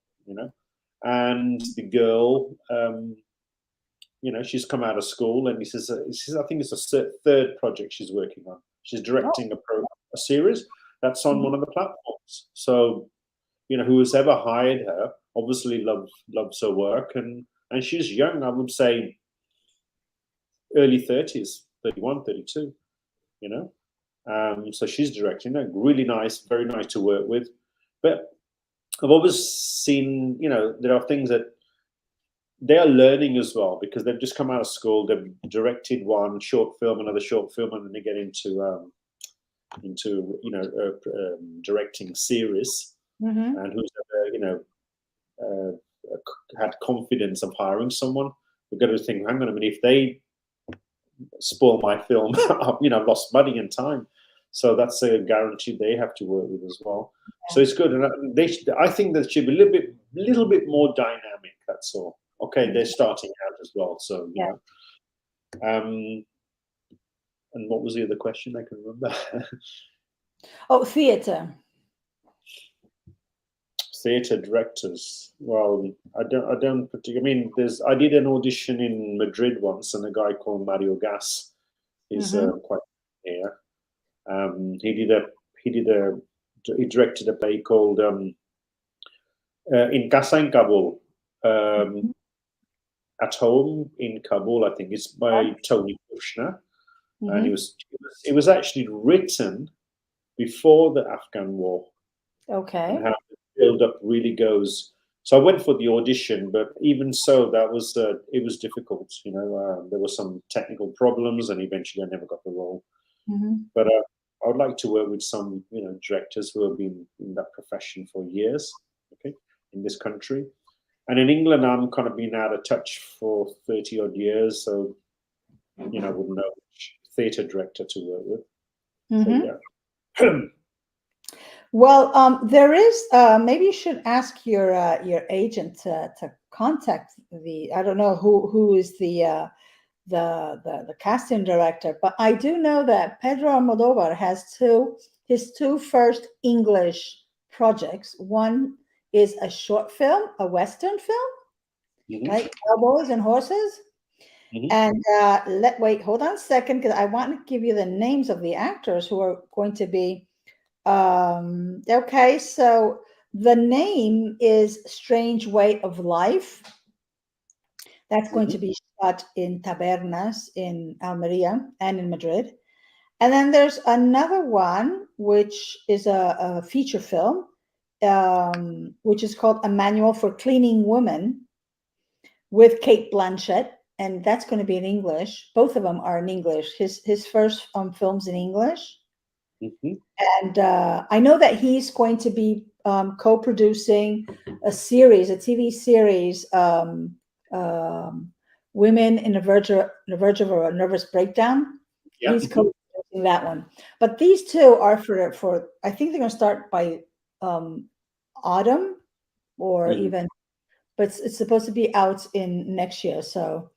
and the girl, she's come out of school, and I think it's a third project she's working on. She's Oh, directing a series that's on mhm. one of the platforms. So, who's ever hired her obviously loves her work, and she's young. I would say early 30s, 31, 32. You know, so she's directing. Really nice, very nice to work with. But I've always seen, there are things that they are learning as well, because they've just come out of school. They've directed one short film, another short film, and then they get directing series. Mhm. And who's ever, had confidence of hiring someone, we've got to think, hang on a minute, if they spoil my film, I've lost money and time. So that's a guarantee they have to work with as well. So Yeah. it's good, and I think that should be a little bit more dynamic. That's all. Okay, they're starting out as well, so Yeah. Um, and what was the other question? I can remember. Oh, theater. Theatre directors. Well, I don't particularly. I mean, I did an audition in Madrid once, and a guy called Mario Gas is Mhm. quite here. He directed a play called in Casa in Kabul, Mhm. at home in Kabul. I think it's by Tony Kushner, and Mhm. it was actually written before the Afghan war, and Okay. how the build up really goes. So I went for the audition, but even so, it was difficult. There were some technical problems, and eventually I never got the role. Mhm. But I would like to work with some, directors who have been in that profession for years, okay, in this country. And in England, I'm kind of been out of touch for 30 odd years, so I wouldn't know which theatre director to work with. So Mhm. yeah. Well, there is. Maybe you should ask your agent to contact the. I don't know who is the casting director, but I do know that Pedro Almodovar has his two first English projects. One is a short film, a Western film, Hmm. like cowboys and horses. Hmm. And wait, hold on a second, because I want to give you the names of the actors who are going to be. Okay, so the name is Strange Way of Life. That's going to Hmm. be shot in tabernas in Almeria and in Madrid. And then there's another one, which is a feature film, which is called A Manual for Cleaning Women with Kate Blanchett. And that's going to be in English. Both of them are in English. His first film's in English. Hmm. And I know that he's going to be co-producing a TV series, "Women in the Verge of a Nervous Breakdown." Yeah. He's co-producing that one. But these two are for I think they're going to start by autumn, or Hmm. even, but it's supposed to be out in next year. So,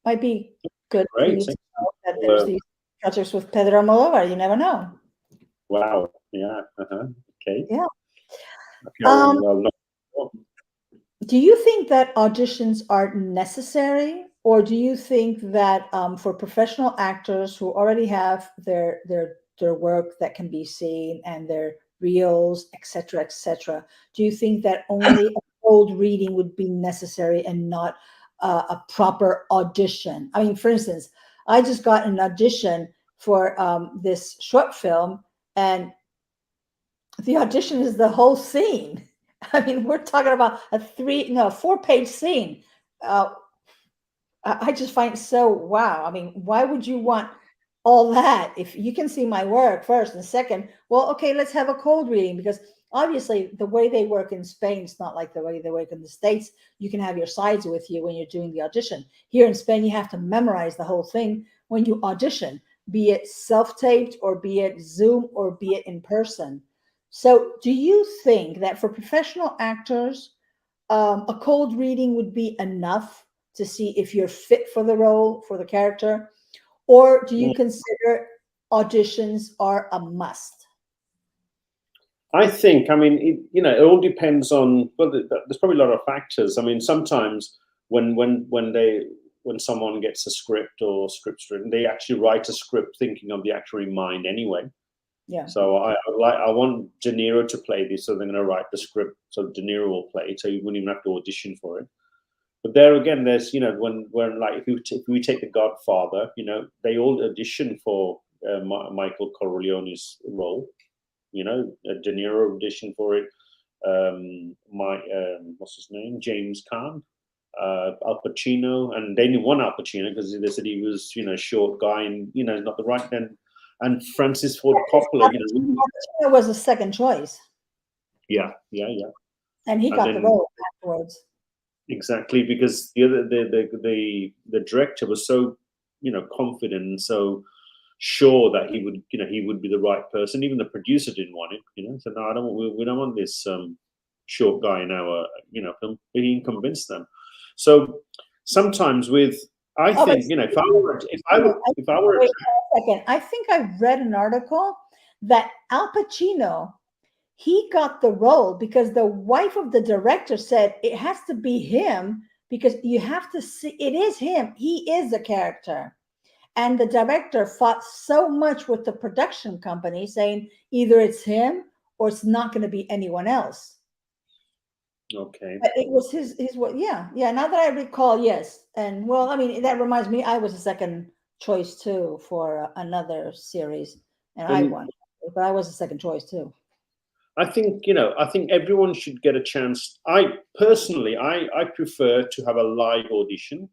might be good for Great. you to know that there's Well, these projects with Pedro Almodovar. You never know. wow. Yeah. Uh-huh. Okay. Yeah. Okay. Um, I'll not. do you think that auditions are necessary, or do you think that for professional actors who already have their work that can be seen and their reels, etc., do you think that only a cold reading would be necessary and not a proper audition? I mean, for instance, I just got an audition for this short film, and the audition is the whole scene. I mean, we're talking about a 4-page scene. Uh, I just find it so wow. I mean, why would you want all that if you can see my work first, and second? Well, okay, let's have a cold reading, because obviously the way they work in Spain is not like the way they work in the States. You can have your sides with you when you're doing the audition. Here in Spain, you have to memorize the whole thing when you audition, be it self-taped or be it Zoom or be it in person. So, do you think that for professional actors, a cold reading would be enough to see if you're fit for the role, for the character? Or do you consider auditions are a must? I think, I mean, it all depends on, well, there's probably a lot of factors. I mean, sometimes when someone gets a script or scripts written, they actually write a script thinking of the actor in mind anyway. Yeah. So I want De Niro to play this, so they're going to write the script so De Niro will play it, so you wouldn't even have to audition for it. But there again, there's, when like if we take The Godfather, they all audition for Michael Corleone's role. De Niro auditioned for it. What's his name? James Caan, Al Pacino, and they didn't want Al Pacino because they said he was, short guy and not the right then. And Francis Ford Coppola, Pacino was a second choice. Yeah. And he got the role afterwards. Exactly, because the director was so confident and so sure that he would be the right person. Even the producer didn't want it, so no, we don't want this short guy in our film. But he convinced them. So sometimes I think if I were wait a second, I think I read an article that Al Pacino, he got the role because the wife of the director said it has to be him because you have to see it is him. He is the character. And the director fought so much with the production company saying either it's him or it's not going to be anyone else. Okay. But it was his what? Yeah. Now that I recall, yes. And well, I mean, that reminds me, I was a second choice too for another series, and I won, but I was a second choice too. I think everyone should get a chance. I personally prefer to have a live audition.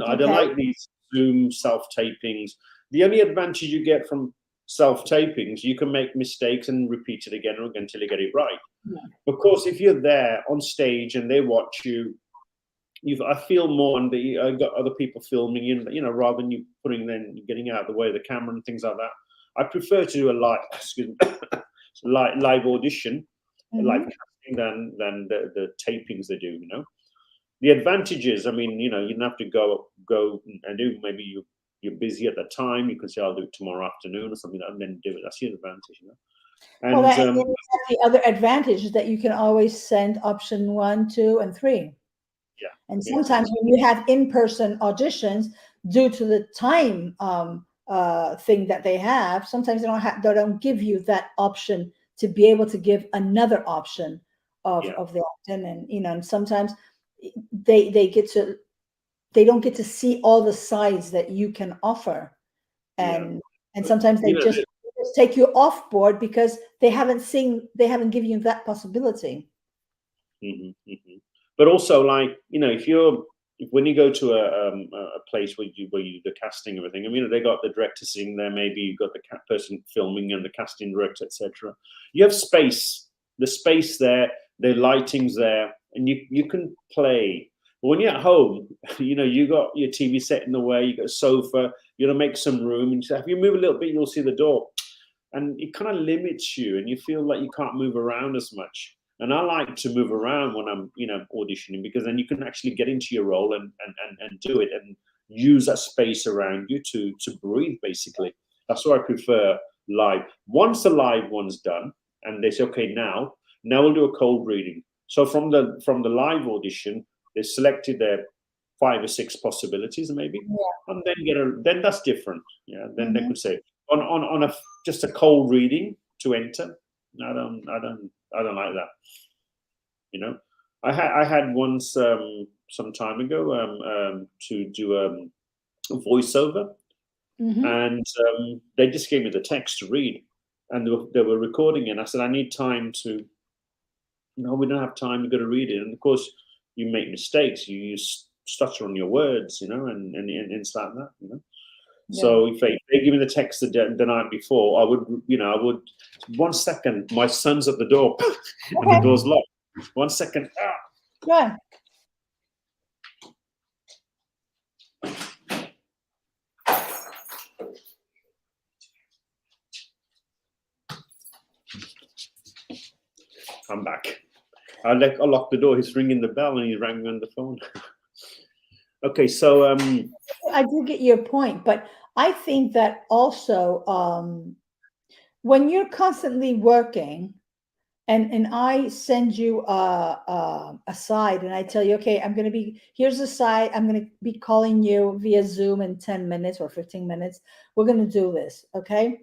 I don't like these Zoom self-tapings. The only advantage you get from self-tapings, you can make mistakes and repeat it again and again until you get it right. Yeah. Of course, if you're there on stage and they watch you, I feel more, and I've got other people filming you, rather than you getting out of the way of the camera and things like that. I prefer to do a live audition, live casting than the tapings they do. The advantages, I mean, you don't have to go and do, maybe you're busy at the time, you can say I'll do it tomorrow afternoon or something, and then do it. That's the advantage. And the other advantage is that you can always send option 1, 2, and 3. Yeah. And sometimes when you have in-person auditions, due to the time thing that they have, sometimes they don't give you that option to be able to give another option of the option, and sometimes they don't get to see all the sides that you can offer, and sometimes they just take you off board because they haven't given you that possibility. But also, like, when you go to a place where you do the casting and everything, I mean, they got the director sitting there, maybe you've got the person filming and the casting director, etc. You have space, the space there, the lighting's there, and you can play. But when you're at home, you got your TV set in the way, you got a sofa, you're gonna make some room, and if you move a little bit, you'll see the door, and it kind of limits you, and you feel like you can't move around as much. And I like to move around when I'm, auditioning, because then you can actually get into your role and do it and use that space around you to breathe, basically. That's why I prefer live. Once the live one's done and they say, okay, now we'll do a cold reading. So from the live audition, they selected their 5 or 6 possibilities maybe, and then that's different. Yeah, then they could say on just a cold reading to enter. I don't like that. I had once some time ago to do a voiceover, and they just gave me the text to read, and they were recording it. And I said, I need time to. No, we don't have time. We've got to read it. And of course, you make mistakes. You stutter on your words, and it's like that, Yeah. So if they give me the text the night before, I would 1 second, my son's at the door, and the door's locked. 1 second. Yeah. I'm back. I locked the door. He's ringing the bell, and he rang me on the phone. Okay, so I do get your point, but I think that also when you're constantly working, and I send you a side, and I tell you, okay, I'm going to be here's the side. I'm going to be calling you via Zoom in 10 minutes or 15 minutes. We're going to do this, okay?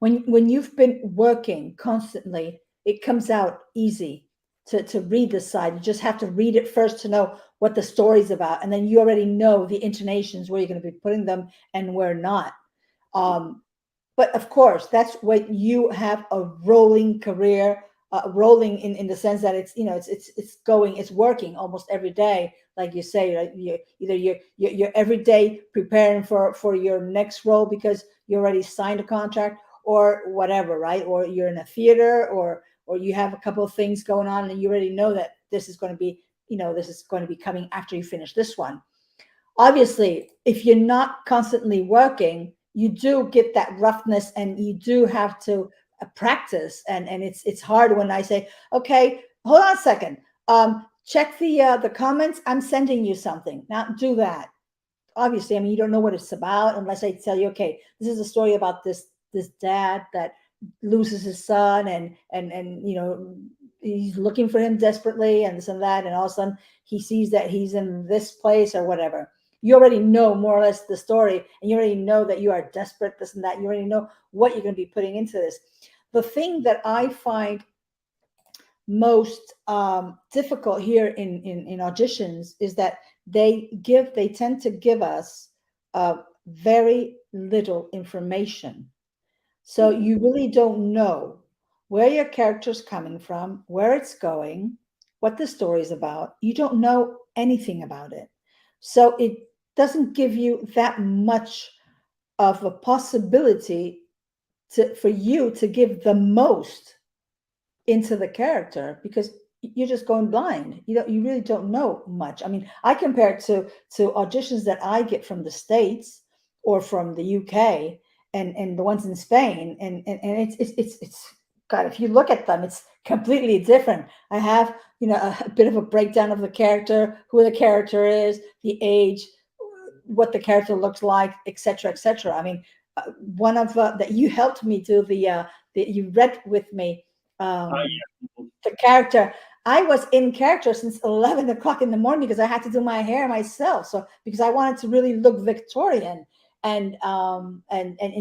When you've been working constantly, it comes out easy to read the side. You just have to read it first to know what the story's about, and then you already know the intonations, where you're going to be putting them and where not. Um, but of course, that's when you have a rolling career, rolling in the sense that it's, it's going, it's working almost every day, like you say, right? Either you're every day preparing for your next role because you already signed a contract or whatever, right? Or you're in a theater, or you have a couple of things going on, and you already know that this is going to be, this is going to be coming after you finish this one. Obviously, if you're not constantly working, you do get that roughness, and you do have to practice. And it's hard when I say, okay, hold on a second, check the comments, I'm sending you something now, do that. Obviously, I mean, you don't know what it's about unless I tell you, okay, this is a story about this dad that loses his son, and he's looking for him desperately, and this and that, and all of a sudden he sees that he's in this place or whatever. You already know more or less the story, and you already know that you are desperate, this and that. You already know what you're going to be putting into this. The thing that I find most difficult here in auditions is that they tend to give us very little information, so you really don't know where your character's coming from, where it's going, what the story is about. You don't know anything about it, so it doesn't give you that much of a possibility for you to give the most into the character, because you're just going blind. You really don't know much. I mean, I compare it to auditions that I get from the States or from the UK, and the ones in Spain, and it's God, if you look at them, it's completely different. I have, a bit of a breakdown of the character, who the character is, the age, what the character looks like, etc., etc. I mean, one of that you helped me do, you read with me, yeah. the character. I was in character since 11 o'clock in the morning because I had to do my hair myself. So because I wanted to really look Victorian, and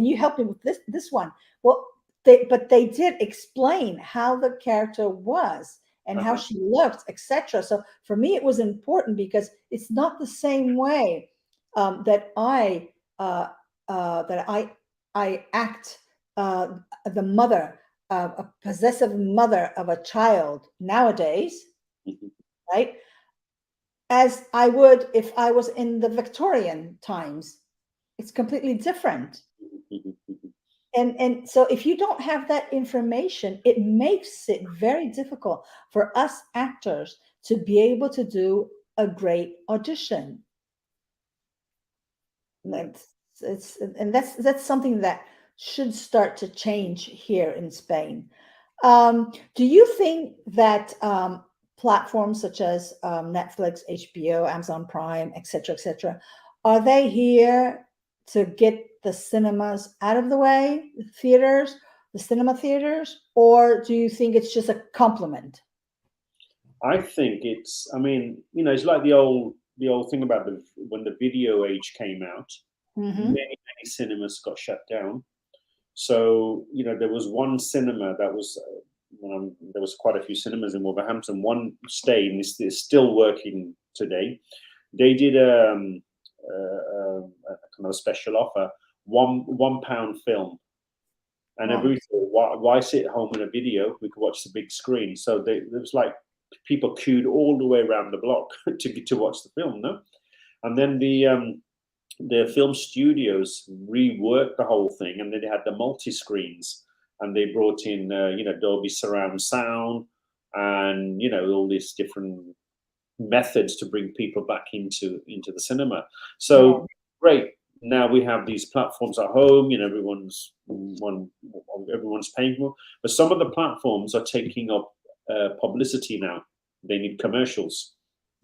you helped me with this one. Well, they did explain how the character was and how Uh-huh. she looked, etc. So for me, it was important because it's not the same way that I act the mother, a possessive mother of a child nowadays, Mhm. right? As I would if I was in the Victorian times. It's completely different. Mhm. Mhm. And so if you don't have that information, it makes it very difficult for us actors to be able to do a great audition. Yeah. That's something that should start to change here in Spain. Do you think that platforms such as Netflix, HBO, Amazon Prime, etc., are they here to get the cinemas out of the way, the cinema theaters, or do you think it's just a complement? I think it's. I mean, it's like the old thing about when the video age came out. Hmm. Many cinemas got shut down. So there was one cinema that was. There was quite a few cinemas in Wolverhampton. One stayed and is still working today. They did a kind of a special offer, £1 film, and Wow. everybody thought, why sit at home in a video? We could watch the big screen. So there was like people queued all the way around the block to watch the film, no? And then the film studios reworked the whole thing, and then they had the multi screens, and they brought in Dolby surround sound, and all these different methods to bring people back into the cinema. Yeah. So great. Now we have these platforms at home. Everyone's paying more, but some of the platforms are taking up publicity now. They need commercials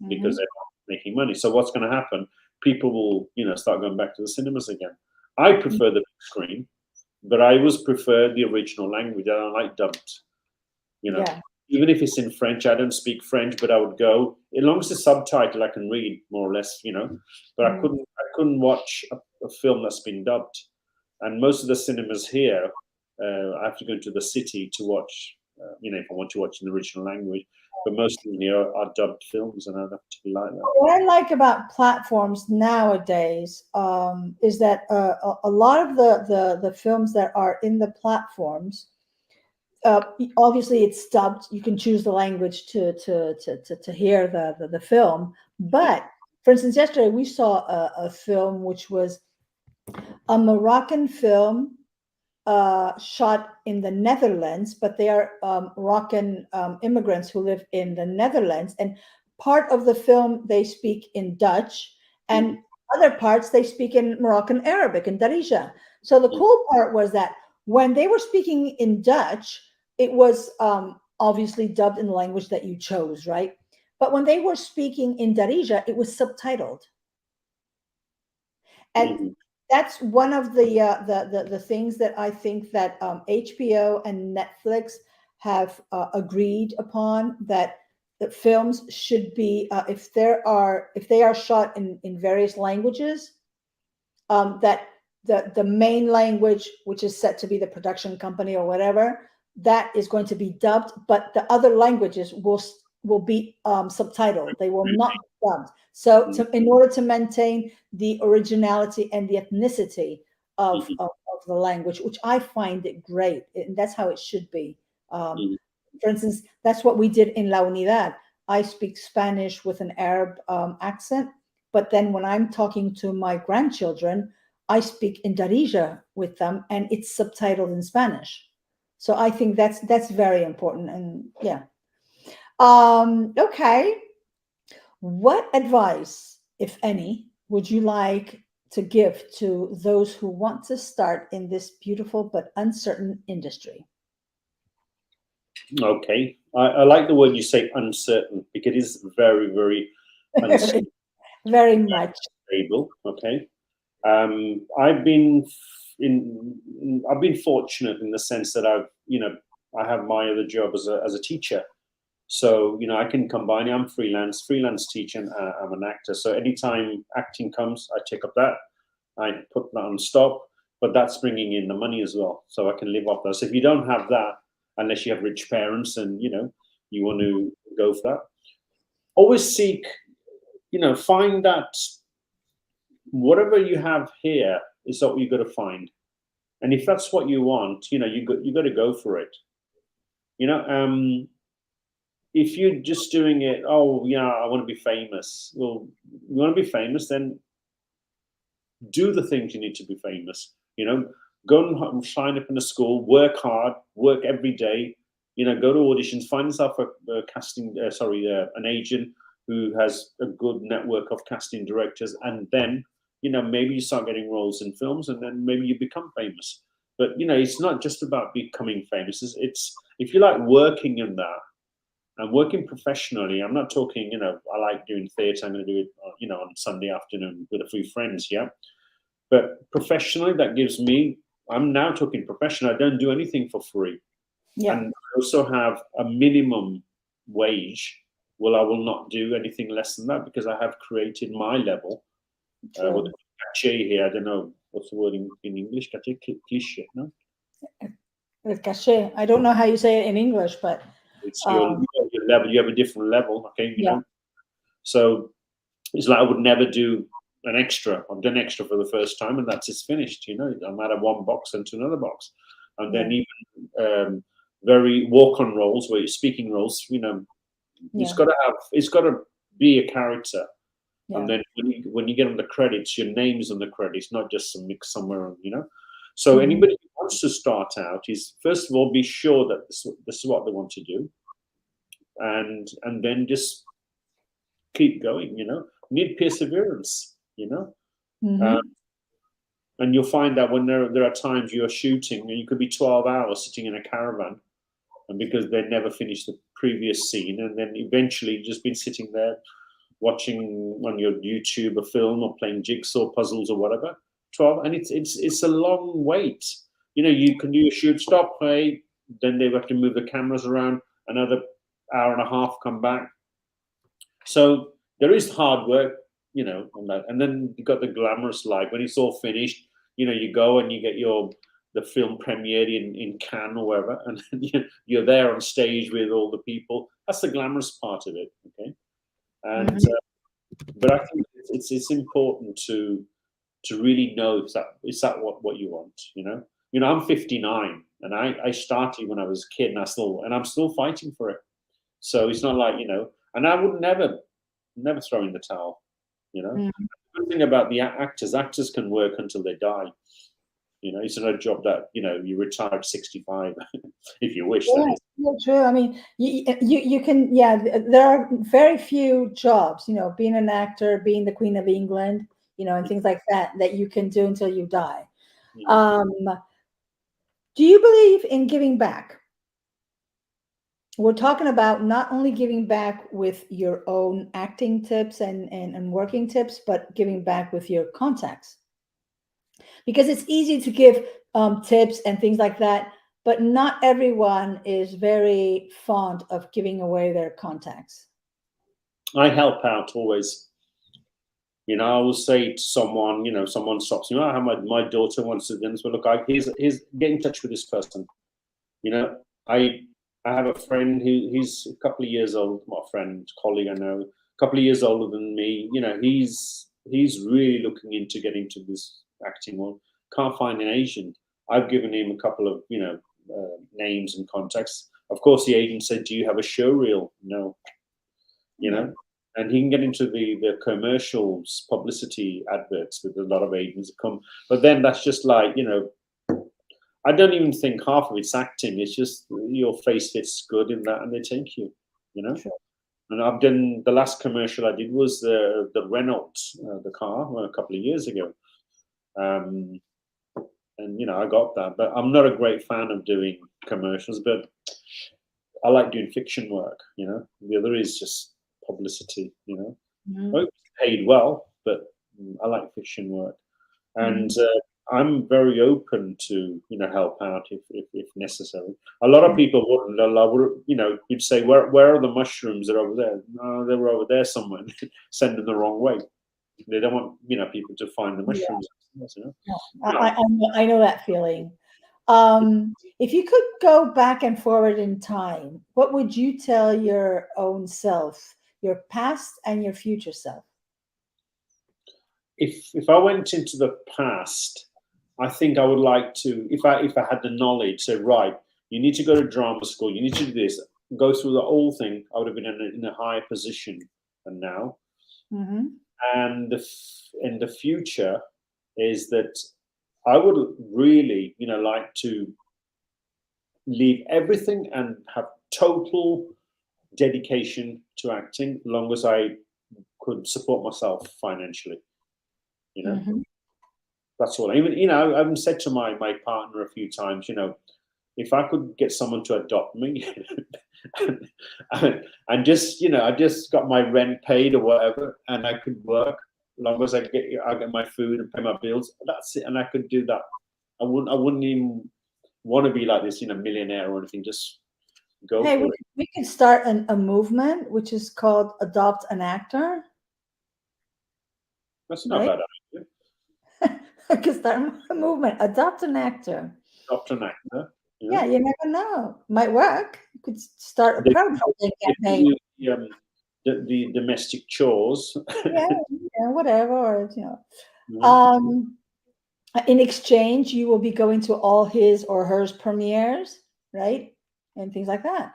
because Hmm. making money. So what's going to happen? People will, start going back to the cinemas again. I prefer the big screen, but I always prefer the original language. I don't like dubbed. Yeah. Even if it's in French, I don't speak French, but I would go as long as it's subtitle, I can read more or less. But I couldn't watch a film that's been dubbed. And most of the cinemas here, I have to go into the city to watch. If I want to watch in the original language, but most of them here are dubbed films, and I don't particularly like that. What I like about platforms nowadays is that a lot of the films that are in the platforms, obviously it's dubbed. You can choose the language to hear the film. But for instance, yesterday we saw a film which was a Moroccan film shot in the Netherlands, but they are Moroccan immigrants who live in the Netherlands. And part of the film they speak in Dutch, and other parts they speak in Moroccan Arabic and Darija. So the cool part was that when they were speaking in Dutch, it was obviously dubbed in the language that you chose, right? But when they were speaking in Darija, it was subtitled. And that's one of the things that I think that HBO and Netflix have agreed upon, that films should be if they are shot in various languages, that the main language, which is set to be the production company or whatever, that is going to be dubbed, but the other languages will be subtitled. They will not be dubbed. So in order to maintain the originality and the ethnicity of the language, which I find it great, and that's how it should be. For instance, that's what we did in La Unidad. I speak Spanish with an Arab accent, but then when I'm talking to my grandchildren, I speak in Darija with them, and it's subtitled in Spanish. So I think that's very important. And yeah. Okay. What advice, if any, would you like to give to those who want to start in this beautiful but uncertain industry? Okay. I like the word you say, uncertain, because it is very, very unstable. Very much. Okay. I've been fortunate in the sense that I have my other job as a teacher. So, I can combine it. I'm freelance teacher, and I'm an actor. So anytime acting comes, I take up that. I put that on stop, but that's bringing in the money as well. So I can live off that. So if you don't have that, unless you have rich parents and, you want to go for that, always seek, find that whatever you have here is what you got to find. And if that's what you want, you got to go for it. If you're just doing it, oh yeah, I want to be famous. Well, you want to be famous, then do the things you need to be famous. Go and sign up in a school, work hard, work every day. Go to auditions, find yourself an agent who has a good network of casting directors, and then maybe you start getting roles in films, and then maybe you become famous. But it's not just about becoming famous. It's if you like working in that. And working professionally, I'm not talking, I like doing theatre. I'm going to do it, on Sunday afternoon with a few friends, yeah. But professionally, that gives me, I'm now talking professional. I don't do anything for free. Yeah. And I also have a minimum wage. Well, I will not do anything less than that because I have created my level. With the cachet here, I don't know, what's the word in English? Cachet, cliché, no? Cachet. I don't know how you say it in English, but it's your level. You have a different level, okay? So it's like I would never do an extra. I've done extra for the first time, and it's finished. I'm out of one box into another box, and then even very walk-on roles, where you're speaking roles. It's got to be a character, and then when you get on the credits, your name's on the credits, not just some mix somewhere. So anybody who wants to start out is first of all be sure that this is what they want to do, and then just keep going. You need perseverance. And you'll find that when there are times you are shooting, and you could be 12 hours sitting in a caravan, and because they never finished the previous scene, and then eventually you've just been sitting there watching on your YouTube a film or playing jigsaw puzzles or whatever. 12, and it's a long wait. You know, you can do a shoot, stop, play, then they have to move the cameras around, another hour and a half, come back. So there is hard work, you know, on that. And then you got the glamorous life. When it's all finished, you know, you go and you get the film premiere in Cannes or wherever, and you're there on stage with all the people. That's the glamorous part of it, okay? And but I think it's important to really know is that what you want, you know? You know, I'm 59, and I started when I was a kid, and I'm still fighting for it. So it's not like, you know, and I would never throw in the towel, you know. Mm. The good thing about the actors can work until they die. You know, it's not a job that, you know, you retire at 65 if you wish. Yeah, That is. yeah, true. I mean, you can, yeah, there are very few jobs, you know, being an actor, being the Queen of England, you know, and things like that, that you can do until you die. Do you believe in giving back? We're talking about not only giving back with your own acting tips and working tips, but giving back with your contacts. Because it's easy to give tips and things like that, but not everyone is very fond of giving away their contacts. I help out always. You know, I will say to someone, you know, someone stops me, oh, how my daughter wants to do this. Well, look, here's get in touch with this person. You know, I have a friend he's a couple of years old, my friend, colleague I know, a couple of years older than me. You know, he's really looking into getting to this acting world. Can't find an agent. I've given him a couple of, you know, names and contacts. Of course, the agent said, "Do you have a show reel?" No, you know, and he can get into the commercials, publicity adverts with a lot of agents that come. But then that's just like, you know, I don't even think half of it's acting. It's just your face fits good in that, and they take you, you know. Sure. And I've done the last commercial I did was the Renault, the car, a couple of years ago, and you know I got that. But I'm not a great fan of doing commercials, but I like doing fiction work. You know, the other is just publicity. You know, I get paid well, but I like fiction work, and I'm very open to, you know, help out if necessary. A lot of people wouldn't. You know, you'd say, where are the mushrooms? They're over there. No, they were over there somewhere. Send them the wrong way. They don't want, you know, people to find the mushrooms. Yeah. You know? Yeah. I know that feeling. If you could go back and forward in time, what would you tell your own self, your past and your future self? If I went into the past, I think I would like to, if I had the knowledge, say, right, you need to go to drama school, you need to do this, go through the whole thing, I would have been in a higher position than now. And in the future is that I would really, you know, like to leave everything and have total dedication to acting, as long as I could support myself financially. You know, that's all. Even, you know, I've said to my partner a few times, you know, if I could get someone to adopt me, and just, you know, I just got my rent paid or whatever, and I could work, as long as I get my food and pay my bills. That's it, and I could do that. I wouldn't even want to be like this, you know, millionaire or anything. Just go for it. We can start a movement which is called Adopt an Actor. That's not a bad idea. We can start a movement, Adopt an Actor. Adopt an actor. Yeah, you never know. Might work. You could start a crowdfunding campaign. The domestic chores. Yeah, whatever. Or, you know, in exchange, you will be going to all his or hers premieres, right, and things like that.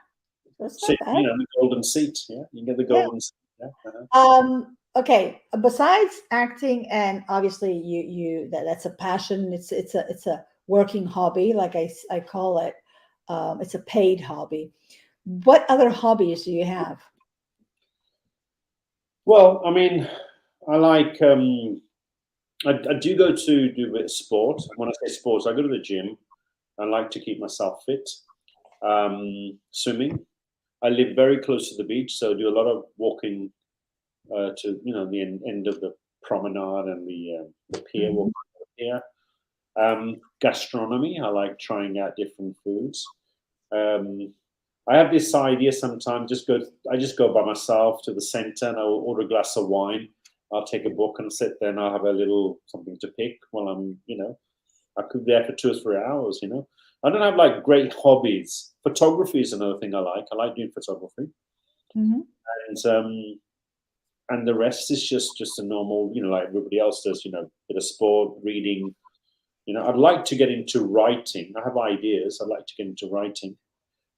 So it's not bad. You know, the golden seat. Yeah, you get the golden seat. Yeah. Okay. Besides acting, and obviously that's a passion. It's a working hobby, like I call it. It's a paid hobby. What other hobbies do you have? Well, I mean, I like. I do go to do a bit of sport. When I say sports, I go to the gym. I like to keep myself fit. Swimming. I live very close to the beach, so I do a lot of walking to the end of the promenade and the pier. Mhm. Pier. Gastronomy. I like trying out different foods. Um, I have this idea sometimes. I just go by myself to the center and I'll order a glass of wine. I'll take a book and sit there and I'll have a little something to pick while I could be there for 2 or 3 hours. I don't have like great hobbies. Photography is another thing I like. I like doing photography, Mhm. and the rest is just a normal, like everybody else does. Bit of sport, reading. I'd like to get into writing. I have ideas. I'd like to get into writing,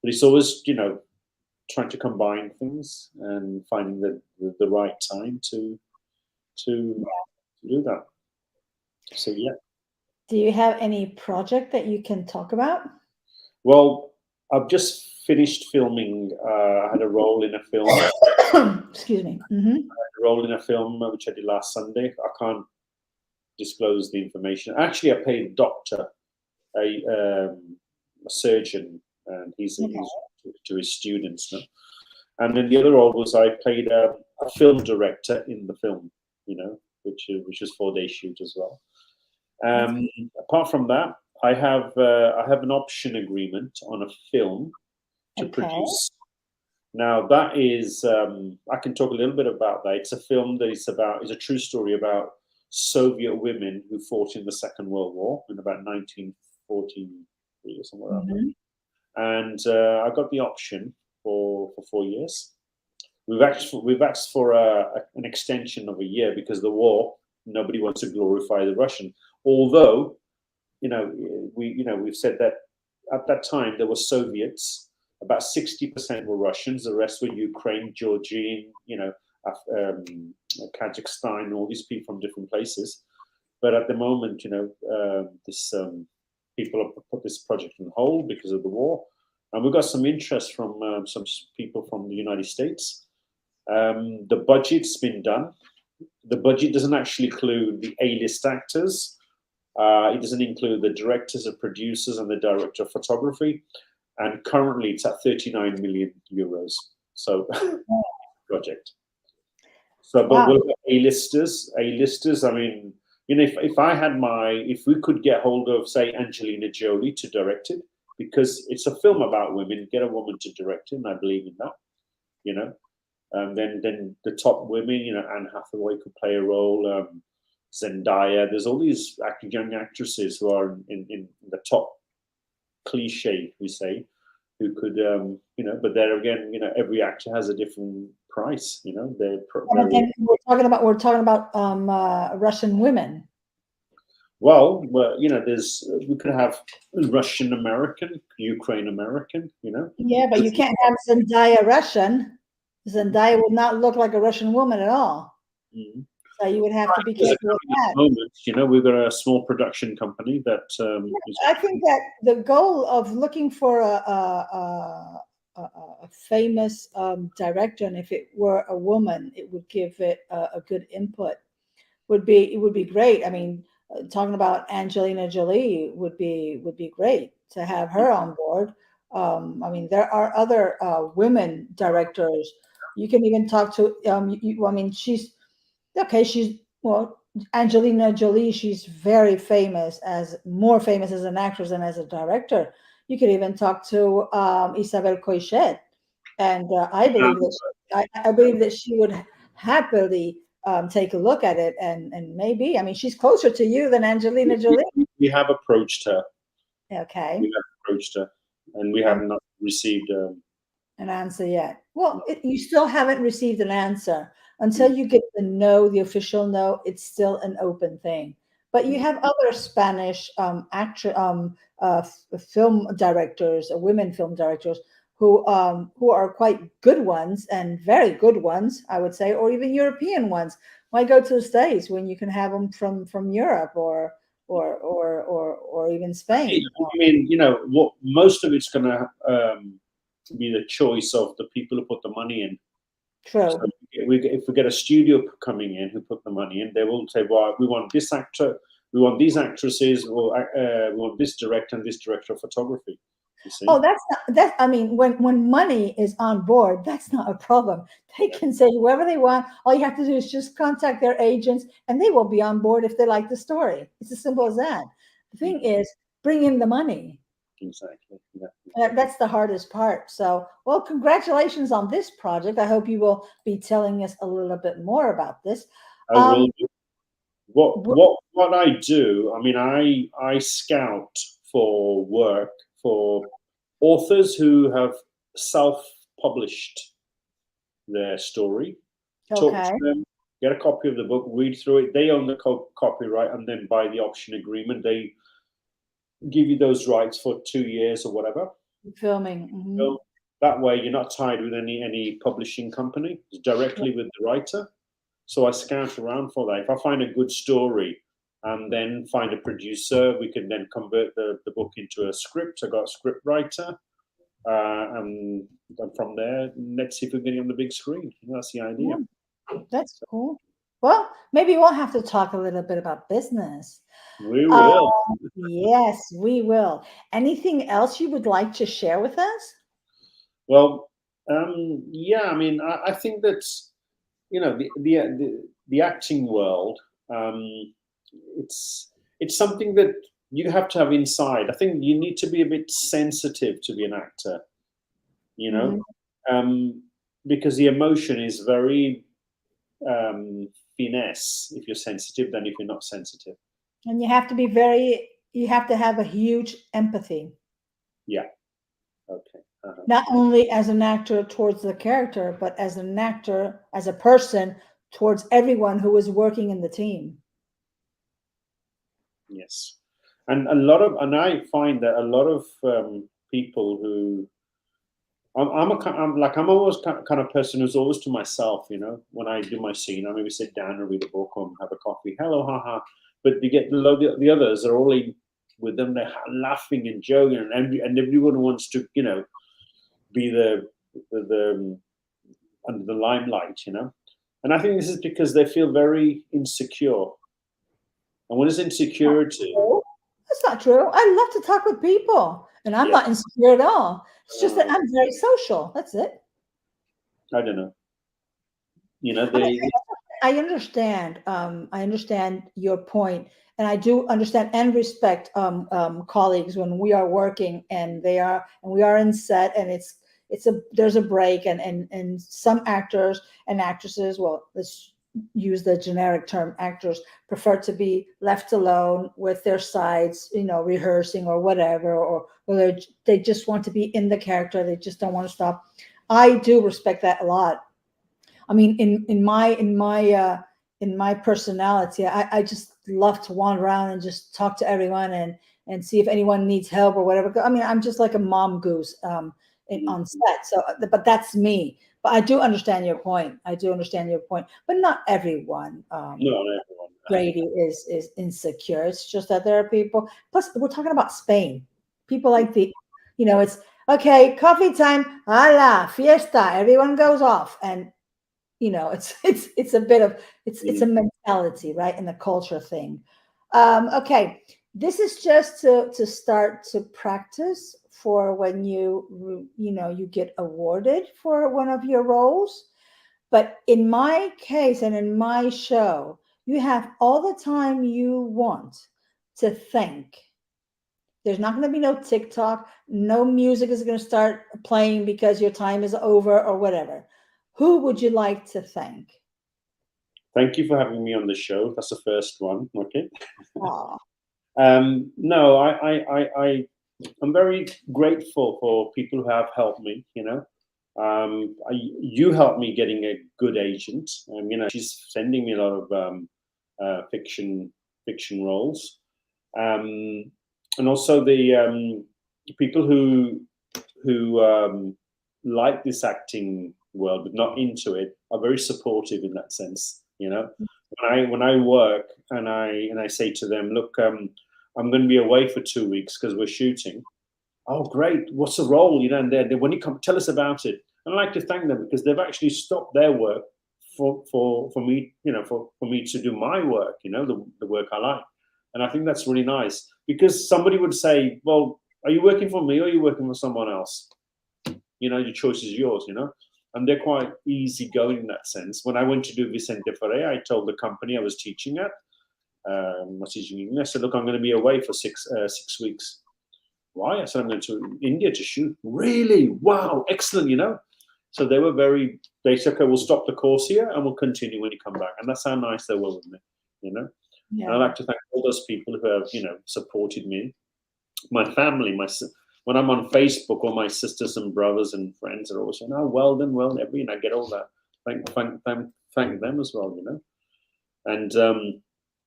but it's always, trying to combine things and finding the right time to do that. So yeah. Do you have any project that you can talk about? Well, I've just finished filming. I had a role in a film. Excuse me. Hmm. A role in a film which I did last Sunday. I can't disclose the information. Actually, I played a doctor, a surgeon, and he's Okay. to his students now. And then the other role was I played a film director in the film, which was 4-day shoot as well. Apart from that, I have an option agreement on a film to Okay. produce. Now that is, I can talk a little bit about that. It's a film that is a true story about Soviet women who fought in the Second World War in about 1943 or somewhere around Hmm. there. And I got the option for 4 years. We've asked for an extension of a year because the war. Nobody wants to glorify the Russian, although we've said that at that time there were Soviets. About 60% were Russians. The rest were Ukraine, Georgian, Kazakhstan, all these people from different places. But at the moment, this people have put this project on hold because of the war, and we've got some interest from some people from the United States. The budget's been done. The budget doesn't actually include the A-list actors. It doesn't include the directors, the producers, and the director of photography. And currently, it's at 39 million euros. So, project. So, but Wow. we'll have A-listers. A-listers. I mean, if we could get hold of, say, Angelina Jolie to direct it, because it's a film about women, get a woman to direct it, and I believe in that. Then the top women, Anne Hathaway could play a role. Zendaya. There's all these young actresses who are in the top cliche, we say, who could, but there again, every actor has a different price. They're And we're talking about Russian women. well, we could have Russian American, Ukraine American. Yeah, but you can't have Zendaya Russian. Zendaya would not look like a Russian woman at all. Mhm. So you would have to be At careful with the that. moment, we've got a small production company that. I think that the goal of looking for a famous director, and if it were a woman, it would give it a good input. It would be great. I mean, talking about Angelina Jolie would be great to have her on board. I mean, there are other women directors. You can even talk to. I mean, she's okay. Angelina Jolie. She's very famous, more famous as an actress than as a director. You could even talk to Isabel Coixet, and I believe that she would happily take a look at it, and maybe, I mean, she's closer to you than Angelina Jolie. We have approached her. Okay. We have approached her, and we have And not received. an answer yet? Well, you still haven't received an answer until you get the no, the official no. It's still an open thing. But you have other Spanish film directors, women film directors who are quite good ones and very good ones, I would say, or even European ones. Why go to the States when you can have them from Europe or even Spain? I mean, what most of it's going to be the choice of the people who put the money in. True. So if we get a studio coming in who put the money in, they will say, "Well, we want this actor, we want these actresses, or we want this director and this director of photography." You see? Oh, that's not that. I mean, when money is on board, that's not a problem. They can say whoever they want. All you have to do is just contact their agents, and they will be on board if they like the story. It's as simple as that. The thing is, bring in the money. Exactly. Yeah. That's the hardest part. So, well, congratulations on this project. I hope you will be telling us a little bit more about this. I will do. w- What I do, I mean, I scout for work for authors who have self-published their story, talk to Okay. them, get a copy of the book, read through it. They own the copyright, and then by the option agreement, they give you those rights for 2 years or whatever. Filming. So that way, you're not tied with any publishing company. It's directly with the writer. So I scout around for that. If I find a good story and then find a producer, we can then convert the book into a script. I got a script writer. And from there, let's see if we can get it on the big screen. That's the idea. Yeah, that's cool. Well, maybe we'll have to talk a little bit about business. We will. Yes, we will. Anything else you would like to share with us? Well, yeah. I mean, I think that the acting world. It's something that you have to have inside. I think you need to be a bit sensitive to be an actor. You know, because the emotion is very finesse if you're sensitive than if you're not sensitive. And you have to have a huge empathy. Yeah. Okay. Not only as an actor towards the character, but as an actor, as a person towards everyone who is working in the team. Yes. And I find that a lot of people who I'm always kind of person who's always to myself, when I do my scene, I maybe sit down and read a book or have a coffee. Hello, haha. But you get the others are all with them. They're laughing and joking, and everyone wants to, be the under the limelight, And I think this is because they feel very insecure. And when it's insecurity, that's not true. I love to talk with people, and I'm not insecure at all. It's just that I'm very social. That's it. I don't know. I understand. I understand your point, and I do understand and respect colleagues when we are working and we are in set, and there's a break, and some actors and actresses, well, let's use the generic term, actors prefer to be left alone with their sides, rehearsing or whatever, or they just want to be in the character. They just don't want to stop. I do respect that a lot. I mean, in my personality, I just love to wander around and just talk to everyone and see if anyone needs help or whatever. I mean, I'm just like a mom goose on set. So, but that's me. But I do understand your point. But not everyone. Not everyone. Brady is insecure. It's just that there are people. Plus, we're talking about Spain. People like it's okay. Coffee time. Hala, fiesta. Everyone goes off, and it's a bit of it's a mentality, right, and the culture thing. Okay, this is just to start to practice for when you get awarded for one of your roles. But in my case and in my show, you have all the time you want to think. There's not going to be no TikTok. No music is going to start playing because your time is over or whatever. Who would you like to thank? Thank you for having me on the show. That's the first one. Okay. No, I'm very grateful for people who have helped me. You helped me getting a good agent. She's sending me a lot of fiction roles, and also the people who like this acting world but not into it are very supportive in that sense. When I work and I say to them, look, I'm going to be away for 2 weeks because we're shooting. Oh, great! What's the role? And then when you come, tell us about it. And I like to thank them because they've actually stopped their work for me, for me to do my work. The work I like, and I think that's really nice because somebody would say, well, Are you working for me or are you working for someone else? Your choice is yours, And they're quite easygoing in that sense. When I went to do Vicente Ferrer, I told the company I was teaching at, I was teaching English. I said, look, I'm going to be away for 6 weeks. Why? I said, I'm going to India to shoot. Really? Wow, excellent. So they said, okay, we'll stop the course here and we'll continue when you come back. And that's how nice they were with me. And I'd like to thank all those people who have, supported me. My family, when I'm on Facebook, all my sisters and brothers and friends are always saying, oh, well done, and I get all that. Thank them as well, And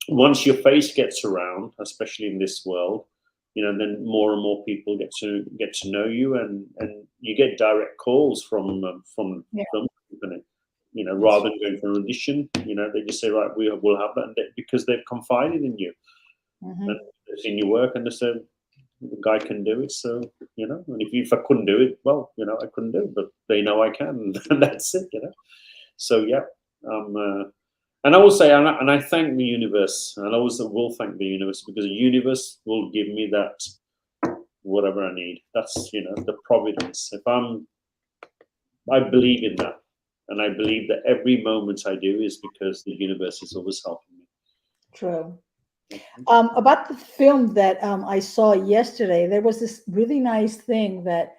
once your face gets around, especially in this world, then more and more people get to know you, and you get direct calls from the company. Rather than going for an audition, they just say, right, we'll have that, because they've confided in you, and they've seen your work, and they say, the guy can do it. So, and if I couldn't do it, well, I couldn't do it, but they know I can, and that's it, So, yeah. And I will say, and I thank the universe, and I always will thank the universe, because the universe will give me that whatever I need. That's, the providence. I believe in that. And I believe that every moment I do is because the universe is always helping me. True. About the film that I saw yesterday, there was this really nice thing that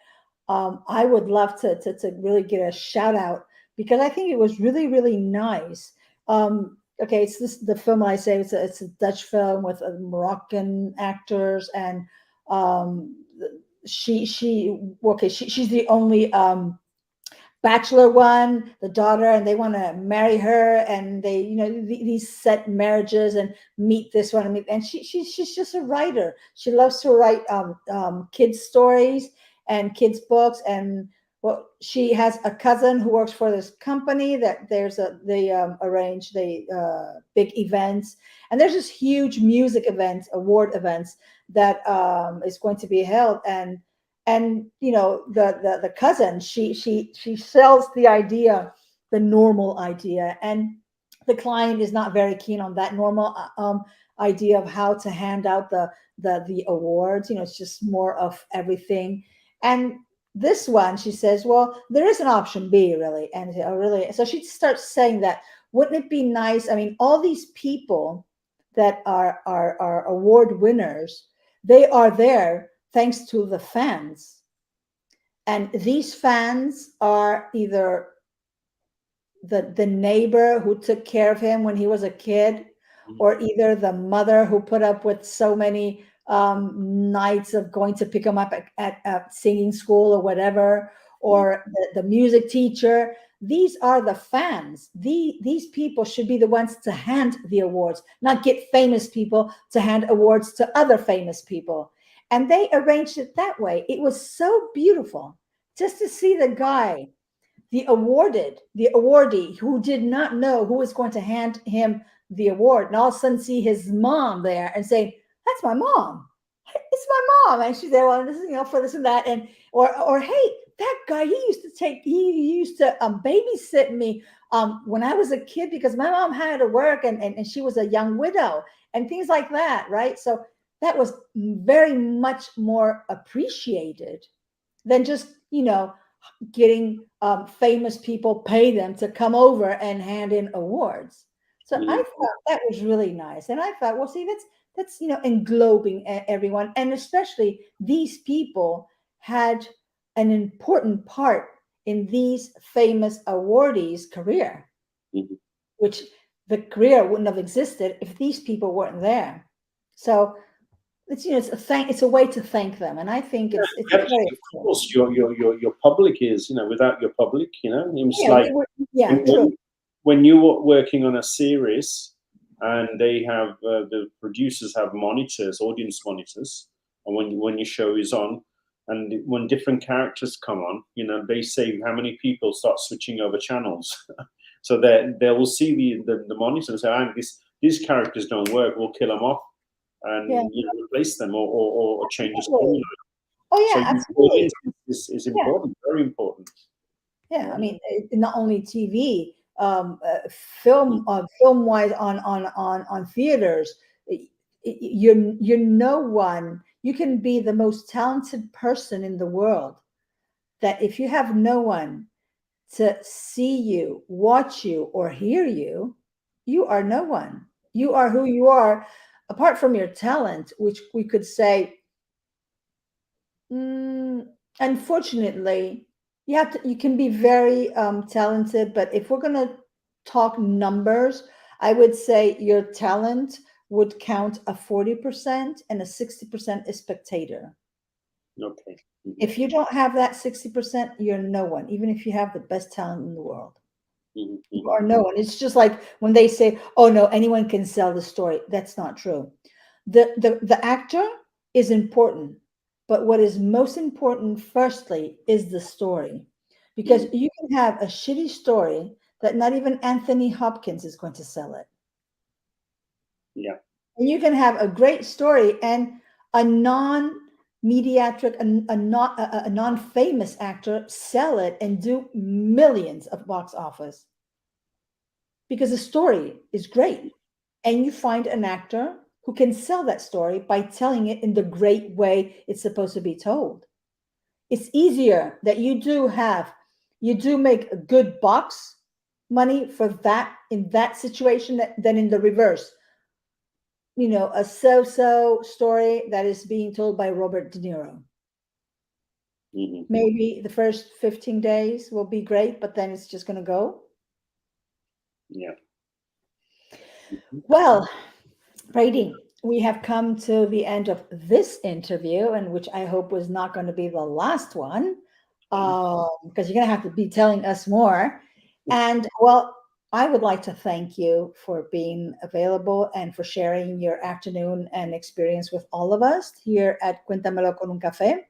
I would love to really get a shout out, because I think it was really, really nice. Okay, it's the film I say, it's a Dutch film with Moroccan actors, and she's the only bachelor one, the daughter, and they want to marry her, and they, these set marriages, and meet this one, and she's just a writer. She loves to write kids stories and kids books, and well, she has a cousin who works for this company that they arrange the big events, and there's this huge music event, award events that is going to be held, and the cousin, she sells the idea, the normal idea, and the client is not very keen on that normal idea of how to hand out the awards. It's just more of everything. And this one, she says, well, there is an option B, really. And really, so she starts saying that, wouldn't it be nice, I mean, all these people that are award winners, they are there thanks to the fans. And these fans are either the neighbor who took care of him when he was a kid, or either the mother who put up with so many nights of going to pick him up at singing school or whatever, or the music teacher. These are the fans. These people should be the ones to hand the awards, not get famous people to hand awards to other famous people. And they arranged it that way. It was so beautiful just to see the guy, the awardee, who did not know who was going to hand him the award, and all of a sudden see his mom there and say, "That's my mom. It's my mom." And she's there, well, this is, for this and that, and or hey, that guy, he used to babysit me when I was a kid, because my mom had to work, and she was a young widow, and things like that, right? So that was very much more appreciated than just getting famous people pay them to come over and hand in awards. So I thought that was really nice, and I thought, well, see, that's englobing everyone, and especially these people had an important part in these famous awardees' career, which the career wouldn't have existed if these people weren't there. So it's it's a way to thank them, and I think it's very of course your public is, without your public, it's like when you were working on a series, and they have the producers have monitors, audience monitors, and when your show is on, and when different characters come on, they say how many people start switching over channels. So they will see the monitor and say, these characters don't work, we'll kill them off, and replace them, or change the storyline. Oh yeah, so absolutely. Is important, very important. Yeah, I mean, not only TV, film wise on theaters. You're no one. You can be the most talented person in the world, that if you have no one to see you, watch you, or hear you, you are no one. You are who you are, apart from your talent, which we could say, unfortunately, you can be very talented, but if we're going to talk numbers, I would say your talent would count a 40% and a 60% is spectator. Okay. If you don't have that 60%, you're no one, even if you have the best talent in the world. You are no one. It's just like when they say, oh no, anyone can sell the story. That's not true. The actor is important, but what is most important, firstly, is the story. Because you can have a shitty story that not even Anthony Hopkins is going to sell it. Yeah. And you can have a great story and a non-mediatric, a non-famous actor sell it and do millions of box office. Because the story is great. And you find an actor who can sell that story by telling it in the great way it's supposed to be told. It's easier that you do make a good box money for that in that situation than in the reverse. You know, a so-so story that is being told by Robert De Niro. Maybe the first 15 days will be great, but then it's just going to go. Yeah. Well, Brady, we have come to the end of this interview, and which I hope was not going to be the last one, because you're going to have to be telling us more. And well, I would like to thank you for being available and for sharing your afternoon and experience with all of us here at Cuéntamelo con un café.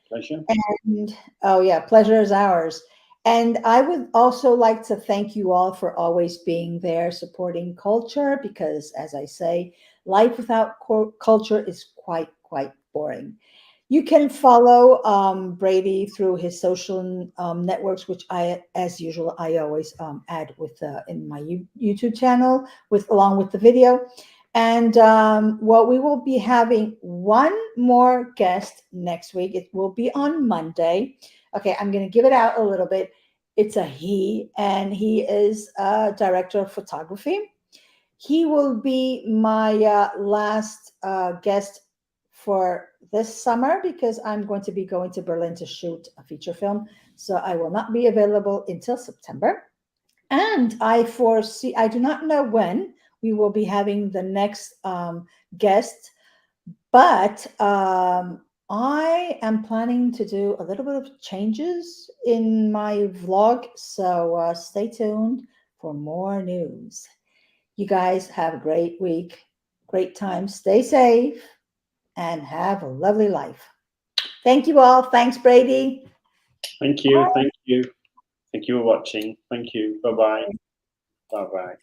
Pleasure. And oh yeah, pleasure is ours. And I would also like to thank you all for always being there supporting culture, because as I say, life without culture is quite boring. You can follow Brady through his social networks, which I, as usual, I always add with in my YouTube channel along with the video. And well, we will be having one more guest next week. It will be on Monday. Okay, I'm going to give it out a little bit. It's a he, and he is a director of photography. He will be my last guest for this summer, because I'm going to be going to Berlin to shoot a feature film. So I will not be available until September. And I do not know when we will be having the next guest, but I am planning to do a little bit of changes in my vlog. So stay tuned for more news. You guys have a great week, great time. Stay safe and have a lovely life. Thank you all. Thanks, Brady. Thank you. Bye. Thank you. Thank you for watching. Thank you. Bye-bye. Bye-bye.